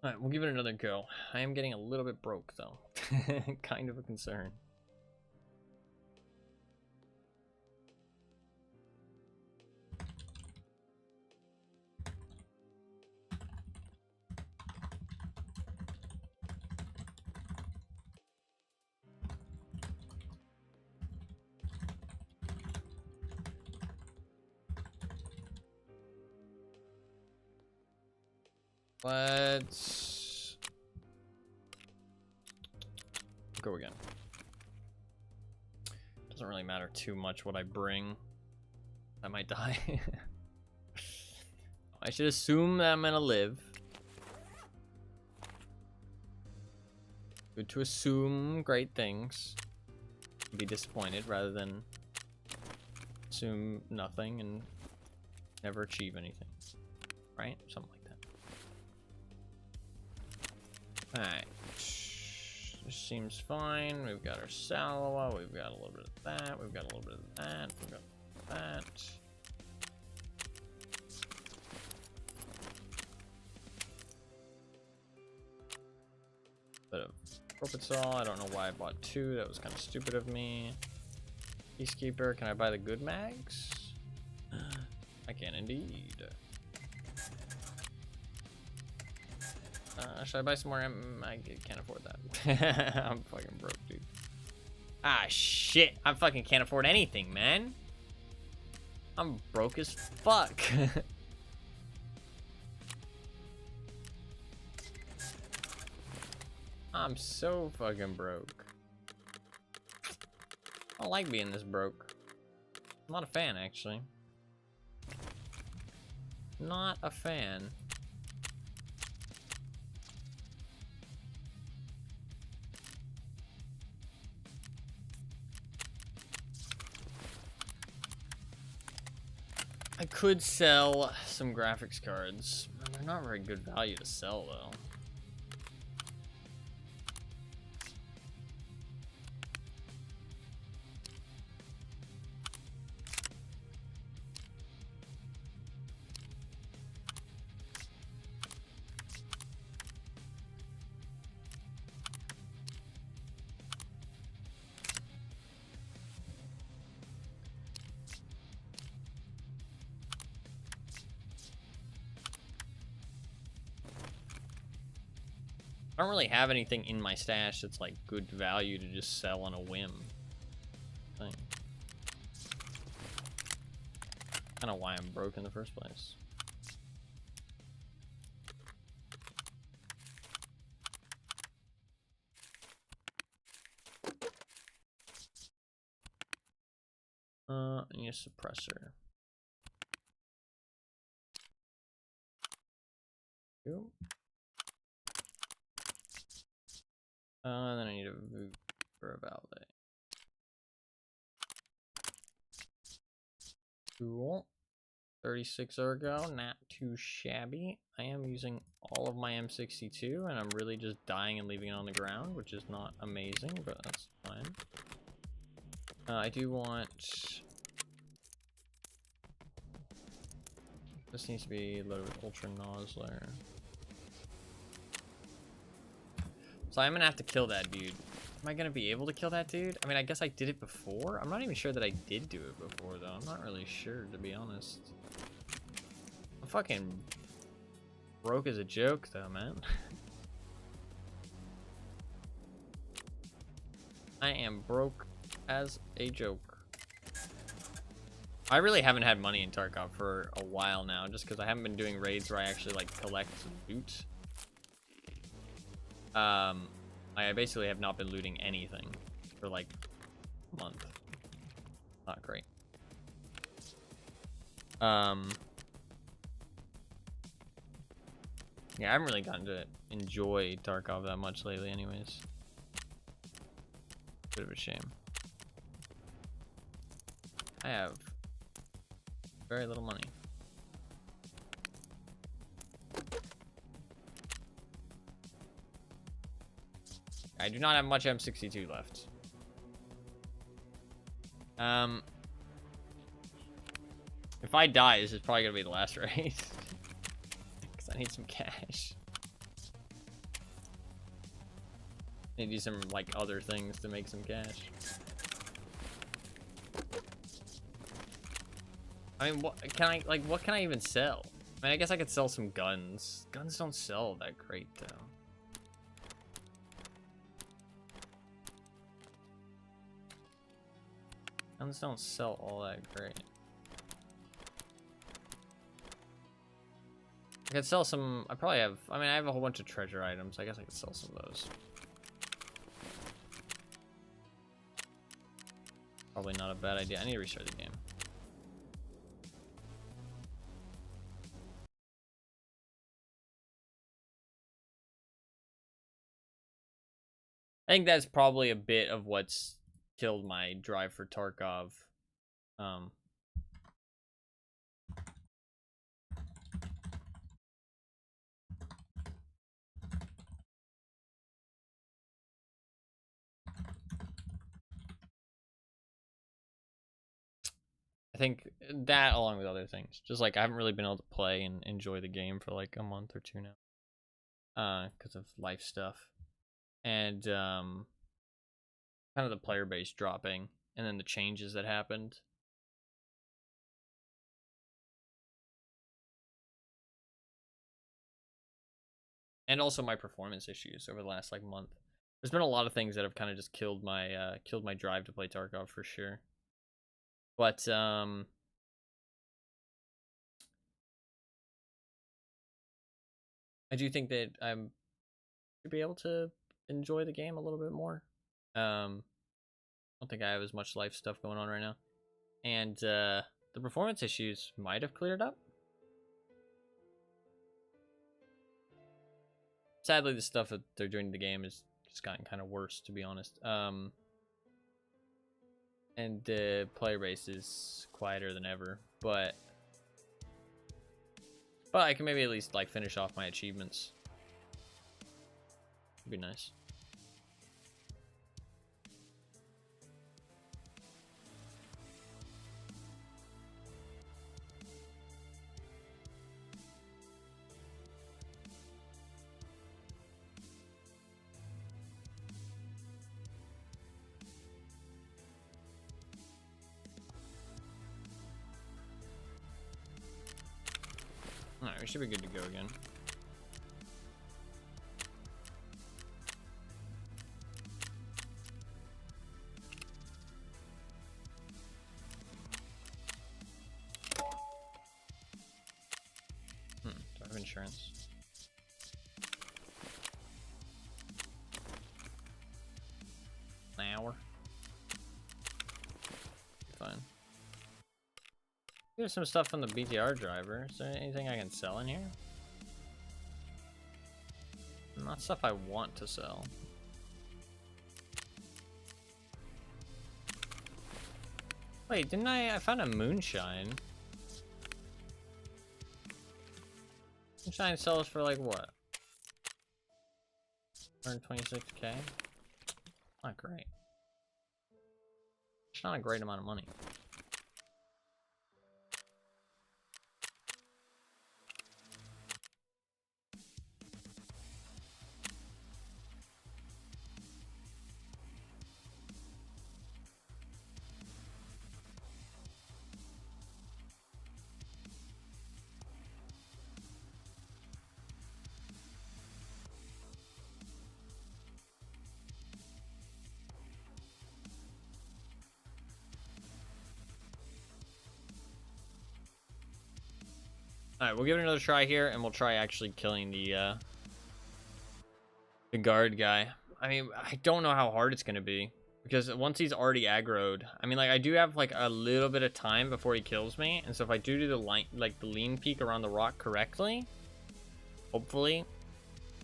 Alright, we'll give it another go. I am getting a little bit broke, though. Kind of a concern. Let's go again. Doesn't really matter too much what I bring. I might die. I should assume that I'm gonna live. Good to assume great things. Be disappointed rather than assume nothing and never achieve anything. Right? Something like that. Alright. This seems fine. We've got our Salawa. We've got a little bit of that. We've got a little bit of that. We've got that. Bit of Propitsol. I don't know why I bought 2. That was kind of stupid of me. Peacekeeper. Can I buy the good mags? I can indeed. Should I buy some more? I can't afford that. I'm fucking broke, dude. Ah, shit. I fucking can't afford anything, man. I'm broke as fuck. I'm so fucking broke. I don't like being this broke. I'm not a fan, actually. Not a fan. I could sell some graphics cards. They're not very good value to sell, though. I don't really have anything in my stash that's like good value to just sell on a whim. Kind of why I'm broke in the first place. I need a suppressor. Cool. Then I need a move for a valet. Cool. 36 ergo, not too shabby. I am using all of my M62, and I'm really just dying and leaving it on the ground, which is not amazing, but that's fine. I do want... This needs to be loaded with Ultra Nozzler. So I'm gonna have to kill that dude. Am I gonna be able to kill that dude? I mean, I guess I did it before. I'm not even sure that I did do it before, though. I'm not really sure, to be honest. I'm fucking broke as a joke, though, man. I am broke as a joke. I really haven't had money in Tarkov for a while now, just because I haven't been doing raids where I actually, like, collect loot. I basically have not been looting anything for like a month. Not great. Yeah, I haven't really gotten to enjoy Tarkov that much lately anyways. Bit of a shame. I have very little money. I do not have much M62 left. If I die, this is probably gonna be the last raid. Because I need some cash. I need to do some, like, other things to make some cash. I mean, what can I even sell? I mean, I guess I could sell some guns. Guns don't sell that great, though. Guns don't sell all that great. I could sell some, I probably have, I mean, I have a whole bunch of treasure items. I guess I could sell some of those. Probably not a bad idea. I need to restart the game. I think that's probably a bit of what's killed my drive for Tarkov. I think that, along with other things, just like I haven't really been able to play and enjoy the game for like a month or two now, because of life stuff, and kind of the player base dropping, and then the changes that happened. And also my performance issues over the last like month. There's been a lot of things that have kind of just killed my drive to play Tarkov for sure. But I do think that I'm should be able to enjoy the game a little bit more. I don't think I have as much life stuff going on right now, and the performance issues might have cleared up. Sadly, the stuff that they're doing to the game has just gotten kind of worse, to be honest. And the player base is quieter than ever, but I can maybe at least like finish off my achievements. It'd be nice. Alright, we should be good to go again. insurance. An hour. Fine. Here's some stuff from the BTR driver. Is there anything I can sell in here? Not stuff I want to sell. Wait, didn't I found a moonshine. Moonshine sells for like what? 126k? Not great. It's not a great amount of money. Alright, we'll give it another try here, and we'll try actually killing the guard guy. I mean, I don't know how hard it's gonna be, because once he's already aggroed, I mean, like, I do have, like, a little bit of time before he kills me, and so if I do the line, like, the lean peek around the rock correctly, hopefully,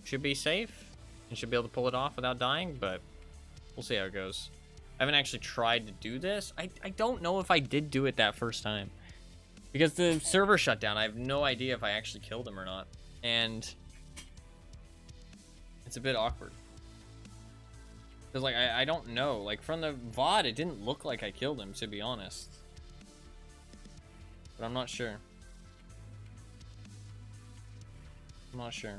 should be safe, and should be able to pull it off without dying, but we'll see how it goes. I haven't actually tried to do this. I don't know if I did do it that first time. Because the server shut down, I have no idea if I actually killed him or not. And it's a bit awkward. Because, like, I don't know. Like, from the VOD, it didn't look like I killed him, to be honest. But I'm not sure. I'm not sure.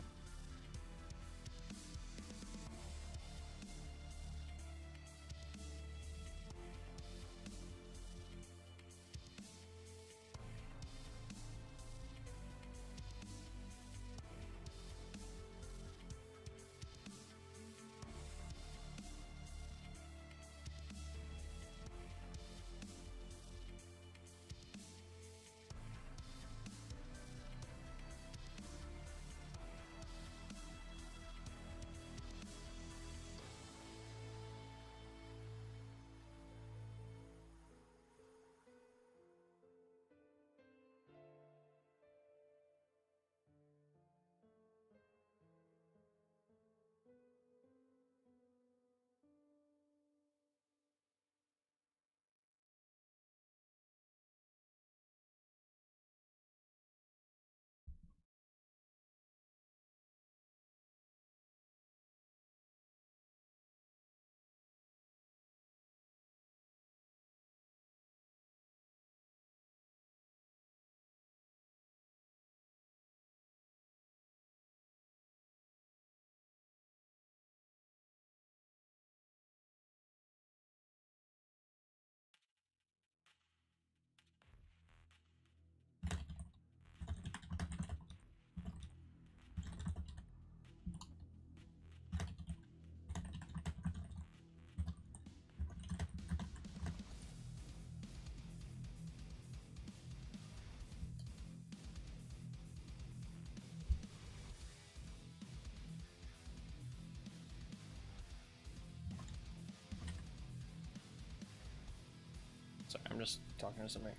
Sorry, I'm just talking to somebody.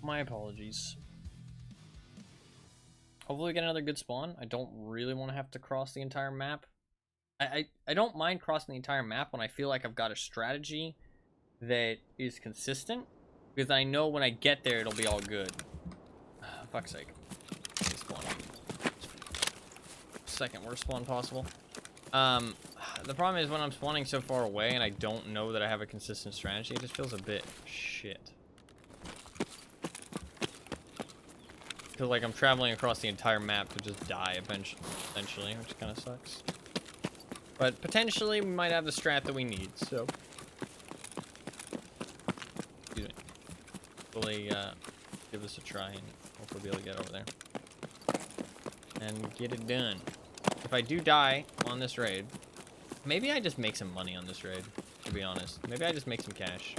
My apologies. Hopefully we get another good spawn. I don't really want to have to cross the entire map. I don't mind crossing the entire map when I feel like I've got a strategy that is consistent, because I know when I get there it'll be all good. Fuck's sake. Spawn. Second worst spawn possible. The problem is when I'm spawning so far away and I don't know that I have a consistent strategy, it just feels a bit shit. Feel like I'm traveling across the entire map to just die eventually, which kind of sucks. But potentially we might have the strat that we need, so. Excuse me. Hopefully, give this a try and hopefully be able to get over there. And get it done. If I do die on this raid, maybe I just make some money on this raid, to be honest. Maybe I just make some cash.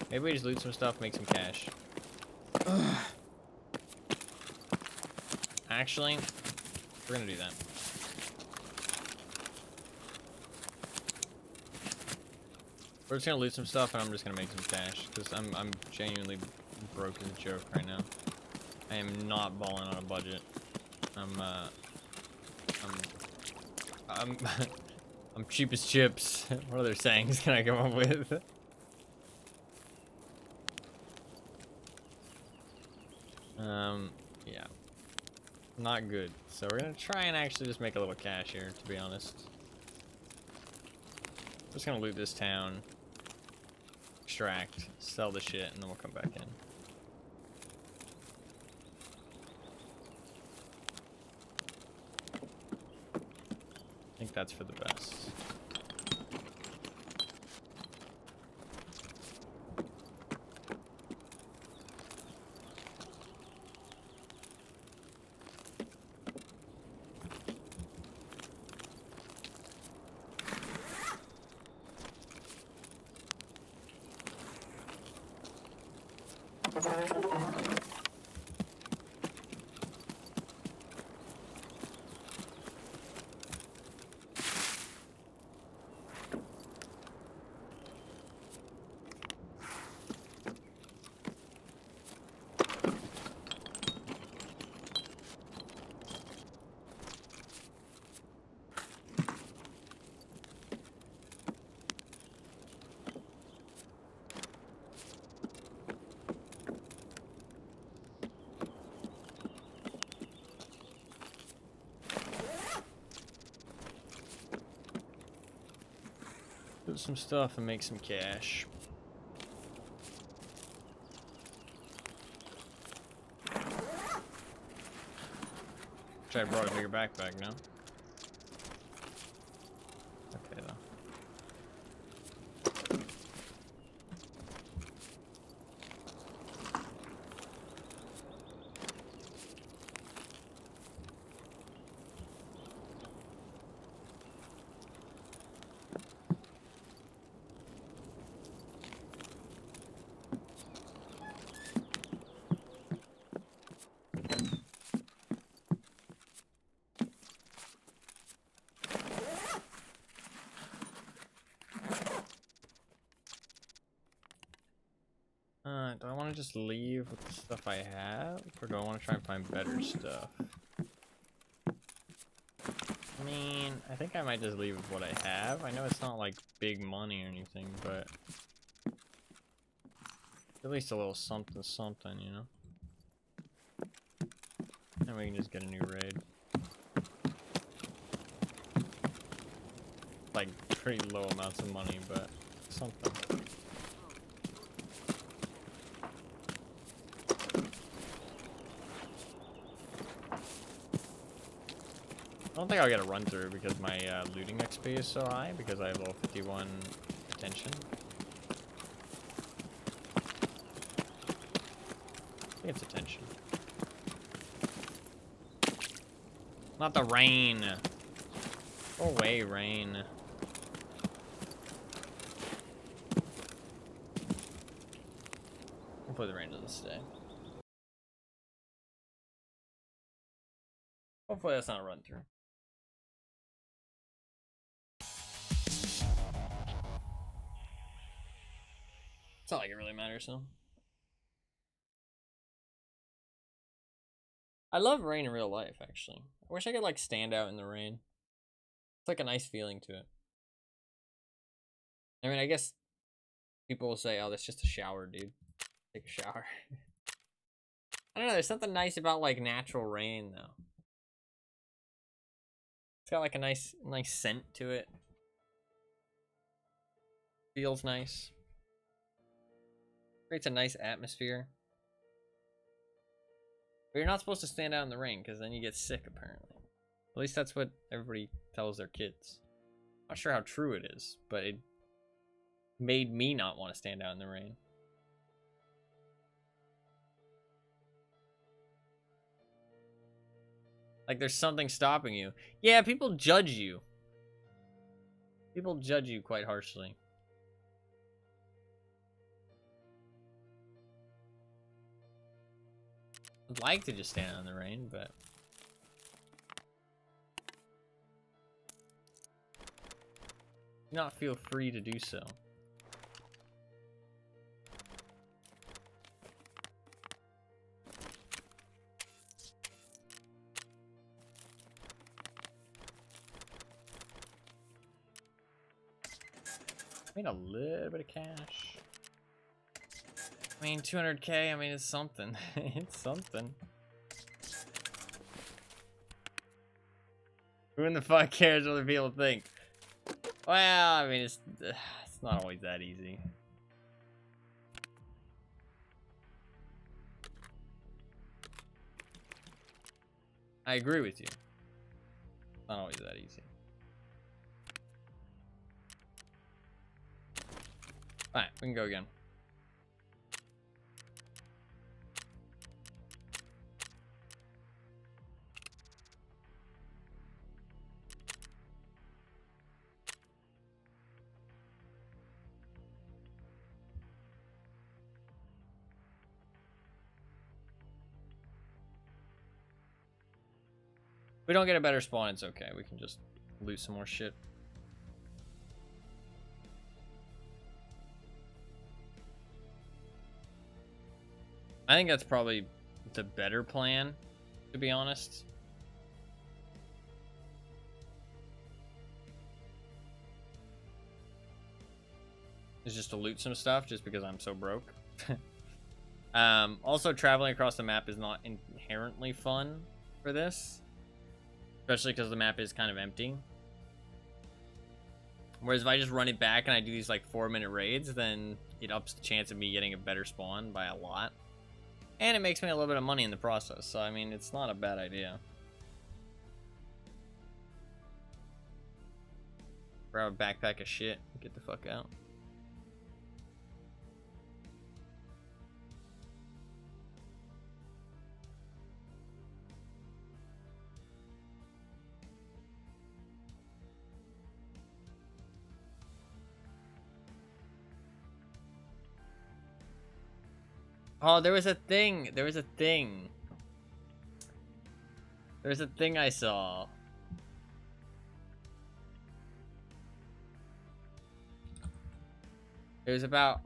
Maybe we just loot some stuff, make some cash. Ugh. Actually, we're gonna do that. We're just gonna loot some stuff, and I'm just gonna make some cash because I'm genuinely broke as a joke right now. I am not balling on a budget. I'm I'm cheap as chips. What other sayings can I come up with? Yeah. Not good. So we're gonna try and actually just make a little cash here, to be honest. Just gonna loot this town. Extract, sell the shit, and then we'll come back in. I think that's for the best. Do some stuff and make some cash. Wish I brought a bigger backpack now. Okay though. Do I want to just leave with the stuff I have, or do I want to try and find better stuff? I mean, I think I might just leave with what I have. I know it's not like big money or anything, but at least a little something, something, you know? And we can just get a new raid. Like, pretty low amounts of money, but something. I don't think I'll get a run through because my looting XP is so high because I have level 51 attention. I think it's attention. Not the rain. Go away, rain. Hopefully the rain doesn't stay. Hopefully that's not a run through. It's not like it really matters, so. I love rain in real life, actually. I wish I could, like, stand out in the rain. It's like a nice feeling to it. I mean, I guess people will say, oh, that's just a shower, dude. Take a shower. I don't know, there's something nice about, like, natural rain, though. It's got, like, a nice scent to it. Feels nice. Creates a nice atmosphere. But you're not supposed to stand out in the rain, because then you get sick, apparently. At least that's what everybody tells their kids. Not sure how true it is, but it made me not want to stand out in the rain. Like there's something stopping you. Yeah, people judge you. People judge you quite harshly. I'd like to just stand out in the rain, but Do not feel free to do so. Made a little bit of cash. I mean, 200K, I mean, it's something. It's something. Who in the fuck cares what other people think? Well, I mean, it's not always that easy. I agree with you. It's not always that easy. Alright, we can go again. If we don't get a better spawn, it's okay. We can just loot some more shit. I think that's probably the better plan, to be honest. Is just to loot some stuff, just because I'm so broke. Also, traveling across the map is not inherently fun for this. Especially because the map is kind of empty. Whereas if I just run it back and I do these like 4-minute raids, then it ups the chance of me getting a better spawn by a lot. And it makes me a little bit of money in the process. So, I mean, it's not a bad idea. Grab a backpack of shit. Get the fuck out. Oh, there was a thing. There was a thing. There's a thing I saw. It was about.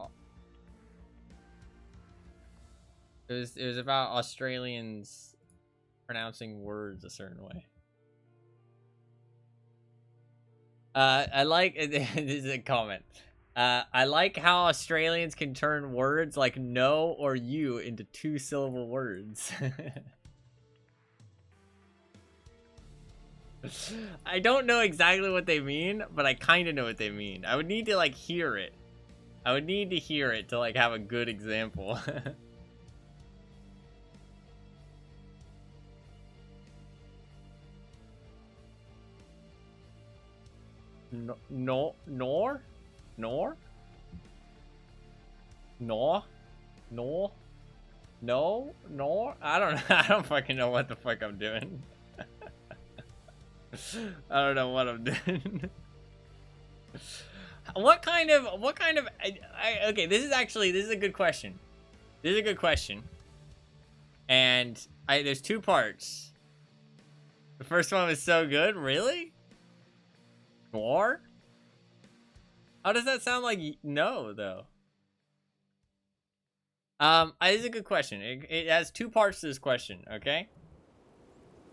It was about Australians pronouncing words a certain way. I like this is a comment. I like how Australians can turn words like no or you into 2-syllable words. I don't know exactly what they mean, but I kind of know what they mean. I would need to like hear it. I would need to hear it to like have a good example. Nor? No? I don't know. I don't fucking know what the fuck I'm doing. I don't know what I'm doing. What kind of okay, this is a good question. This is a good question. And there's 2 parts. The first one was so good, really? Noir? How does that sound like no, though? This is a good question. It has 2 parts to this question, okay?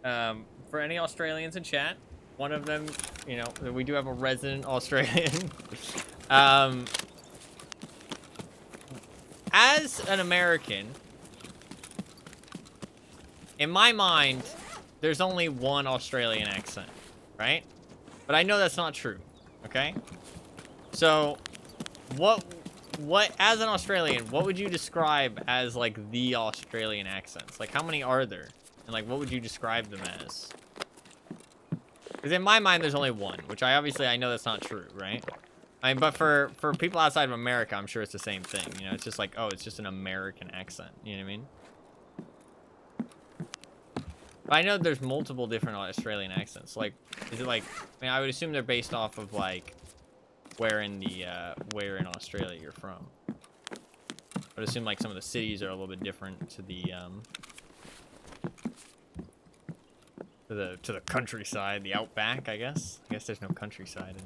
For any Australians in chat, one of them, you know, we do have a resident Australian. As an American, in my mind, there's only one Australian accent, right? But I know that's not true, okay? So, what, as an Australian, what would you describe as, like, the Australian accents? Like, how many are there? And, like, what would you describe them as? Because in my mind, there's only one, which I know that's not true, right? I mean, but for people outside of America, I'm sure it's the same thing. You know, it's just like, oh, it's just an American accent. You know what I mean? But I know there's multiple different Australian accents. Like, is it like, I mean, I would assume they're based off of, like, where in Australia you're from. I would assume, like, some of the cities are a little bit different to the, to the countryside, the outback, I guess. I guess there's no countryside in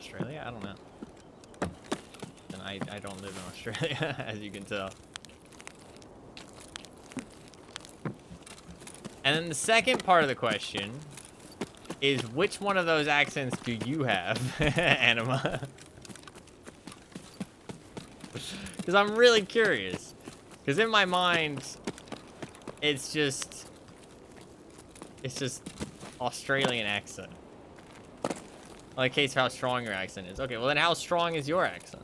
Australia? I don't know. And I don't live in Australia, as you can tell. And then the second part of the question is, which one of those accents do you have, Anima? Because I'm really curious. Because in my mind, it's just Australian accent. Well, in case of how strong your accent is. Okay, well then how strong is your accent?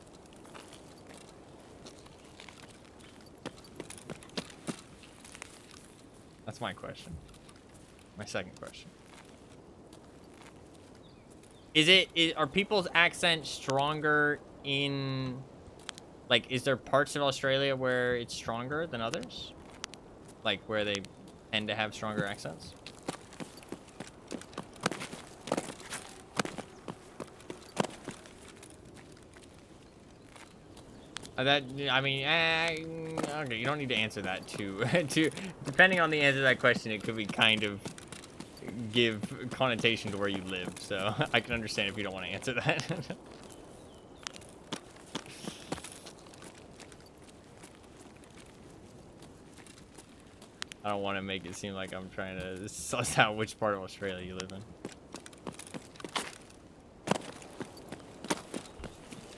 That's my question. My second question. Are people's accents stronger in, like, is there parts of Australia where it's stronger than others? Like, where they tend to have stronger accents? I mean, okay, you don't need to answer that too. Depending on the answer to that question, it could be kind of give connotation to where you live. So I can understand if you don't want to answer that. I don't want to make it seem like I'm trying to suss out which part of Australia you live in.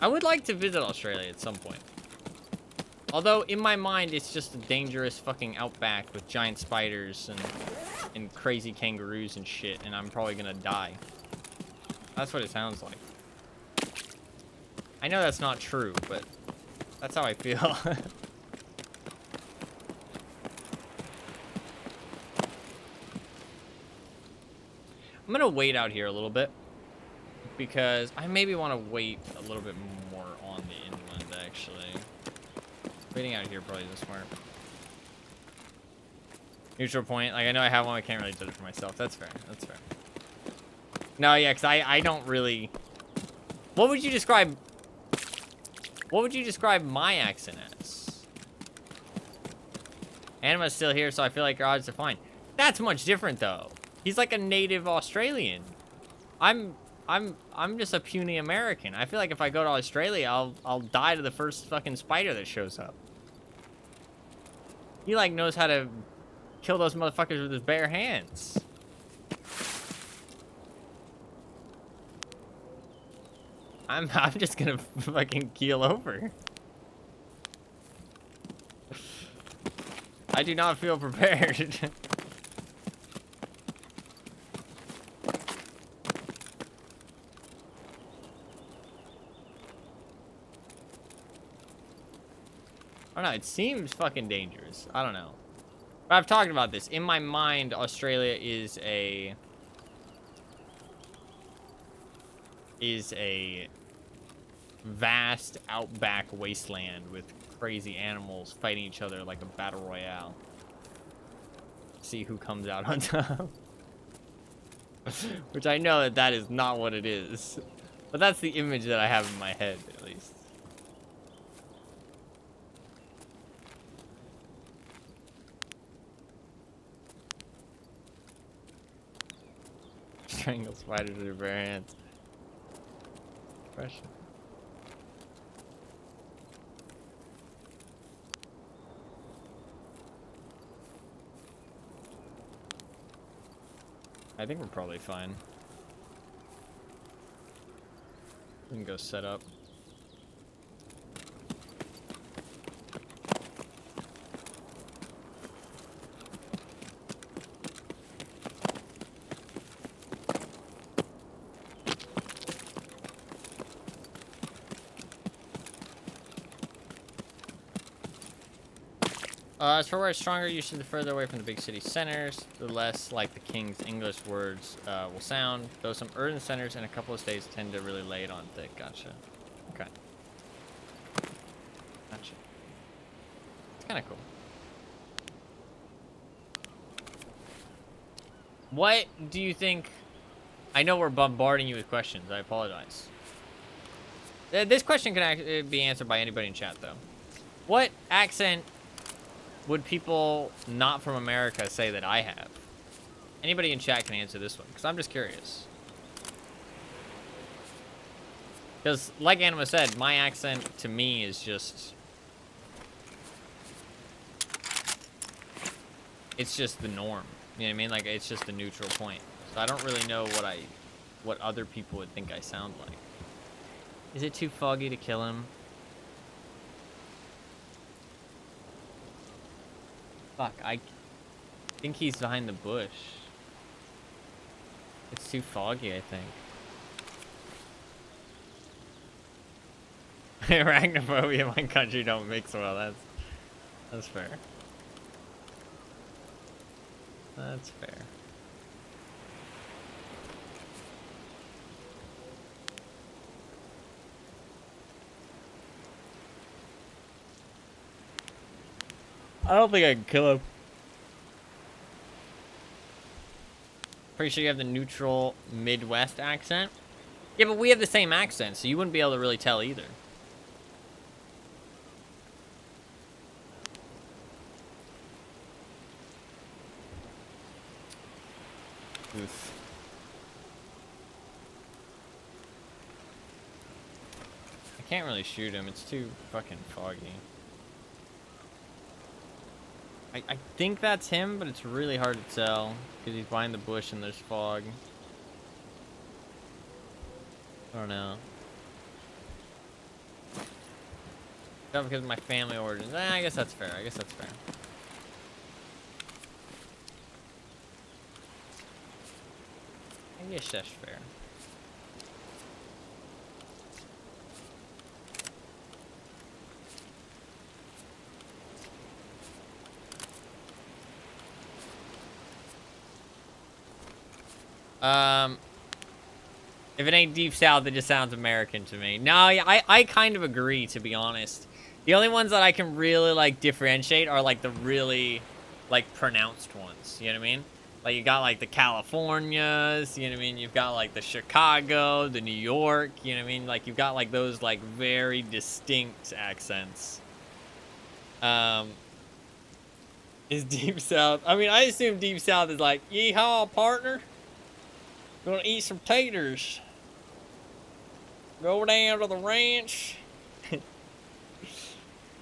I would like to visit Australia at some point. Although, in my mind, it's just a dangerous fucking outback with giant spiders and crazy kangaroos and shit, and I'm probably gonna die. That's what it sounds like. I know that's not true, but that's how I feel. I'm gonna wait out here a little bit, because I maybe want to wait a little bit more on the inland, actually. Waiting out here probably isn't smart. Neutral point. Like, I know I have one, I can't really judge it for myself. That's fair. That's fair. No, yeah, because I don't really... What would you describe my accent as? Anima's still here, so I feel like your odds are fine. That's much different, though. He's like a native Australian. I'm just a puny American. I feel like if I go to Australia, I'll die to the first fucking spider that shows up. He like knows how to kill those motherfuckers with his bare hands. I'm just gonna fucking keel over. I do not feel prepared. I don't know, it seems fucking dangerous. I don't know. But I've talked about this. In my mind, Australia is a vast outback wasteland with crazy animals fighting each other like a battle royale. See who comes out on top. Which I know that is not what it is. But that's the image that I have in my head, at least. Strangle spiders with your bare hands. Question. I think we're probably fine. We can go set up. As for where it's stronger, usually the further away from the big city centers, the less like the King's English words will sound. Though some urban centers and a couple of states tend to really lay it on thick. Gotcha. Okay. Gotcha. It's kind of cool. What do you think? I know we're bombarding you with questions. I apologize. This question can actually be answered by anybody in chat, though. What accent would people not from America say that I have? Anybody in chat can answer this one, because I'm just curious. Because, like Anima said, my accent to me is just... It's just the norm. You know what I mean? Like, it's just a neutral point. So I don't really know what other people would think I sound like. Is it too foggy to kill him? Fuck, I think he's behind the bush. It's too foggy, I think. Arachnophobia in my country don't mix well. That's fair. That's fair. I don't think I can kill him. Pretty sure you have the neutral Midwest accent. Yeah, but we have the same accent, so you wouldn't be able to really tell either. Oof. I can't really shoot him. It's too fucking foggy. I think that's him, but it's really hard to tell because he's behind the bush and there's fog. I don't know. Not because of my family origins. I guess that's fair. I guess that's fair. I guess that's fair. If it ain't Deep South, it just sounds American to me. No, I kind of agree, to be honest. The only ones that I can really, like, differentiate are, like, the really, like, pronounced ones. You know what I mean? Like, you got, like, the Californias, you know what I mean? You've got, like, the Chicago, the New York, you know what I mean? Like, you've got, like, those, like, very distinct accents. Is Deep South... I mean, I assume Deep South is like, yeehaw, partner. Gonna eat some taters. Go down to the ranch.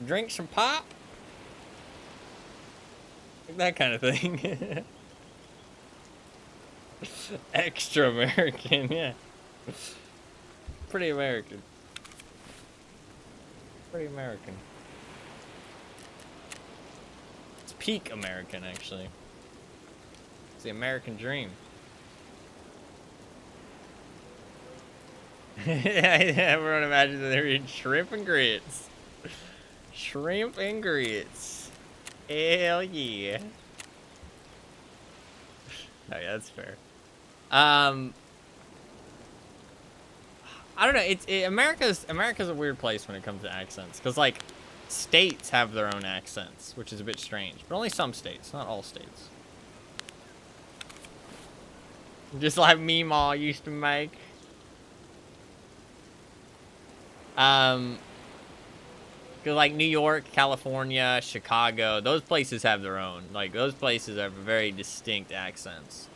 Drink some pop. That kind of thing. Extra American, yeah. Pretty American. Pretty American. It's peak American, actually. It's the American dream. Everyone imagines that they're eating shrimp and grits. Shrimp and grits. Hell yeah. Oh yeah, that's fair. I don't know. America's a weird place when it comes to accents, because like states have their own accents, which is a bit strange, but only some states, not all states. Just like Meemaw used to make. Cause like New York, California, Chicago, those places have their own. Like those places have very distinct accents.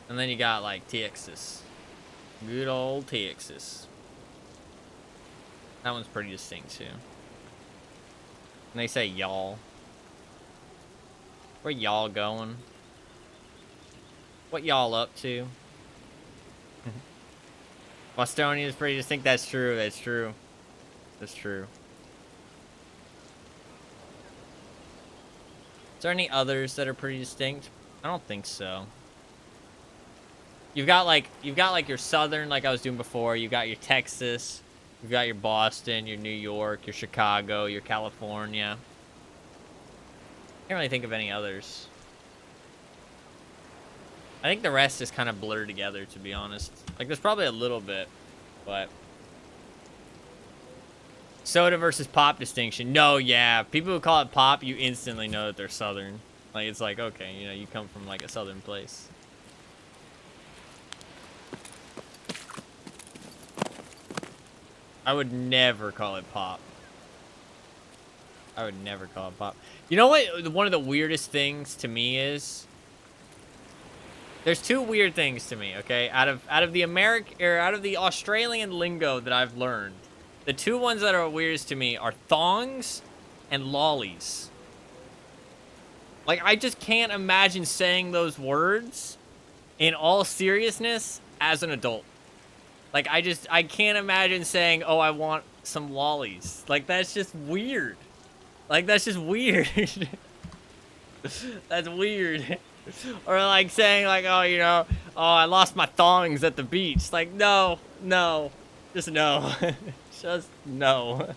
And then you got like Texas. Good old Texas. That one's pretty distinct too. And they say y'all. Where y'all going? What y'all up to? Bostonian is pretty distinct. That's true. That's true. That's true. Is there any others that are pretty distinct? I don't think so. You've got like your southern, like I was doing before. You got your Texas. You've got your Boston, your New York, your Chicago, your California. Can't really think of any others. I think the rest is kind of blurred together, to be honest. Like, there's probably a little bit, but... Soda versus pop distinction. No, yeah. People who call it pop, you instantly know that they're southern. Like, it's like, okay, you know, you come from, like, a southern place. I would never call it pop. I would never call it pop. You know what? One of the weirdest things to me is... There's two weird things to me, okay? Out of the Australian lingo that I've learned, the two ones that are weirdest to me are thongs and lollies. Like, I just can't imagine saying those words in all seriousness as an adult. Like, I can't imagine saying, oh, I want some lollies. Like, that's just weird. Like, that's just weird. That's weird. Or like saying like, oh, you know, oh, I lost my thongs at the beach. Like, no, no, just no. Just no.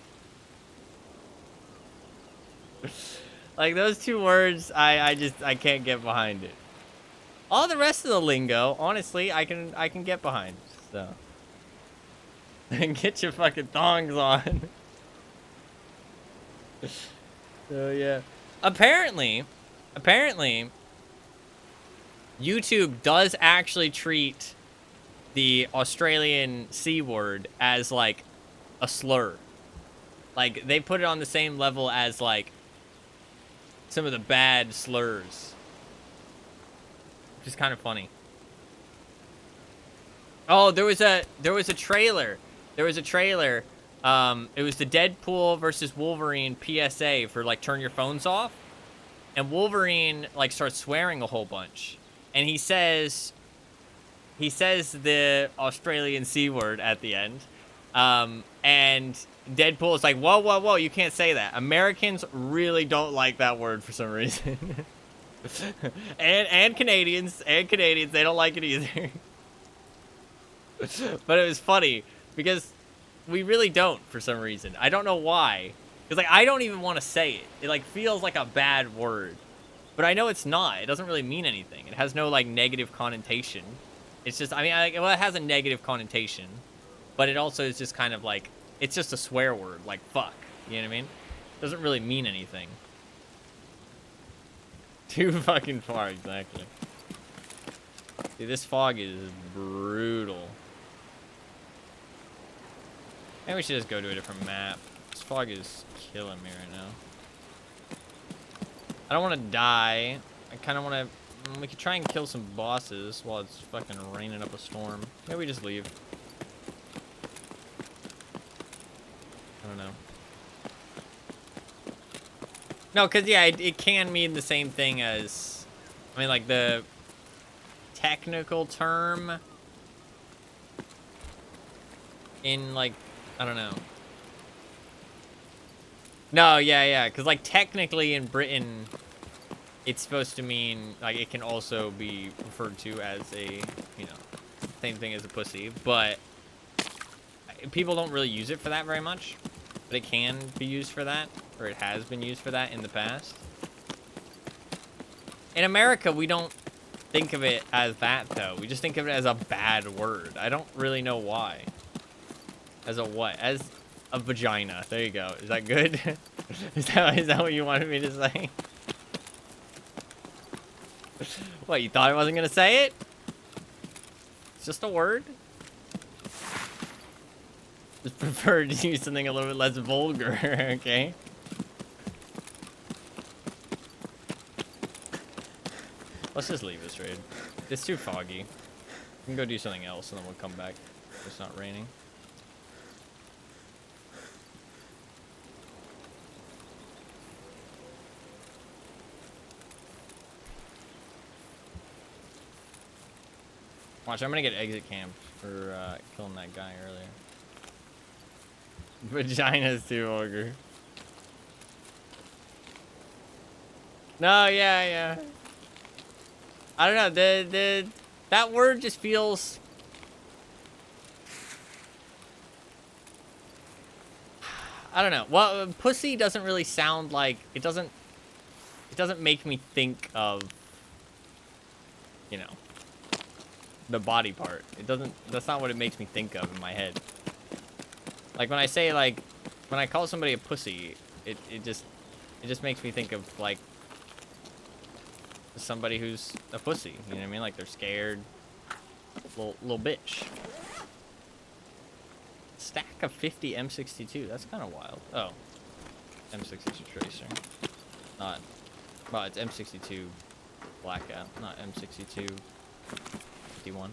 Like, those two words, I can't get behind it. All the rest of the lingo, honestly, I can get behind. So, get your fucking thongs on. So yeah, apparently, YouTube does actually treat the Australian C word as like a slur. Like, they put it on the same level as like some of the bad slurs, which is kind of funny. Oh, there was a trailer. It was the Deadpool versus Wolverine PSA for like turn your phones off. And Wolverine like starts swearing a whole bunch. And he says the Australian C word at the end. And Deadpool is like, whoa, whoa, whoa, you can't say that. Americans really don't like that word for some reason. and Canadians, they don't like it either. But it was funny because we really don't for some reason. I don't know why. Because like, I don't even want to say it. It like feels like a bad word. But I know it's not. It doesn't really mean anything. It has no, like, negative connotation. It's just, I mean, well, it has a negative connotation. But it also is just kind of, like, it's just a swear word. Like, fuck. You know what I mean? It doesn't really mean anything. Too fucking far, exactly. Dude, this fog is brutal. Maybe we should just go to a different map. This fog is killing me right now. I don't want to die. I kind of want to... We could try and kill some bosses while it's fucking raining up a storm. Maybe we just leave. I don't know. No, because, yeah, it can mean the same thing as... I mean, like, the technical term in, like... I don't know. No, yeah, because, like, technically in Britain, it's supposed to mean, like, it can also be referred to as a, you know, same thing as a pussy, but people don't really use it for that very much, but it can be used for that, or it has been used for that in the past. In America, we don't think of it as that, though. We just think of it as a bad word. I don't really know why. As a what? As... a vagina. There you go. Is that good? is that what you wanted me to say? What, you thought I wasn't gonna say it? It's just a word. Just prefer to use something a little bit less vulgar, okay? Let's just leave this raid. It's too foggy. We can go do something else and then we'll come back if it's not raining. Watch, I'm gonna get exit camped for killing that guy earlier. Vagina's too vulgar. No, yeah. I don't know, that word just feels... I don't know. Well, pussy doesn't really sound like... It doesn't make me think of... You know... the body part. It doesn't... That's not what it makes me think of in my head. Like, when I say, like... When I call somebody a pussy, it just makes me think of, like... somebody who's a pussy. You know what I mean? Like, they're scared. Little bitch. Stack of 50 M62. That's kind of wild. Oh. M62 Tracer. Not... Well, it's M62 Blackout, not M62 51.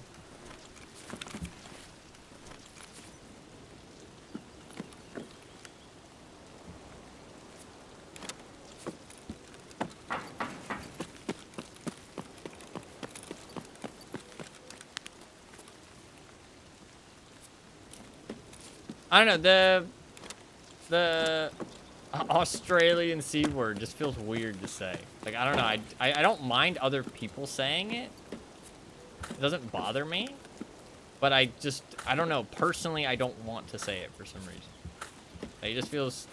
I don't know, the Australian C word just feels weird to say. Like, I don't know, I don't mind other people saying it. It doesn't bother me. But I don't know, personally, I don't want to say it for some reason. Like, it just feels,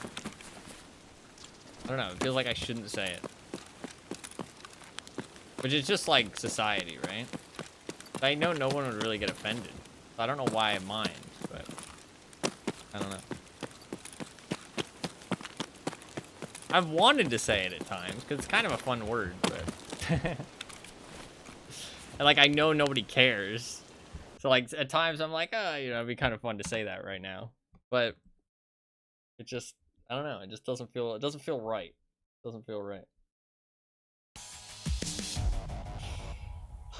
I don't know, it feels like I shouldn't say it. Which is just like society, right? I know no one would really get offended. So I don't know why I mind, but I don't know. I've wanted to say it at times, because it's kind of a fun word, but... and, like, I know nobody cares. So, like, at times I'm like, oh, you know, it'd be kind of fun to say that right now. But it just, I don't know, it just doesn't feel, it doesn't feel right. It doesn't feel right.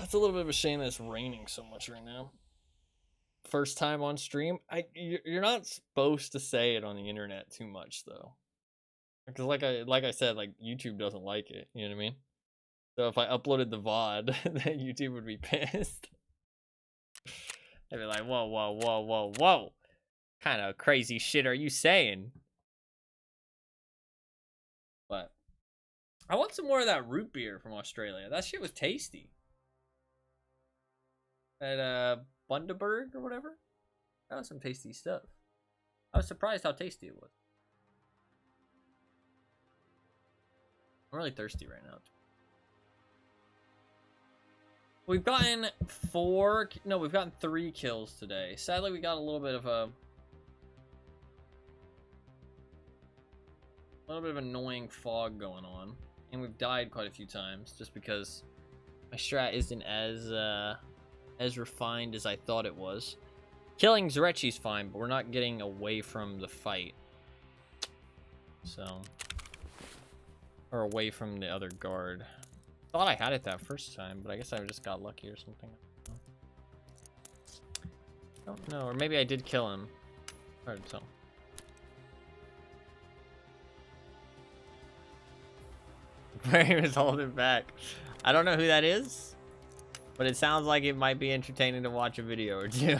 It's a little bit of a shame that it's raining so much right now. First time on stream, you're not supposed to say it on the internet too much, though. Because like I said, like, YouTube doesn't like it, you know what I mean? So if I uploaded the VOD, then YouTube would be pissed. They'd be like, whoa, whoa, whoa, whoa, whoa. Kind of crazy shit are you saying? But I want some more of that root beer from Australia. That shit was tasty. At Bundaberg or whatever. That was some tasty stuff. I was surprised how tasty it was. I'm really thirsty right now. We've gotten we've gotten 3 kills today. Sadly, we got a little bit of annoying fog going on, and we've died quite a few times just because my strat isn't as refined as I thought it was. Killing Zryachiy's fine, but we're not getting away from the fight. So, or away from the other guard. Thought I had it that first time, but I guess I just got lucky or something. I don't know, or maybe I did kill him. Hard to tell. He was holding back. I don't know who that is, but it sounds like it might be entertaining to watch a video or two.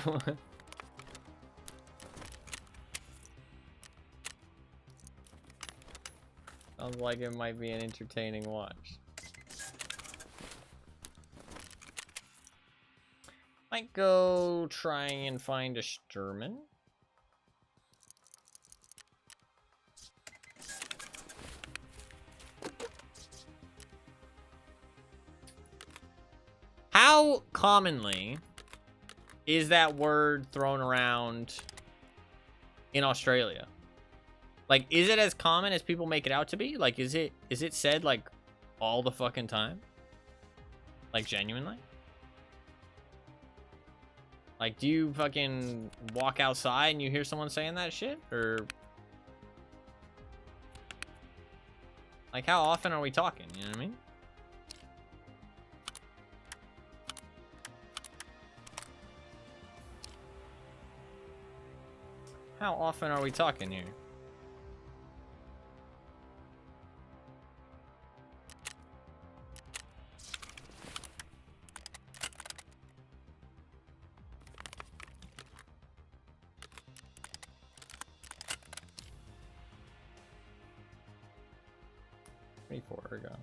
Sounds like it might be an entertaining watch. Might go try and find a Sturman. How commonly is that word thrown around in Australia? Like, is it as common as people make it out to be? Like, is it said, like, all the fucking time? Like, genuinely? Like, do you fucking walk outside and you hear someone saying that shit? Or... like, how often are we talking? You know what I mean? How often are we talking here? Ergo.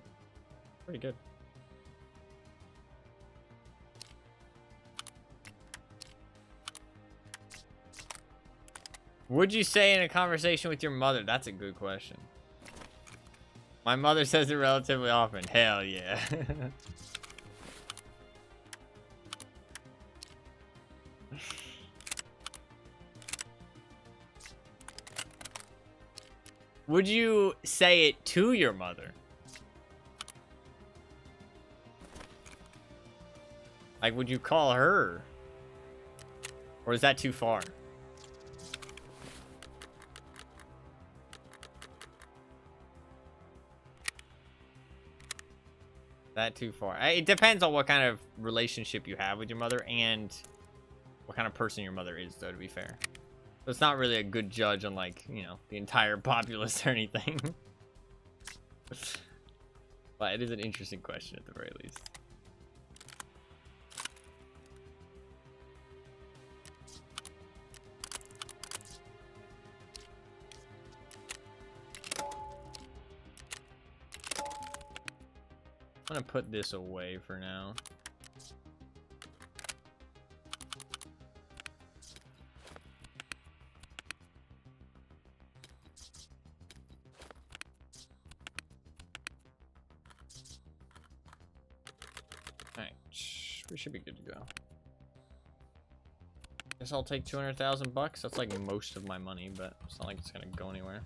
Pretty good. Would you say in a conversation with your mother? That's a good question. My mother says it relatively often. Hell yeah. Would you say it to your mother? Like, would you call her? Or is that too far? That too far. It depends on what kind of relationship you have with your mother and what kind of person your mother is, though, to be fair. So it's not really a good judge on, like, you know, the entire populace or anything. But it is an interesting question at the very least. I'm gonna put this away for now. Alright, we should be good to go. Guess I'll take 200,000 bucks. That's like most of my money, but it's not like it's gonna go anywhere.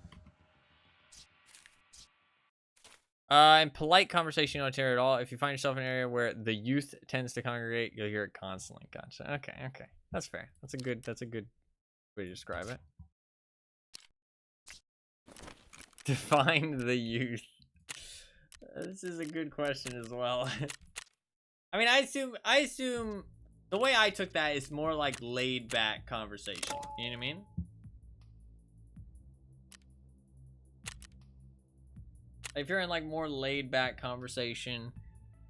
In polite conversation, you don't hear it at all. If you find yourself in an area where the youth tends to congregate, you'll hear it constantly. Gotcha. Okay. That's fair. That's a good way to describe it. Define the youth. This is a good question as well. I mean, I assume the way I took that is more like laid back conversation. You know what I mean? If you're in like more laid back conversation,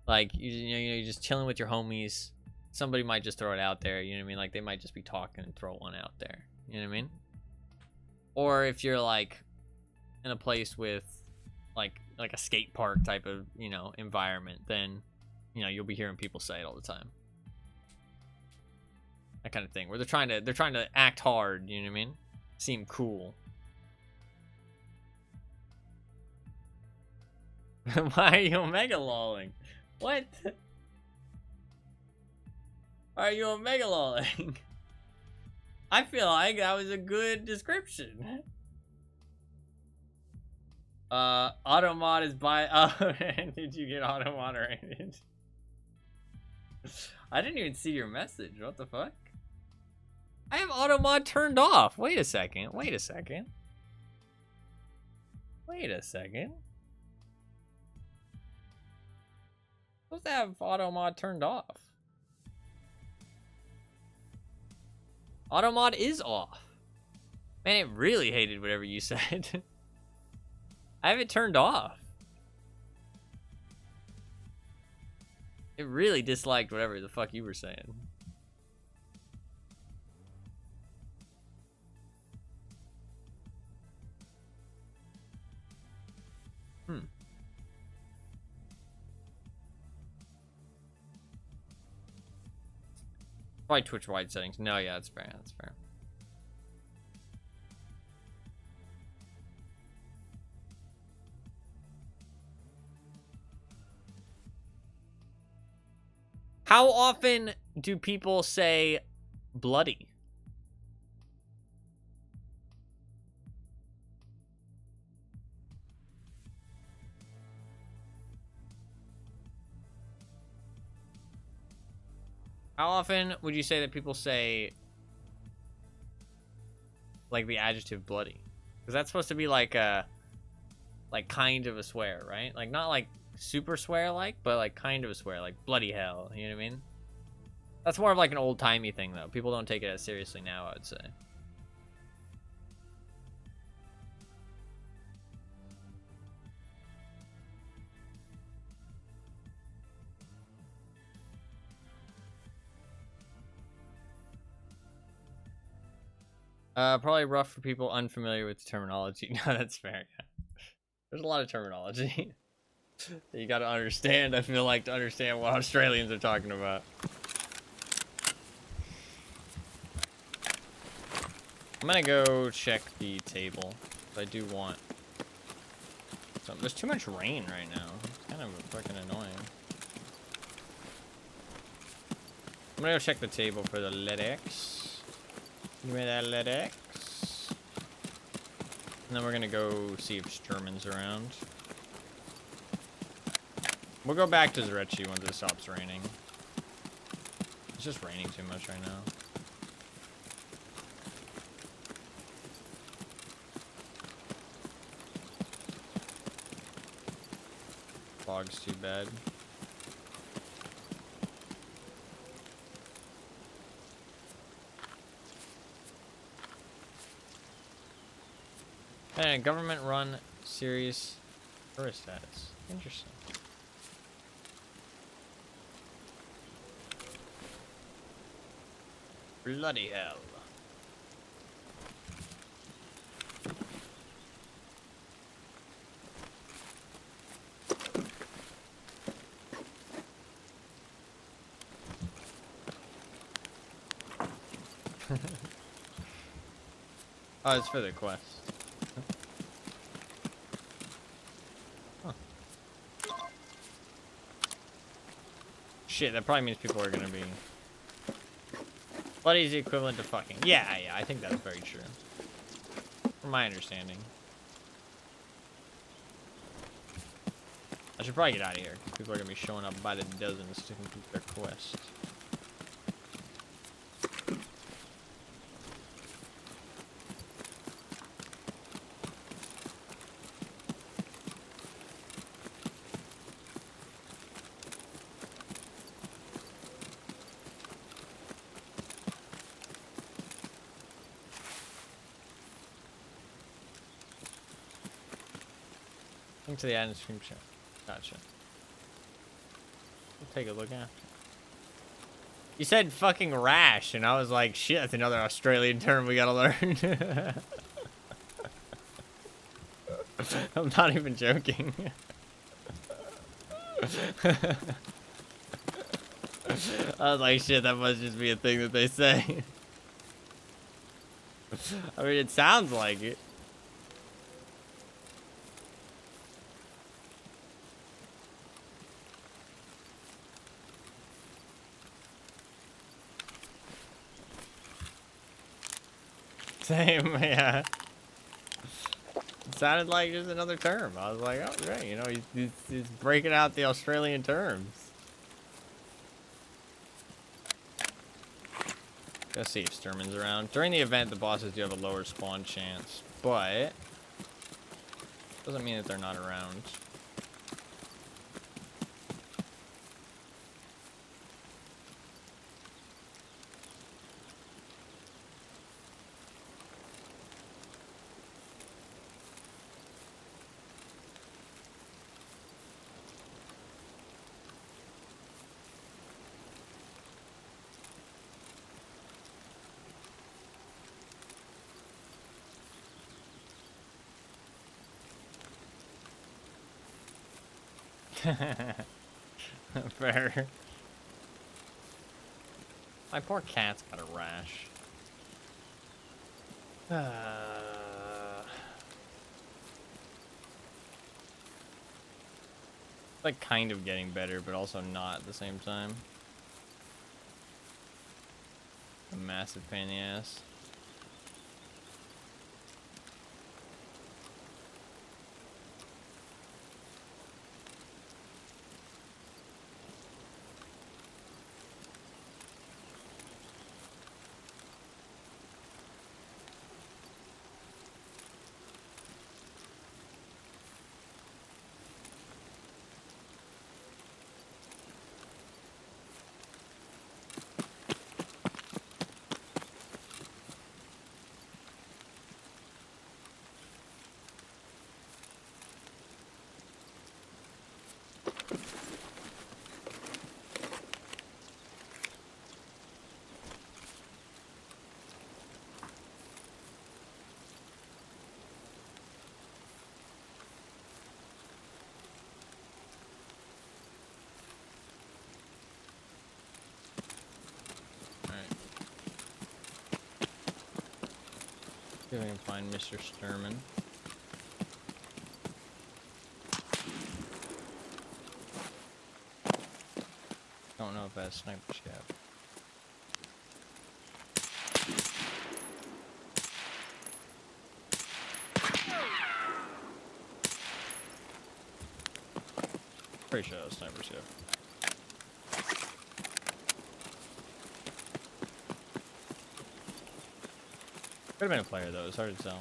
like you're just chilling with your homies, somebody might just throw it out there. You know what I mean? Like they might just be talking and throw one out there. You know what I mean? Or if you're like in a place with like a skate park type of environment, then you'll be hearing people say it all the time. That kind of thing, where they're trying to act hard. You know what I mean? Seem cool. Why are you omega lolling? What? Why are you omega lolling? I feel like that was a good description. Automod is by. Oh, did you get auto moderated? I didn't even see your message. What the fuck? I have auto mod turned off. Wait a second. Supposed to have auto mod turned off. Auto mod is off. Man, it really hated whatever you said. I have it turned off. It really disliked whatever the fuck you were saying. Probably Twitch wide settings. No, yeah, that's fair. That's fair. How often do people say bloody? How often would you say that people say like the adjective bloody? Because that's supposed to be like a kind of a swear, right? Like not like super swear like, but like kind of a swear, like bloody hell. You know what I mean? That's more of like an old timey thing though. People don't take it as seriously now, I would say. Probably rough for people unfamiliar with the terminology. No, that's fair. Yeah. There's a lot of terminology that you gotta understand, I feel like, to understand what Australians are talking about. I'm gonna go check the table. I do want some. There's too much rain right now. It's kind of fucking annoying. I'm gonna go check the table for the LEDX. Give me that LEDX. And then we're gonna go see if Sturman's around. We'll go back to Zryachiy once it stops raining. It's just raining too much right now. Fog's too bad. And government-run series tourist status. Interesting. Bloody hell. Oh, it's for the quest. Huh. Shit, that probably means people are gonna be... Bloody is the equivalent to fucking. Yeah, I think that's very true. From my understanding. I should probably get out of here, because people are gonna be showing up by the dozens to complete their quest. Link to the ad and stream chat. Gotcha. We'll take a look after. You said fucking rash, and I was like, shit, that's another Australian term we gotta learn. I'm not even joking. I was like, shit, that must just be a thing that they say. I mean, it sounds like it. Same, yeah. It sounded like just another term. I was like, oh, great, you know, he's breaking out the Australian terms. Let's see if Sturman's around. During the event, the bosses do have a lower spawn chance, but doesn't mean that they're not around. Fair. My poor cat's got a rash. Like kind of getting better, but also not at the same time. A massive pain in the ass. See if I can find Mr. Sturman. Don't know if I have sniper scout. Pretty sure that was sniper scout. Could have been a player though, it's hard to tell.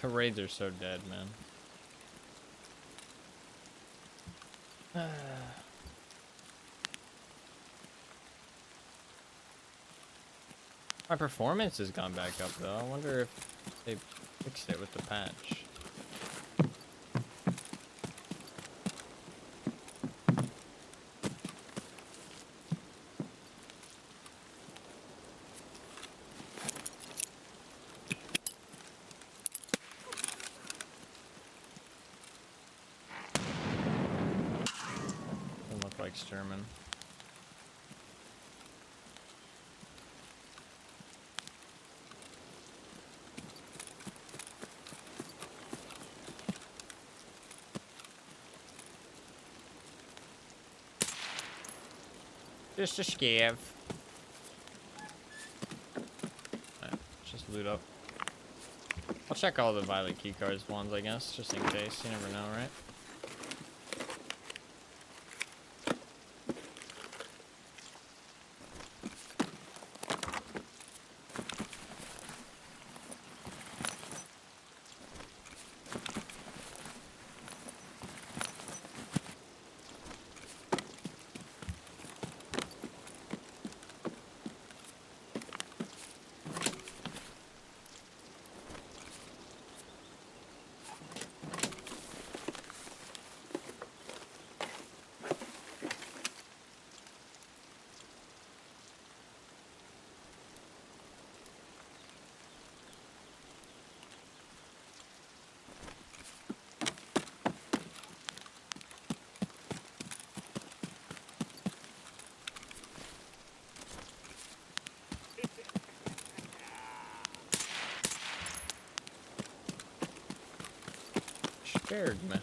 Raids are so dead, man. My performance has gone back up, though. I wonder if they fixed it with the patch. Doesn't look like Sturman. Just a scav. Alright, just loot up. I'll check all the violet keycards ones, I guess, just in case. You never know, right? Scared me.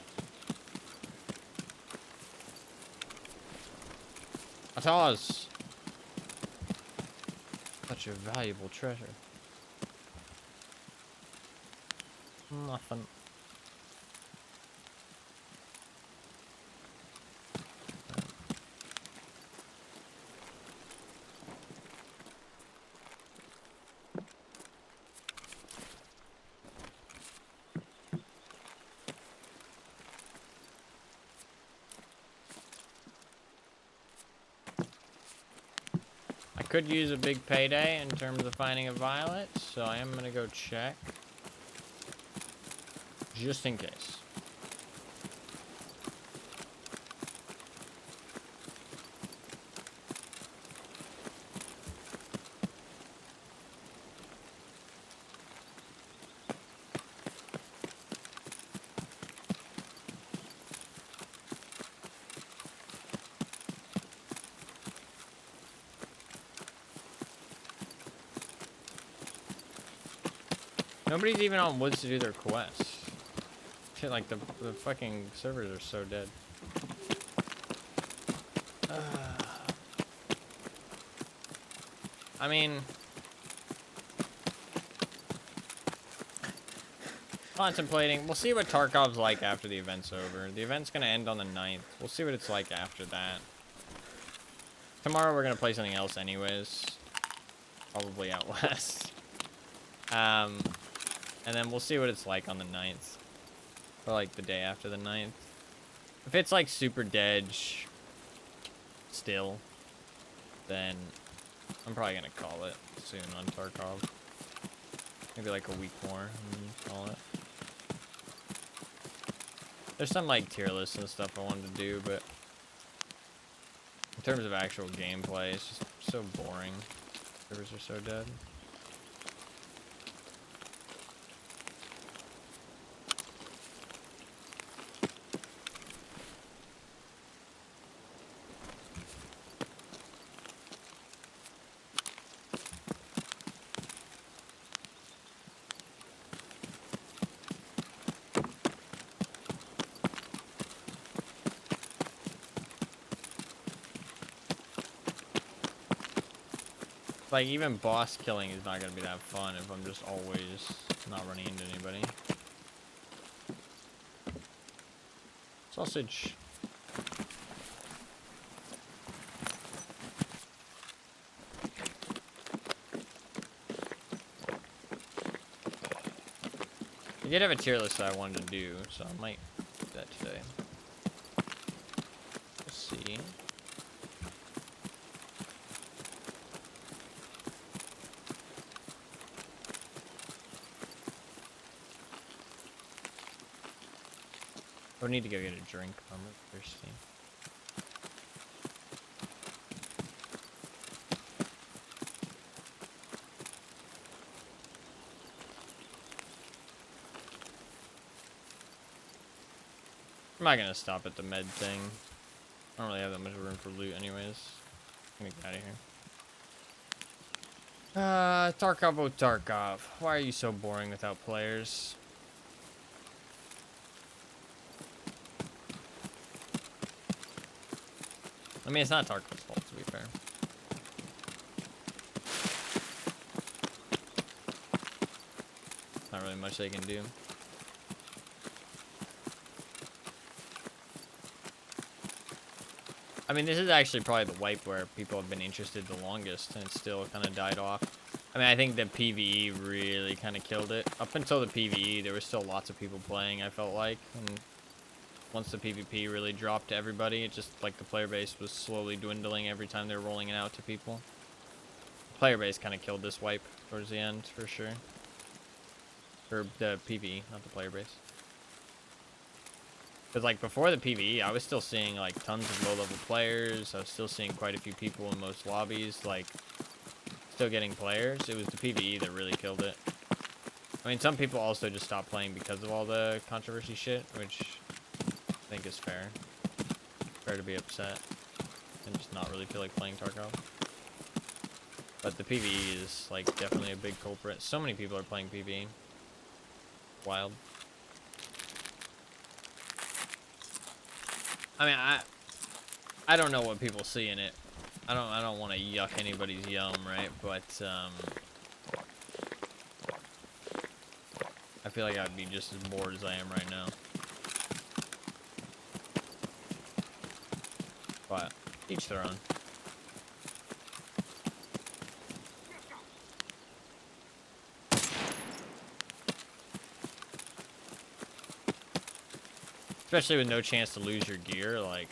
Ataz! Such a valuable treasure. Nothing. Could use a big payday in terms of finding a violet, so I am gonna go check. Just in case. Nobody's even on Woods to do their quests. Shit, like the fucking servers are so dead. I mean, contemplating. We'll see what Tarkov's like after the event's over. The event's gonna end on the 9th. We'll see what it's like after that. Tomorrow we're gonna play something else anyways. Probably out west. And then we'll see what it's like on the 9th. Or like the day after the 9th. If it's like super dead still, then I'm probably gonna call it soon on Tarkov. Maybe like a week more and call it. There's some like tier lists and stuff I wanted to do, but in terms of actual gameplay, it's just so boring. Servers are so dead. Like, even boss killing is not gonna be that fun if I'm just always not running into anybody. Sausage. I did have a tier list that I wanted to do, so I might do that today. Let's see. I need to go get a drink. I'm thirsty. I'm not gonna stop at the med thing. I don't really have that much room for loot anyways. I'm gonna get out of here. Tarkov, oh Tarkov. Why are you so boring without players? I mean, it's not Tarkov's fault, to be fair. Not really much they can do. I mean, this is actually probably the wipe where people have been interested the longest, and it still kind of died off. I mean, I think the PvE really kind of killed it. Up until the PvE, there was still lots of people playing, I felt like. And once the PvP really dropped to everybody, it just, like, the player base was slowly dwindling every time they were rolling it out to people. The player base kind of killed this wipe towards the end, for sure. Or the PvE, not the player base. Because, like, before the PvE, I was still seeing, like, tons of low-level players. I was still seeing quite a few people in most lobbies, like, still getting players. It was the PvE that really killed it. I mean, some people also just stopped playing because of all the controversy shit, which I think is fair. Fair to be upset and just not really feel like playing Tarkov. But the PvE is, like, definitely a big culprit. So many people are playing PvE. Wild. I mean, I don't know what people see in it. I don't want to yuck anybody's yum, right? But I feel like I'd be just as bored as I am right now. But each their own. Especially with no chance to lose your gear, like.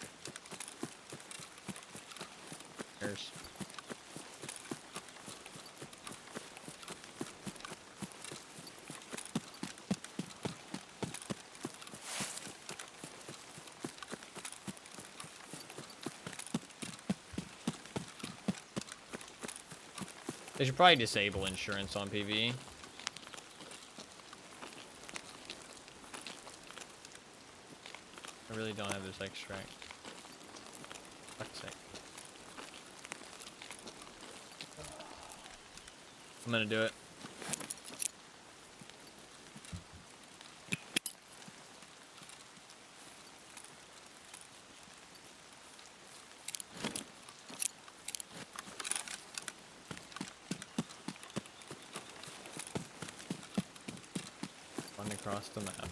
There's. They should probably disable insurance on PvE. I really don't have this extract. Fuck's sake. I'm gonna do it. Run across the map.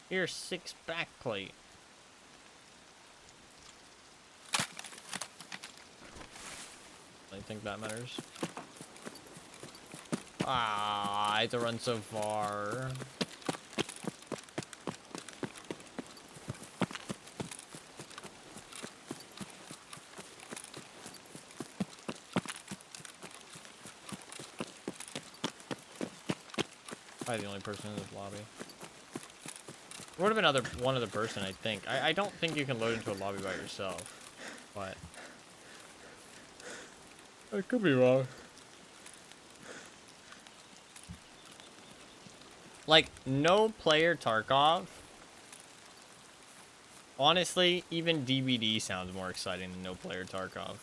Here's 6 backplate. I think that matters. Ah, I have to run so far. Probably the only person in this lobby. There would have been one other person, I think. I don't think you can load into a lobby by yourself, but I could be wrong. Like, no player Tarkov Honestly, even DVD sounds more exciting than no player Tarkov.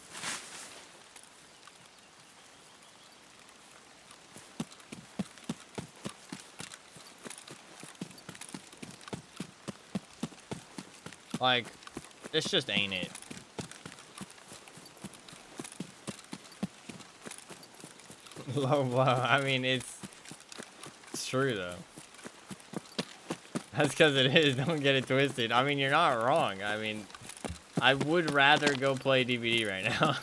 Like, this just ain't it. Low blow. I mean, it's true though. That's because it is. Don't get it twisted. I mean, you're not wrong. I mean, I would rather go play DVD right now.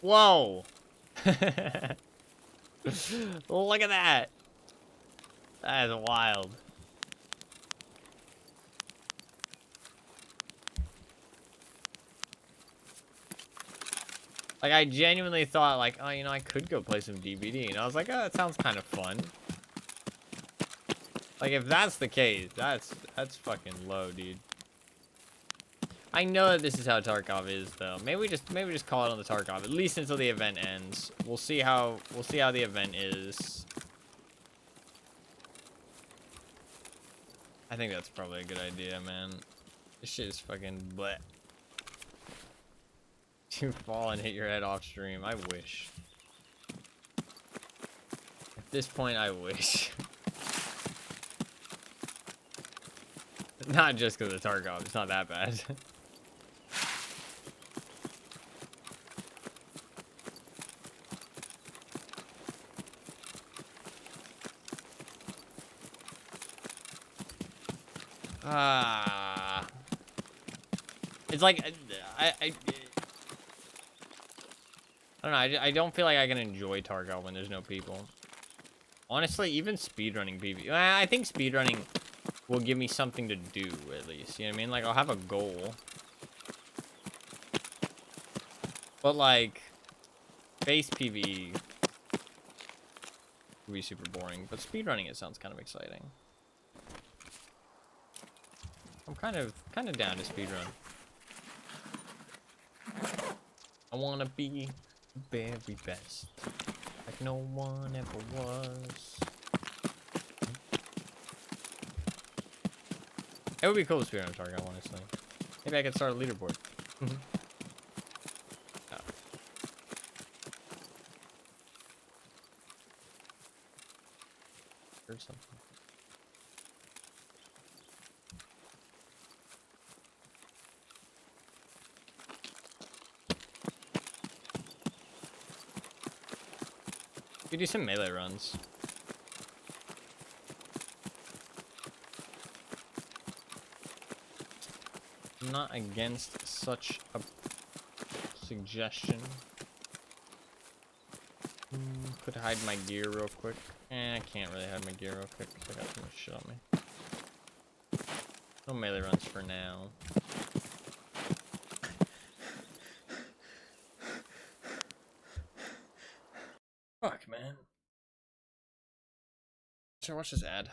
Whoa. Look at that. That is wild. Like, I genuinely thought, like, oh, you know, I could go play some DVD. And I was like, oh, that sounds kind of fun. Like, if that's the case, that's fucking low, dude. I know that this is how Tarkov is, though. Maybe we just call it on the Tarkov, at least until the event ends. We'll see how the event is. I think that's probably a good idea, man. This shit is fucking bleh. You fall and hit your head off stream. I wish. At this point, I wish. Not just because of Tarkov. It's not that bad. It's like I don't know. I don't feel like I can enjoy Tarkov when there's no people. Honestly, even speedrunning PvP. I think speedrunning will give me something to do at least. You know what I mean? Like I'll have a goal. But like base PvE would be super boring. But speedrunning it sounds kind of exciting. I'm kind of down to speedrun. I wanna be the very best, like no one ever was. It would be cool to speedrun Tarkov, honestly. Maybe I could start a leaderboard. Oh. Heard something. We do some melee runs. I'm not against such a suggestion. Could hide my gear real quick. I can't really hide my gear real quick because I got too much shit on me. No melee runs for now. Fuck, man. Should I watch this ad?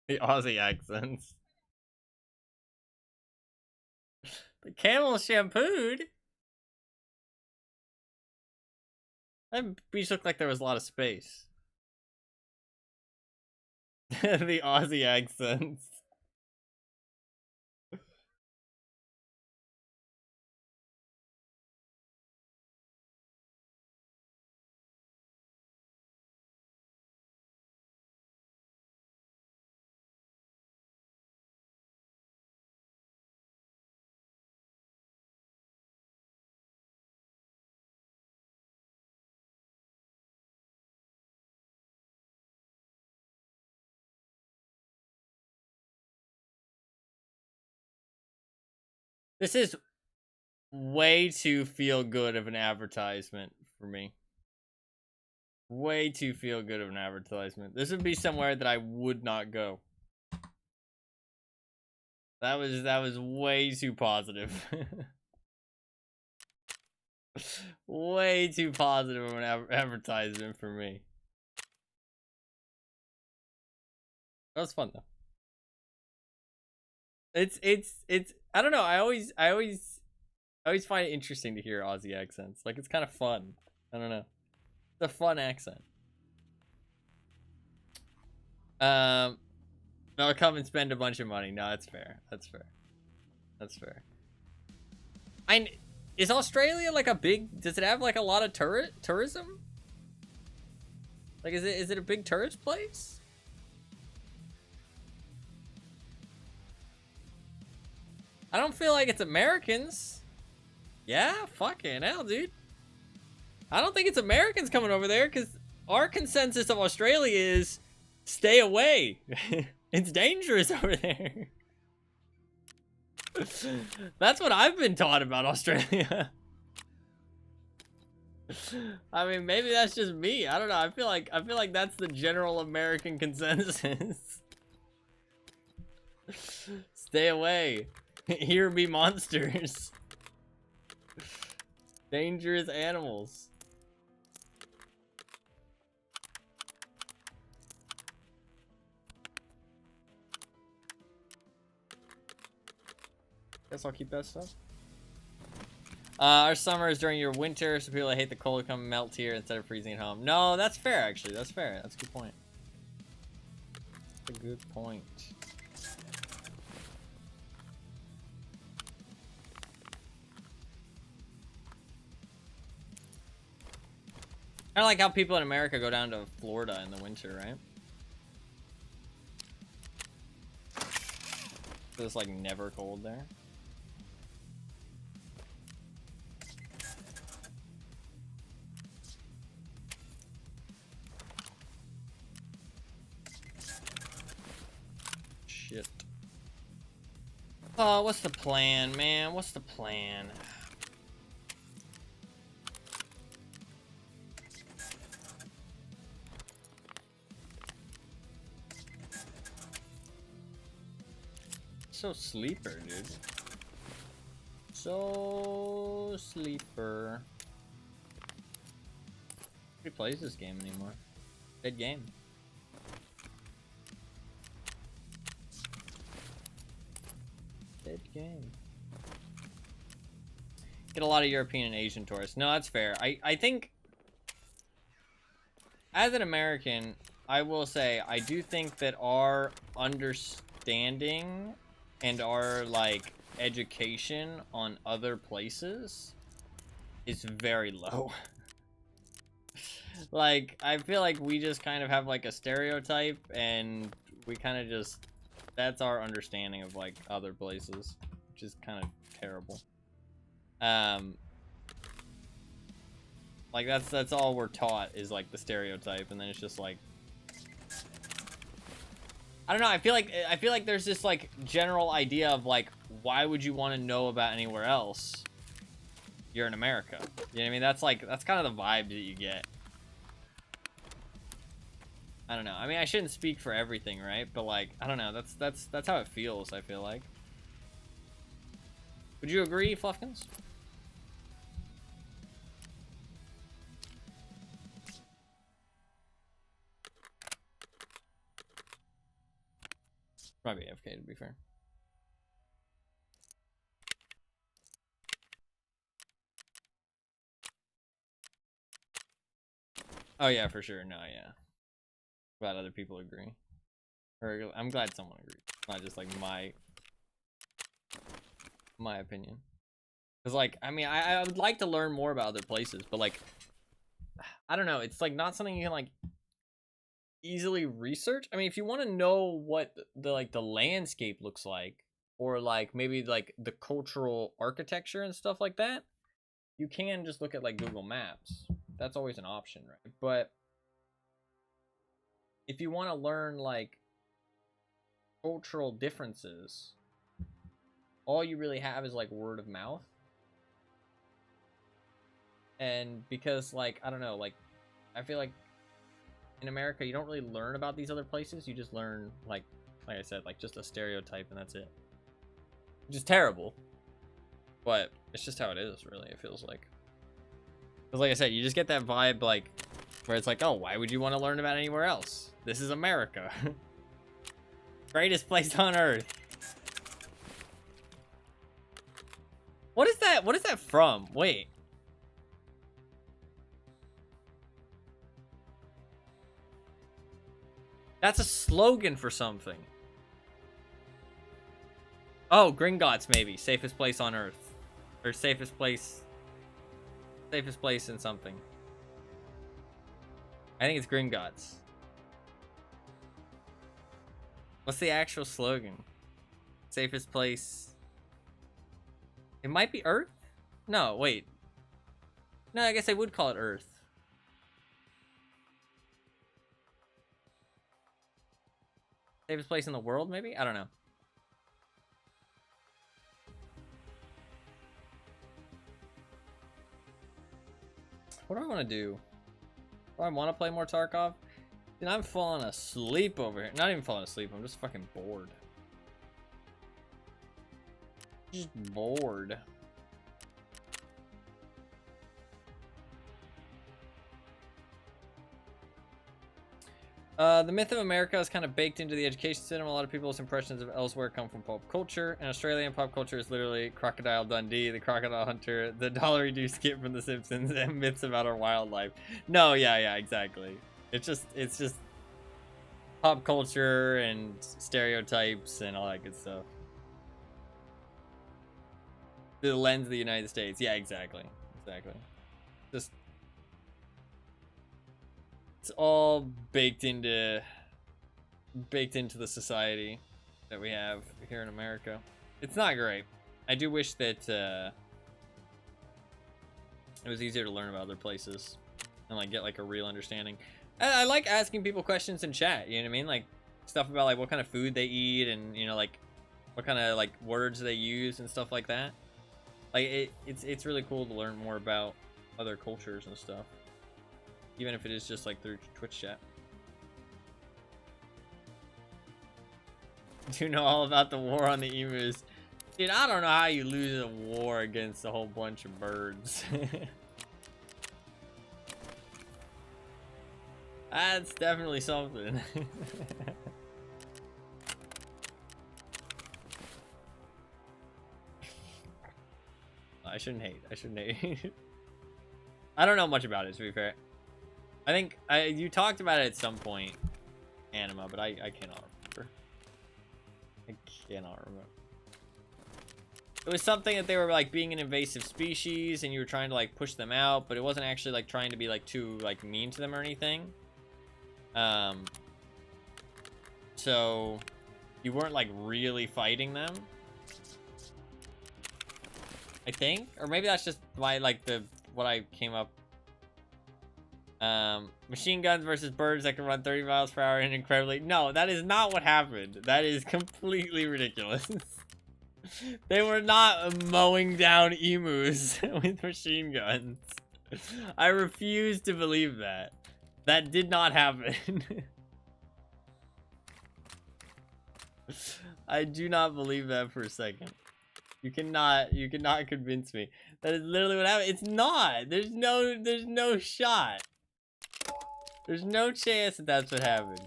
The Aussie accents. The camel shampooed? That beach looked like there was a lot of space. The Aussie accents. This is way too feel good of an advertisement for me. Way too feel good of an advertisement. This would be somewhere that I would not go. That was way too positive. Way too positive of an advertisement for me. That was fun though. It's I don't know. I always find it interesting to hear Aussie accents. Like it's kind of fun. I don't know. It's a fun accent. They'll come and spend a bunch of money. No, that's fair. That's fair. That's fair. Is Australia like a big? Does it have like a lot of tourism? Like, is it a big tourist place? I don't feel like it's Americans. Yeah, fucking hell, dude. I don't think it's Americans coming over there because our consensus of Australia is stay away. It's dangerous over there. That's what I've been taught about Australia. I mean, maybe that's just me. I don't know. I feel like that's the general American consensus. Stay away. Here be monsters. Dangerous animals. Guess I'll keep that stuff. Our summer is during your winter, so people that hate the cold come melt here instead of freezing at home. No, that's fair, actually. That's fair. That's a good point. That's a good point. Kind of like how people in America go down to Florida in the winter, right? So it's like never cold there. Shit. Oh, what's the plan, man? What's the plan? So sleeper, dude. So sleeper. Who plays this game anymore? Dead game. Dead game. Get a lot of European and Asian tourists. No, that's fair. I think as an American, I will say I do think that our understanding and our like education on other places is very low. Like I feel like we just kind of have like a stereotype and we kind of just, that's our understanding of like other places, which is kind of terrible. Like that's all we're taught is like the stereotype, and then it's just like, I don't know. I feel like there's this like general idea of like, why would you want to know about anywhere else? You're in America. You know what I mean? That's kind of the vibe that you get. I don't know. I mean, I shouldn't speak for everything, right? But like, I don't know. That's how it feels. I feel like. Would you agree, Fluffkins? Probably AFK, to be fair. Oh yeah, for sure. No, yeah. Glad other people agree. Or I'm glad someone agrees. Not just like my opinion. Because like, I mean, I would like to learn more about other places, but like, I don't know. It's like not something you can like easily research. I mean, if you want to know what the landscape looks like, or like maybe like the cultural architecture and stuff like that, you can just look at like Google Maps. That's always an option, right? But if you want to learn like cultural differences, all you really have is like word of mouth. And because like, I don't know, like I feel like in America you don't really learn about these other places. You just learn like I said, like just a stereotype, and that's it. Which is terrible, but it's just how it is, really. It feels like, because like I said, you just get that vibe like where it's like, oh, why would you want to learn about anywhere else? This is America. Greatest place on earth. What is that? What is that from? Wait. That's a slogan for something. Oh, Gringotts maybe. Safest place on earth. Or safest place in something. I think it's Gringotts. What's the actual slogan? Safest place. It might be Earth? No, wait. No, I guess I would call it Earth. Safest place in the world, maybe? I don't know. What do I want to do? Do I want to play more Tarkov? Dude, I'm falling asleep over here. Not even falling asleep, I'm just fucking bored. Just bored. The myth of America is kind of baked into the education system. A lot of people's impressions of elsewhere come from pop culture. And Australian pop culture is literally Crocodile Dundee, the Crocodile Hunter, the dollar reduced skit from The Simpsons, and myths about our wildlife. No, yeah, exactly. It's just pop culture and stereotypes and all that good stuff. Through the lens of the United States. Yeah, exactly. Just... It's all baked into the society that we have here in America. It's not great. I do wish that it was easier to learn about other places and like get like a real understanding. I like asking people questions in chat, you know what I mean? Like stuff about like what kind of food they eat and, you know, like what kind of like words they use and stuff like that. Like it's really cool to learn more about other cultures and stuff. Even if it is just like through Twitch chat. Do you know all about the war on the emus? Dude, I don't know how you lose a war against a whole bunch of birds. That's definitely something. I shouldn't hate. I don't know much about it, to be fair. I think you talked about it at some point, Anima, but I cannot remember. It was something that they were like being an invasive species and you were trying to like push them out, but it wasn't actually like trying to be like too like mean to them or anything. So you weren't like really fighting them, I think, or maybe that's just my like what I came up. Machine guns versus birds that can run 30 miles per hour and incredibly... No, that is not what happened. That is completely ridiculous. They were not mowing down emus with machine guns. I refuse to believe that. That did not happen. I do not believe that for a second. You cannot convince me. That is literally what happened. It's not. There's no shot. There's no chance that that's what happened.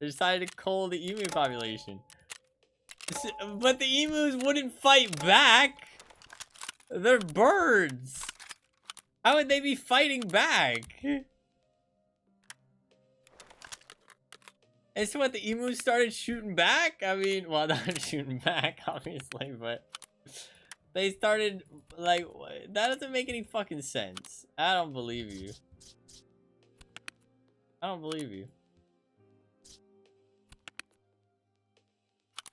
They decided to cull the emu population. But the emus wouldn't fight back. They're birds. How would they be fighting back? And so what, the emus started shooting back? I mean, well, not shooting back, obviously, but they started, like, that doesn't make any fucking sense. I don't believe you. I don't believe you.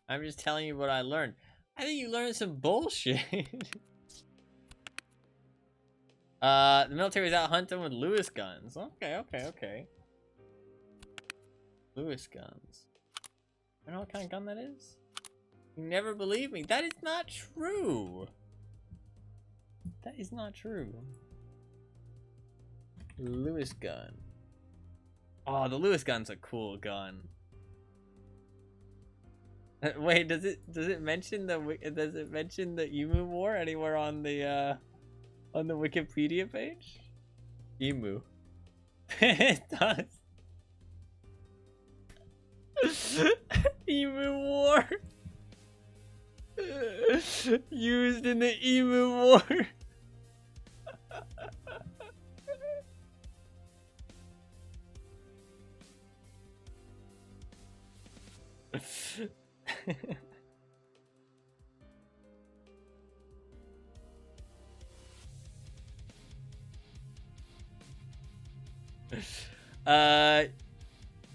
I'm just telling you what I learned. I think you learned some bullshit. The military was out hunting with Lewis guns. Okay. Lewis guns. I know what kind of gun that is? You never believe me. That is not true. That is not true. Lewis gun. Oh, the Lewis gun's a cool gun. Wait, does it mention the emu war anywhere on the Wikipedia page? Emu. It does. Emu War. Used in the Emu War.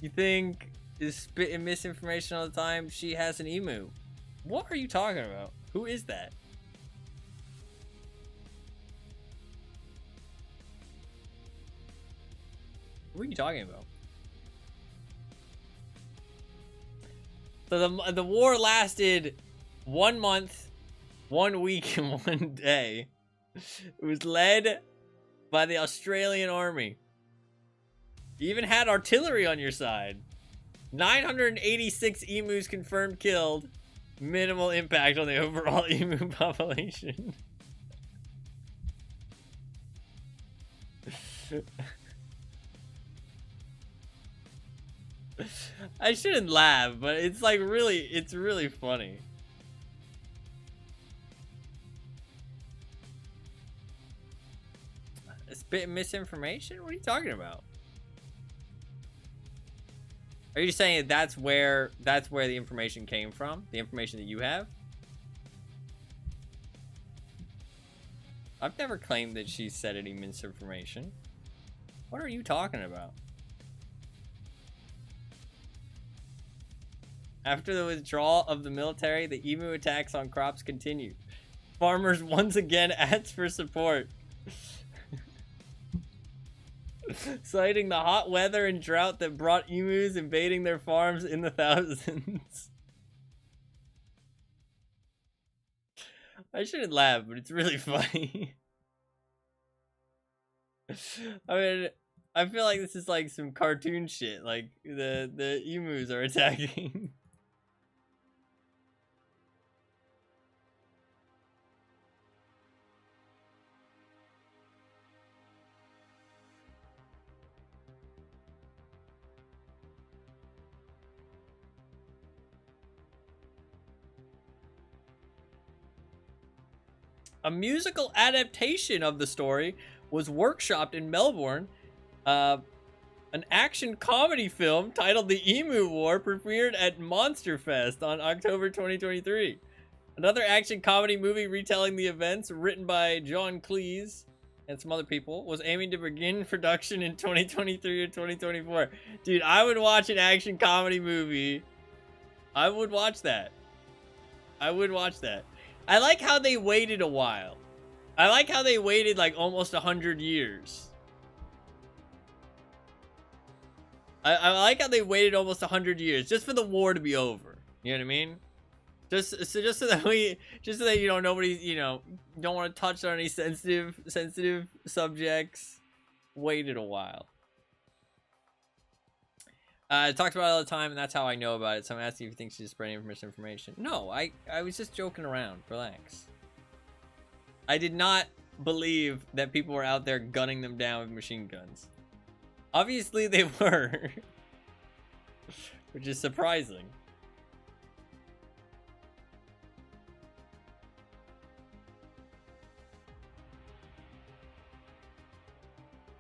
You think is spitting misinformation all the time? She has an emu. What are you talking about? Who is that? What are you talking about? So the war lasted 1 month, 1 week, and 1 day. It was led by the Australian army. You even had artillery on your side. 986 emus confirmed killed. Minimal impact on the overall emu population. I shouldn't laugh, but it's like it's really funny. Spit misinformation? What are you talking about? Are you saying that's where the information came from? The information that you have? I've never claimed that she said any misinformation. What are you talking about? After the withdrawal of the military, the emu attacks on crops continued. Farmers once again asked for support. Citing the hot weather and drought that brought emus invading their farms in the thousands. I shouldn't laugh, but it's really funny. I mean, I feel like this is like some cartoon shit. Like the emus are attacking. A musical adaptation of the story was workshopped in Melbourne. An action comedy film titled The Emu War premiered at Monster Fest on October 2023. Another action comedy movie retelling the events, written by John Cleese and some other people, was aiming to begin production in 2023 or 2024. Dude, I would watch an action comedy movie. I would watch that. I would watch that. I like how they waited a while. I like how they waited like almost 100 years. I like how they waited almost 100 years just for the war to be over. You know what I mean? Just so that you know nobody don't want to touch on any sensitive subjects. Waited a while. It talks about it all the time, and that's how I know about it. So I'm asking if you think she's spreading misinformation. No, I was just joking around. Relax. I did not believe that people were out there gunning them down with machine guns. Obviously, they were, which is surprising.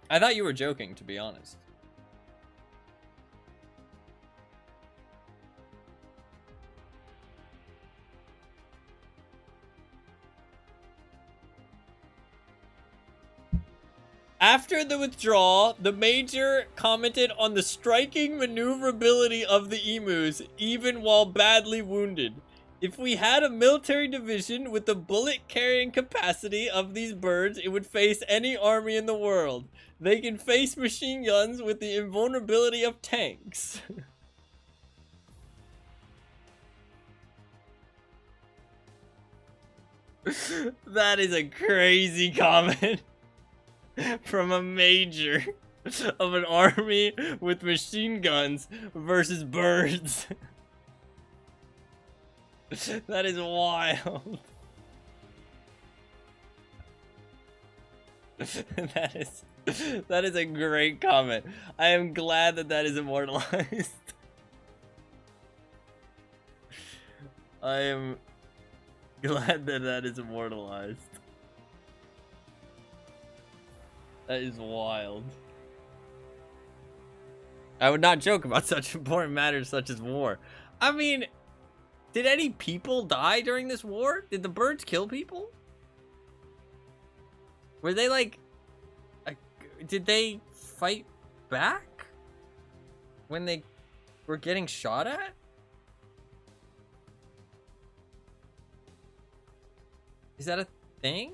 I thought you were joking, to be honest. After the withdrawal, the major commented on the striking maneuverability of the emus, even while badly wounded. If we had a military division with the bullet-carrying capacity of these birds, it would face any army in the world. They can face machine guns with the invulnerability of tanks. That is a crazy comment. From a major of an army with machine guns versus birds. That is wild. That is a great comment. I am glad that is immortalized. I am glad that that is immortalized. That is wild. I would not joke about such important matters such as war. I mean, did any people die during this war? Did the birds kill people? Were they like did they fight back when they were getting shot at? Is that a thing?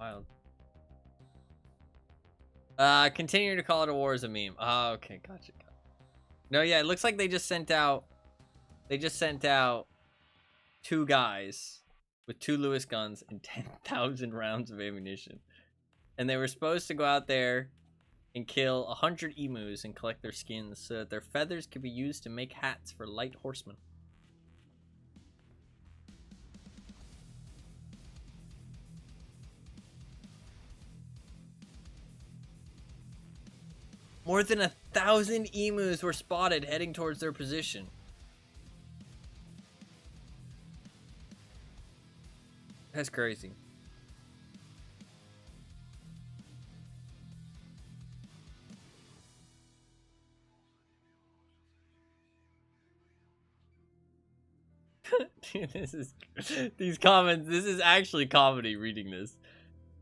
Wild. Continue to call it a war is a meme. Oh, okay, gotcha. No, yeah, it looks like they just sent out 2 guys with 2 Lewis guns and 10,000 rounds of ammunition. And they were supposed to go out there and kill 100 emus and collect their skins so that their feathers could be used to make hats for light horsemen. More than 1,000 emus were spotted heading towards their position. That's crazy. Dude, these comments, this is actually comedy reading this.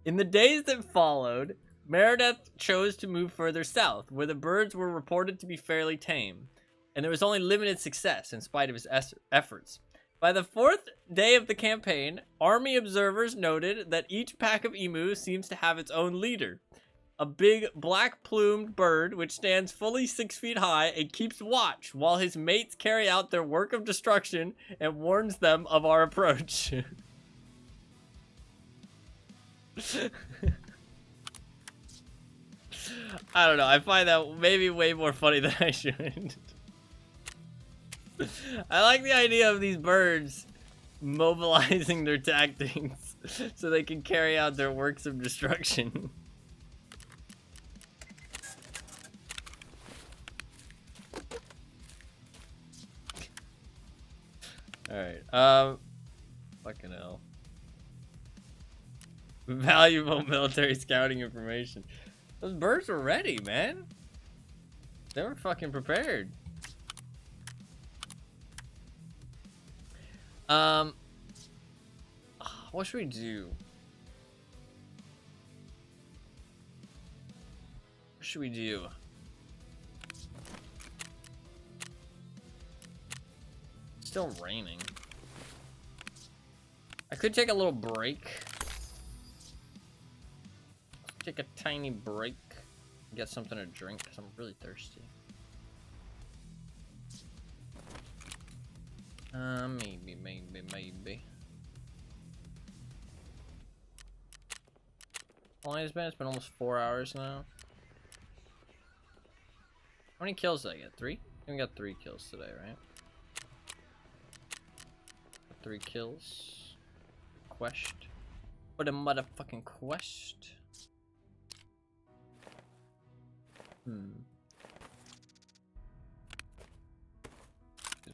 In the days that followed, Meredith chose to move further south, where the birds were reported to be fairly tame, and there was only limited success in spite of his efforts. By the 4th day of the campaign, army observers noted that each pack of emu seems to have its own leader. A big black-plumed bird which stands fully 6 feet high and keeps watch while his mates carry out their work of destruction and warns them of our approach. I don't know. I find that maybe way more funny than I should. I like the idea of these birds mobilizing their tactics so they can carry out their works of destruction. Alright, fucking hell. Valuable military scouting information. Those birds were ready, man. They were fucking prepared. What should we do? What should we do? It's still raining. I could take a little break. Take a tiny break. Get something to drink because I'm really thirsty. Maybe. How long has it been? It's been almost 4 hours now. How many kills did I get? 3? I think we got 3 kills today, right? 3 kills. Quest. What a motherfucking quest. Excuse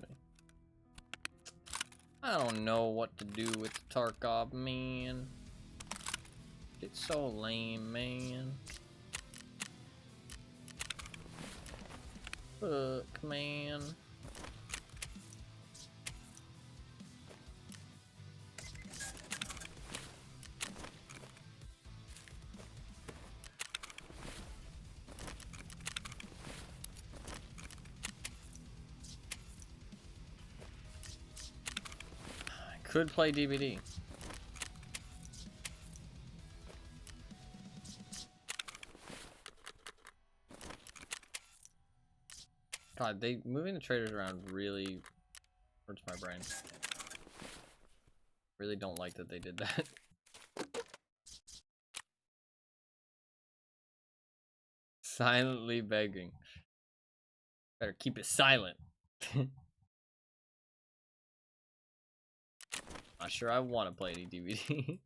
me. I don't know what to do with the Tarkov, man. It's so lame, man. Fuck, man. Could play DVD. God, moving the traders around really hurts my brain. Really don't like that they did that. Silently begging. Better keep it silent. Not sure I want to play any DVD.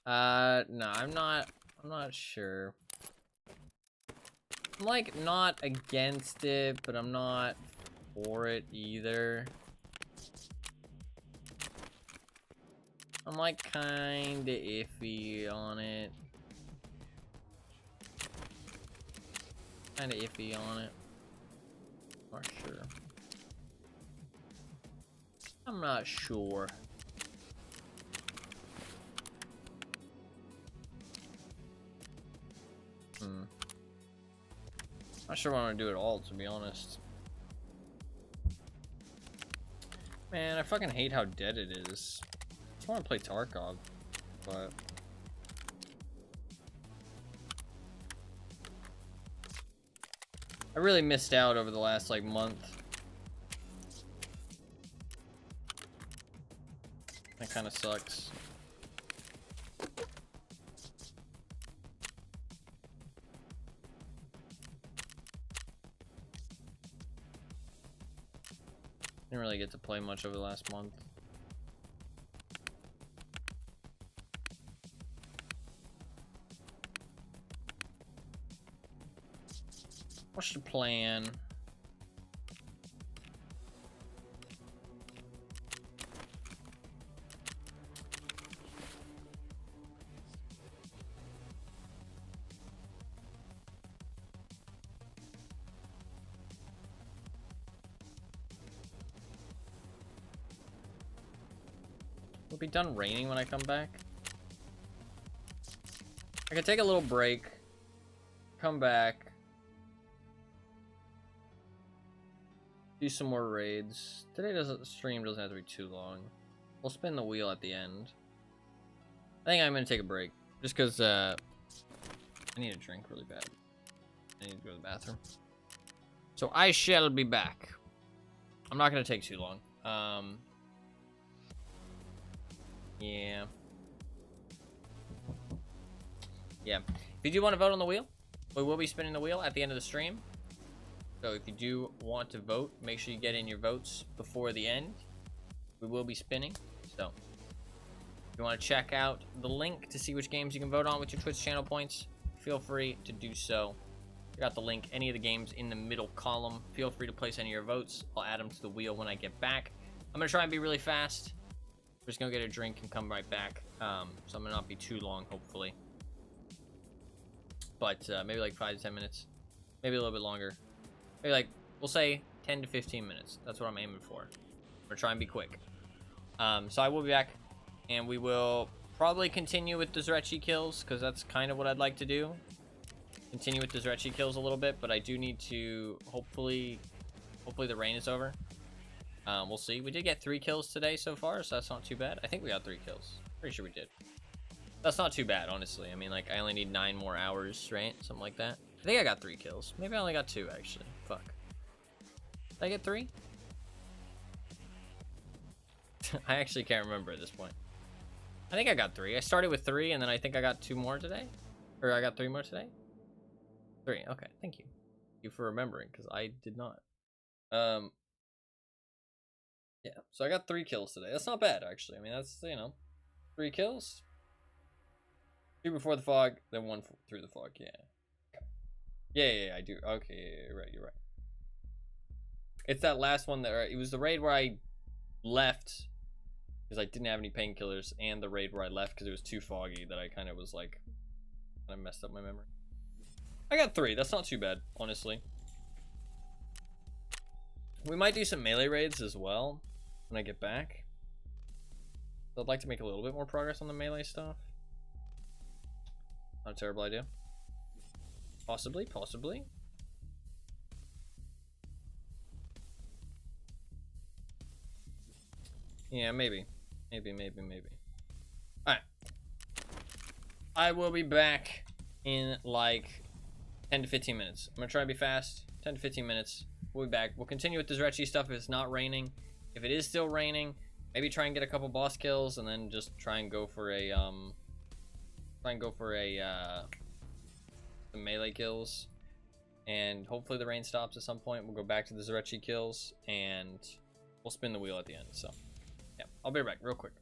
No, I'm not sure. I'm like not against it, but I'm not for it either. I'm like kinda iffy on it. Kinda iffy on it. Not sure. I'm not sure. Not sure what I want to do at all, to be honest. Man, I fucking hate how dead it is. I just want to play Tarkov, but... I really missed out over the last, like, month. That kind of sucks. Didn't really get to play much over the last month. What's the plan? Will it be done raining when I come back? I could take a little break, come back, do some more raids. Stream doesn't have to be too long. We'll spin the wheel at the end. I think I'm gonna take a break, just because I need a drink really bad. I need to go to the bathroom. So I shall be back. I'm not gonna take too long. Yeah. If you do want to vote on the wheel, we will be spinning the wheel at the end of the stream. So if you do want to vote, make sure you get in your votes before the end. We will be spinning. So if you want to check out the link to see which games you can vote on with your Twitch channel points, feel free to do so. I got the link, any of the games in the middle column. Feel free to place any of your votes. I'll add them to the wheel when I get back. I'm going to try and be really fast. I'm just going to get a drink and come right back. So I'm going to not be too long, hopefully. But maybe like 5 to 10 minutes. Maybe a little bit longer. Maybe like, we'll say 10 to 15 minutes. That's what I'm aiming for. I'm going to try and be quick. So I will be back. And we will probably continue with the Zryachiy kills, because that's kind of what I'd like to do. Continue with the Zryachiy kills a little bit, but I do need to, hopefully the rain is over. We'll see. We did get 3 kills today so far, so that's not too bad. I think we got 3 kills. Pretty sure we did. That's not too bad, honestly. I mean, like, I only need 9 more hours, right? Something like that. I think I got 3 kills. Maybe I only got 2, actually. Fuck. Did I get 3? I actually can't remember at this point. I think I got 3. I started with 3, and then I think I got 2 more today. Or I got 3 more today? 3. Okay, thank you. Thank you for remembering, because I did not. Yeah, so I got 3 kills today. That's not bad, actually. I mean, that's, you know, 3 kills. 2 before the fog, then 1 through the fog. Yeah. Okay. Yeah, I do. Okay, yeah, you're right. It's that last one that, it was the raid where I left because I didn't have any painkillers, and the raid where I left because it was too foggy that I kind of was like, kind of messed up my memory. I got 3. That's not too bad, honestly. We might do some melee raids as well when I get back. So I'd like to make a little bit more progress on the melee stuff. Not a terrible idea. Possibly. Yeah, maybe. Alright. I will be back in like 10 to 15 minutes. I'm gonna try to be fast. 10 to 15 minutes. We'll be back. We'll continue with the Zryachiy stuff if it's not raining. If it is still raining, maybe try and get a couple boss kills, and then just try and go for a some melee kills, and hopefully the rain stops at some point. We'll go back to the Zryachiy kills, and we'll spin the wheel at the end. So yeah, I'll be right back real quick.